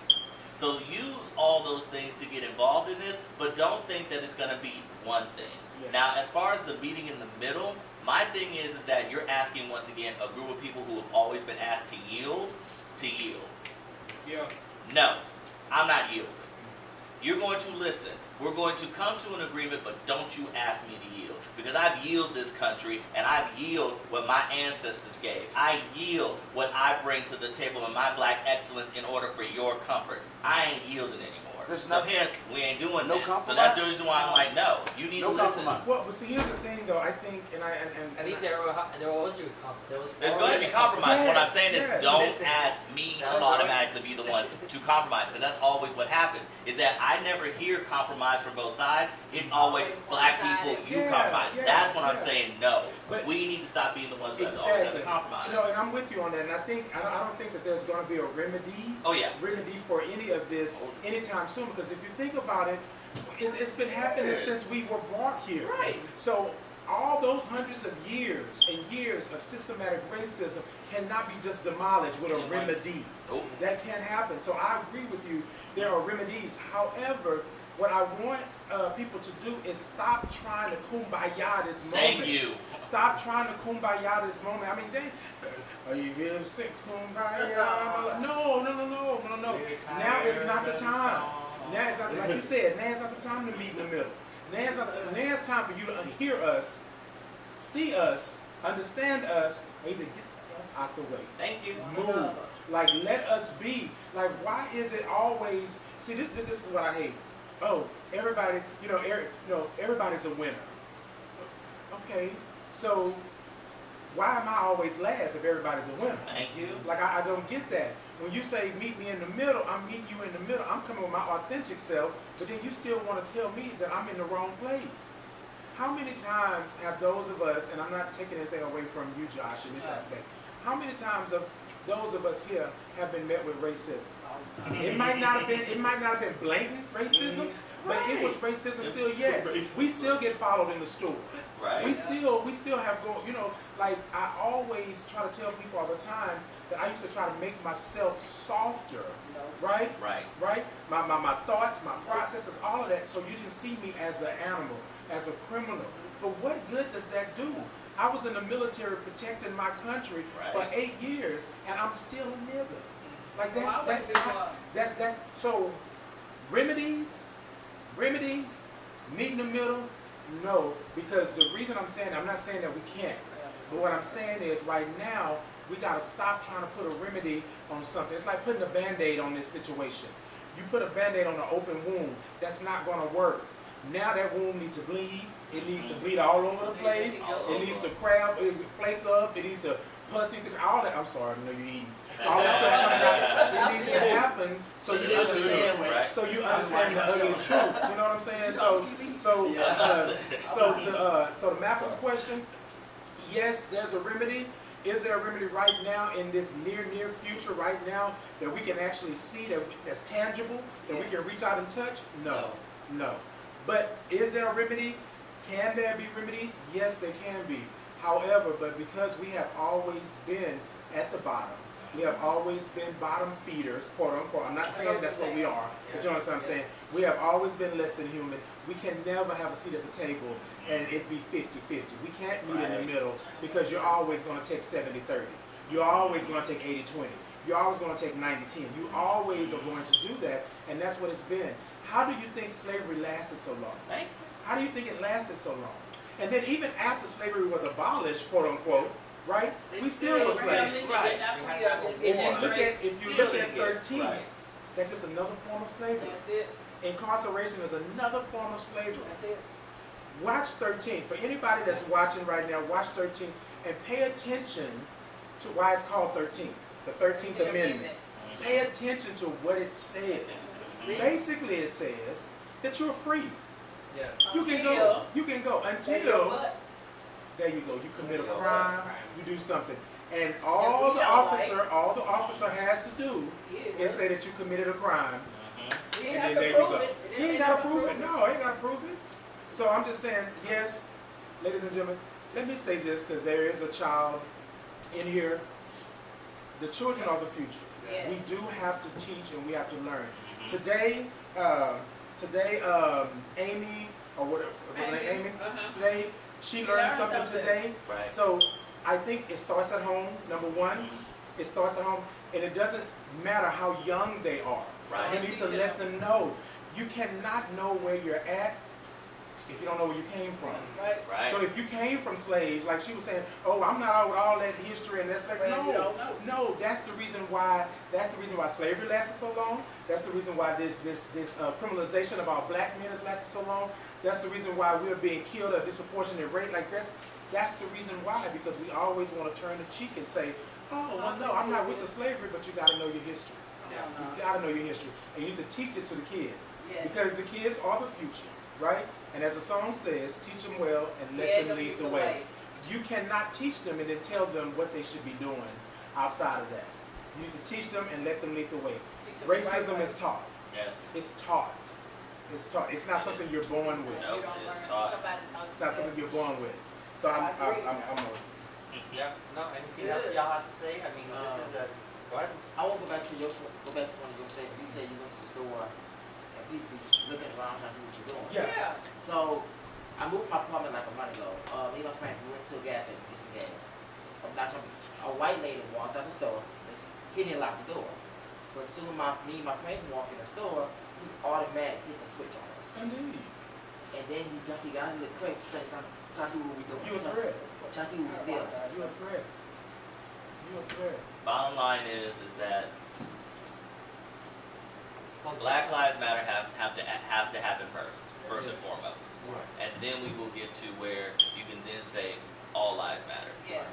So use all those things to get involved in this, but don't think that it's going to be one thing. Now, as far as the meeting in the middle, my thing is that you're asking, once again, a group of people who have always been asked to yield. Yeah. No, I'm not yielding. You're going to listen. We're going to come to an agreement, but don't you ask me to yield. Because I've yielded this country, and I've yielded what my ancestors gave. I yield what I bring to the table in my black excellence in order for your comfort. I ain't yielding anymore. So hence, we ain't doing no that. compromise? So that's the reason why I'm like, no, you need to listen. Well, but see, here's the thing, though. I think, I think there was There's going to be compromise. What I'm saying is, don't ask me to automatically be the one to compromise, because that's always what happens. Is that I never hear compromise from both sides. It's always black people, you compromise. That's when I'm saying no. But we need to stop being the ones that always have to compromise. You know, and I'm with you on that. And I don't think that there's going to be a remedy. Oh yeah. Remedy for any of this anytime soon. Because if you think about it, it's been happening since we were brought here. Right. So all those hundreds of years and years of systematic racism cannot be just demolished with a remedy. Nope. That can't happen. So I agree with you. There are remedies. However, what I want people to do is stop trying to kumbaya this moment. Thank you. Stop trying to kumbaya this moment. I mean, are you here sick kumbaya? No. Now is not the time. Now it's not, like you said, now is not the time to meet in the middle. Now it's time for you to hear us, see us, understand us, or either get the F out the way. Thank you. Move. Like, let us be. Like, why is it always, see, this is what I hate. Oh, everybody, everybody's a winner. Okay, so why am I always last if everybody's a winner? Thank you. Like, I don't get that. When you say meet me in the middle, I'm meeting you in the middle. I'm coming with my authentic self, but then you still want to tell me that I'm in the wrong place. How many times have those of us, and I'm not taking anything away from you, Josh, in this aspect, how many times have those of us here have been met with racism? It might not have been blatant racism, but it was racism still yet. We still get followed in the store. Right. We still have like I always try to tell people all the time that I used to try to make myself softer. Right? Right. My thoughts, my processes, all of that, so you didn't see me as an animal, as a criminal. But what good does that do? I was in the military protecting my country for 8 years, and I'm still a nigga. Like so remedy, meet in the middle, no, because the reason I'm not saying that we can't, but what I'm saying is right now, we gotta stop trying to put a remedy on something. It's like putting a Band-Aid on this situation. You put a Band-Aid on an open wound, that's not gonna work. Now that wound needs to bleed, it needs to bleed all over the place, it needs to flake up, it needs to pus, all that, I'm sorry, I know you're eating. All that stuff coming out, it needs to happen so you understand the ugly truth. You know what I'm saying? So to Malcolm's question, yes, there's a remedy. Is there a remedy right now in this near future right now that we can actually see that's tangible, that we can reach out and touch? No. But is there a remedy? Can there be remedies? Yes, there can be. However, but because we have always been at the bottom, we have always been bottom feeders, quote unquote. I'm not saying that's what we are, but you understand what I'm saying? We have always been less than human. We can never have a seat at the table and it be 50-50. We can't meet in the middle because you're always going to take 70-30. You're always going to take 80-20. You're always going to take 90-10. You always are going to do that, and that's what it's been. How do you think slavery lasted so long? Thank you. How do you think it lasted so long? And then even after slavery was abolished, quote unquote, right? They We still were slaves. Right. If you look at 13, right. that's just another form of slavery. That's it. Incarceration is another form of slavery. That's it. Watch 13. For anybody that's watching right now, watch 13 and pay attention to why it's called 13, the 13th Amendment. Pay attention to what it says. Basically, it says that you're free. Yes. You can go. You can go until. There you go. You commit a crime. You do something, and all the officer has to do is say that you committed a crime, and then there you go. He ain't got to prove it. No, he ain't got to prove it. So I'm just saying, yes, ladies and gentlemen. Let me say this because there is a child in here. The children are the future. Yes. We do have to teach and we have to learn. Today, Amy, or whatever, was her name Amy? Today, she learned something today. Right. So I think it starts at home, number one. It starts at home, and it doesn't matter how young they are. Right. You need to let them know. You cannot know where you're at if you don't know where you came from. Right. Right. So if you came from slaves, like she was saying, oh, I'm not out with all that history and that's like, no, that's the reason why slavery lasted so long. That's the reason why this criminalization of our black men has lasted so long. That's the reason why we're being killed at a disproportionate rate like this. That's the reason why, because we always want to turn the cheek and say, oh, well, no, I'm not with the slavery, but you got to know your history. You got to know your history, and you need to teach it to the kids, because the kids are the future, right? And as the song says, teach them well and let them lead the way. You cannot teach them and then tell them what they should be doing outside of that. You need to teach them and let them lead the way. Racism is taught. Yes. It's taught. It's taught. It's not something you're born with. Nope, it's taught. It's not something you're born with. So I'm Yeah. No. Anything else y'all have to say? I mean, this is a. What? I want to go back to one of your statements. You said you went to the store and people be looking around trying to see what you're doing. Yeah. So I moved my apartment like a month ago. Me and my friend we went to a gas station to get some gas. A white lady walked out the store. He didn't lock the door. But soon me and my friends walked in the store, he automatically hit the switch on us. Indeed. And then he got in the crate straight down, trying to see what we doing. You a threat. Trying to see what we stealing. You a threat. You a threat. Bottom line is that Black Lives Matter have to happen first and foremost, and then we will get to where you can then say all lives matter. Yes.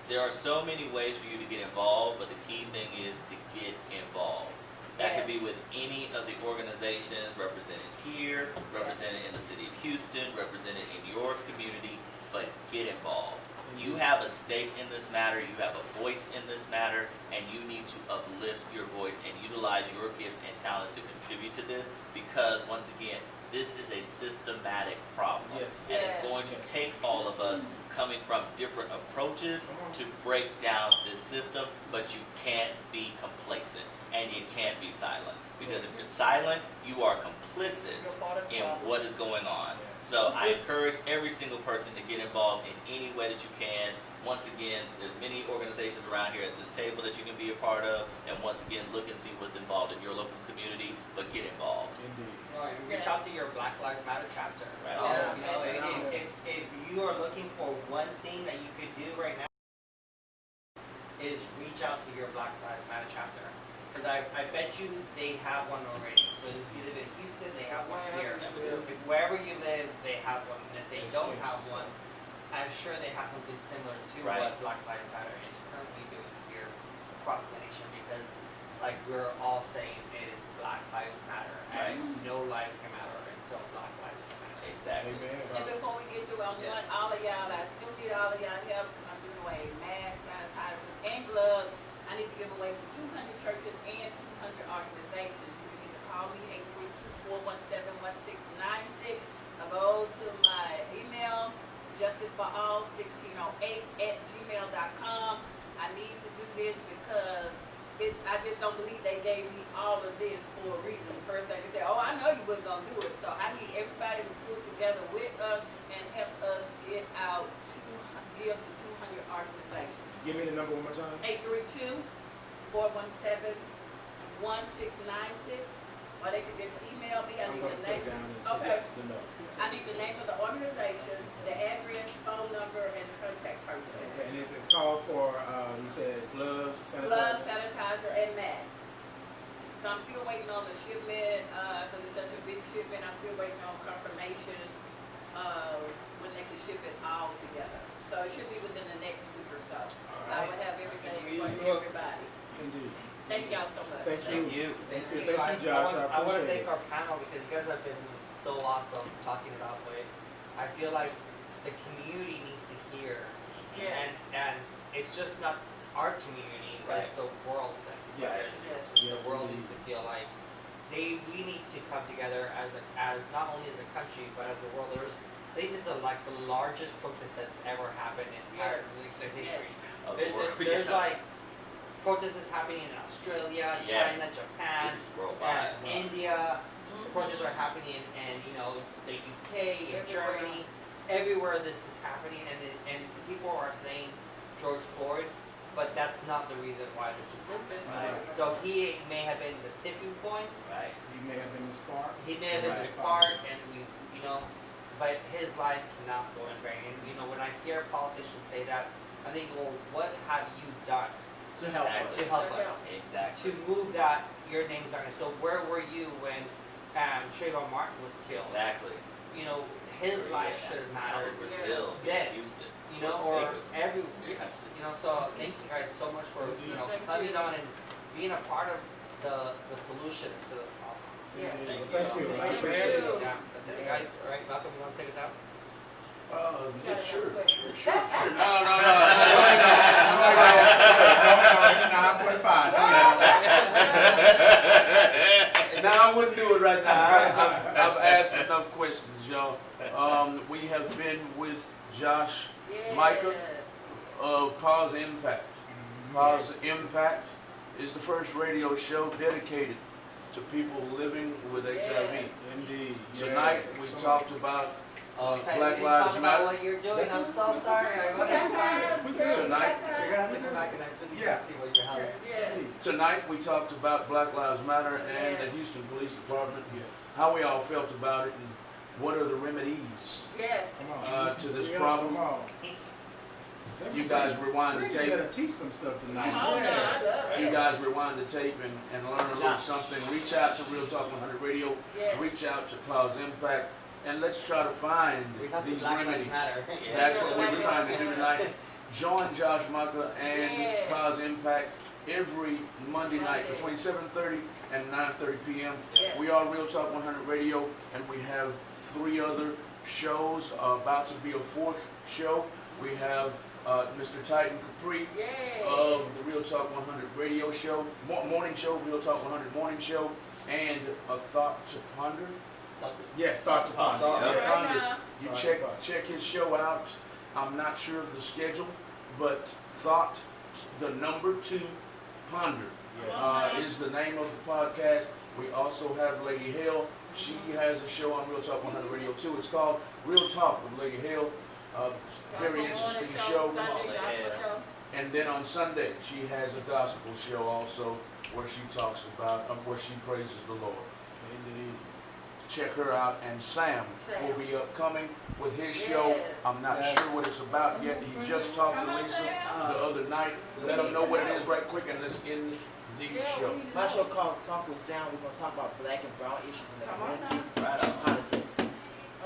There are so many ways for you to get involved, but the key thing is to get involved. That could be with any of the organizations represented here, represented in the city of Houston, represented in your community, but get involved. You have a stake in this matter, you have a voice in this matter, and you need to uplift your voice and utilize your gifts and talents to contribute to this, because once again, this is a systematic problem. Yes. And it's going to take all of us coming from different approaches to break down this system, but you can't be complacent and you can't be silent. Because if you're silent, you are complicit in what is going on. So I encourage every single person to get involved in any way that you can. Once again, there's many organizations around here at this table that you can be a part of. And once again, look and see what's involved in your local community, but get involved. Indeed. Reach out to your Black Lives Matter chapter. Right. You know, if you are looking for one thing that you could do right now, is reach out to your Black Lives Matter chapter. Because I bet you they have one already. So if you live in Houston, they have one here. If wherever you live, they have one. And if they don't have one, I'm sure they have something similar to what Black Lives Matter is currently doing here across the nation. Because like we're all saying is Black Lives Matter. And no lives can matter until Black Lives can matter. Exactly. Amen. And before we get through, I want all of y'all, I still need all of y'all help. I'm giving away masks, sanitizers, and gloves. I need to give away to 200 churches and 200 organizations. You can either call me 832-417-1696 or go to my email, justiceforall1608@gmail.com. I need to do this because I just don't believe they gave me all of this for a reason. The first thing they said, oh, I know you wasn't going to do it. So I need everybody to pull together with us and help us get out to give to 200 organizations. Give me the number one more time. 832-417-1696. or they can just email me. I I'm need gonna the put name. it down into Okay. the notes. I need the name of the organization, the address, phone number, and the contact person. Okay, and it's called for, you said gloves, Gloves, sanitizer? sanitizer, and mask. So I'm still waiting on the shipment, because it's such a big shipment. I'm still waiting on confirmation when they can ship it all together. So it should be within the next week or so. I will have everything for everybody. Indeed. Thank y'all so much. Thank Thank you. Thank you, Josh. I want to appreciate thank it. our panel because you guys have been so awesome talking about it. I feel like the community needs to hear, Yeah. and it's just not our community, but it's the world that Yes. the world needs to feel like we need to come together as not only as a country but as a world. I think this is like the largest protest that's ever happened in entire recent history. Of There's, the world, there's yeah. like protests happening in Australia, Yes. China, Japan, This is worldwide. India. Mhm. Protests are happening in the UK, in Everywhere. Germany, everywhere this is happening, and people are saying George Floyd, but that's not the reason why this is happening. Right. So he may have been the tipping point. Right. You may have been the spark. He may have been the spark, and but his life cannot go in vain. And when I hear politicians say that, I think, well, what have you done To help us. to help us? Exactly. To move that your name's not. So where were you when Trayvon Martin was killed? Exactly. His life should have Out mattered. of Brazil, Yeah. Houston. Or every. Yes. So thank you guys so much for coming on and being a part of the solution to the problem. Yes. Indeed. Thank Thank you. you. I Thank appreciate you. it. Yeah, that's it, guys. All right, Malcolm, you want to take us out? Yeah, sure. Sure. No, I wouldn't do it right now. I've asked enough questions, y'all. We have been with Josh Mica of POZ Impact. POZ Impact is the first radio show dedicated to people living with HIV. Indeed. Tonight Yes. we Come on. talked about Okay, Black we Lives talk Matter. about what you're doing. That's I'm it. so sorry. I'm really sorry. We good. Tonight, You're gonna have to come back and I really Yeah. see what you're having. Yes. tonight we talked about Black Lives Matter and the Houston Police Department. Yes. How we all felt about it and what are the remedies Yes. Come on. to this Yeah, problem. Come on. You guys rewind the We're tape. gonna teach some stuff tonight. Oh, no, I love it. You guys rewind the tape and learn a little something. Reach out to Real Talk 100 Radio. Yes. Reach out to POZ Impact. And let's try to find We talked to these Black Lives remedies. Matter. That's what we were trying to do tonight. Join Josh Mica and Yes. POZ Impact every Monday night between 7:30 and 9:30 p.m. Yes. We are Real Talk 100 Radio, and we have 3 other shows, about to be a 4th show. We have Mr. Titan Capri Yes. of the Real Talk 100 Radio Show, morning show, Real Talk 100 Morning Show, and A Thought to Ponder. Yes, start to find. Thought to Yes. Ponder. You check his show out. I'm not sure of the schedule, but Thought, the number 2, Ponder is the name of the podcast. We also have Lady Hale. She has a show on Real Talk 100 Radio too. It's called Real Talk with Lady Hale. Very interesting show. And then on Sunday, she has a gospel show also where she talks about, where she praises the Lord. Indeed. Check her out. And Sam will be upcoming with his show. Yes. I'm not sure what it's about yet. He just talked to Lisa the other night. Let them know what it is right quick and let's end the show. My show called Talk with Sound. We're gonna talk about black and brown issues in the Come on community Right and on. politics. Oh,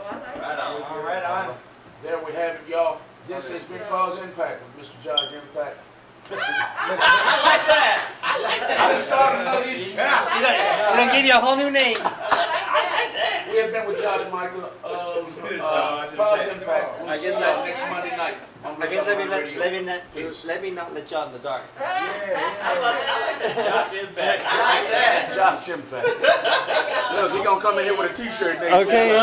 I like Right on. All right, on. There we have it, y'all. This has been POZ Impact with Mr. Josh Impact. I like that. I just started another issue. You done gave you a whole new name. We have been with Josh Mica of POZ Impact. We'll I see guess y'all that- next Monday night on I guess Real Talk 100 Radio. let me not let you in the dark. Josh Impact. I like that. Josh Impact. Look, he gonna come in here with a t-shirt next Okay. week.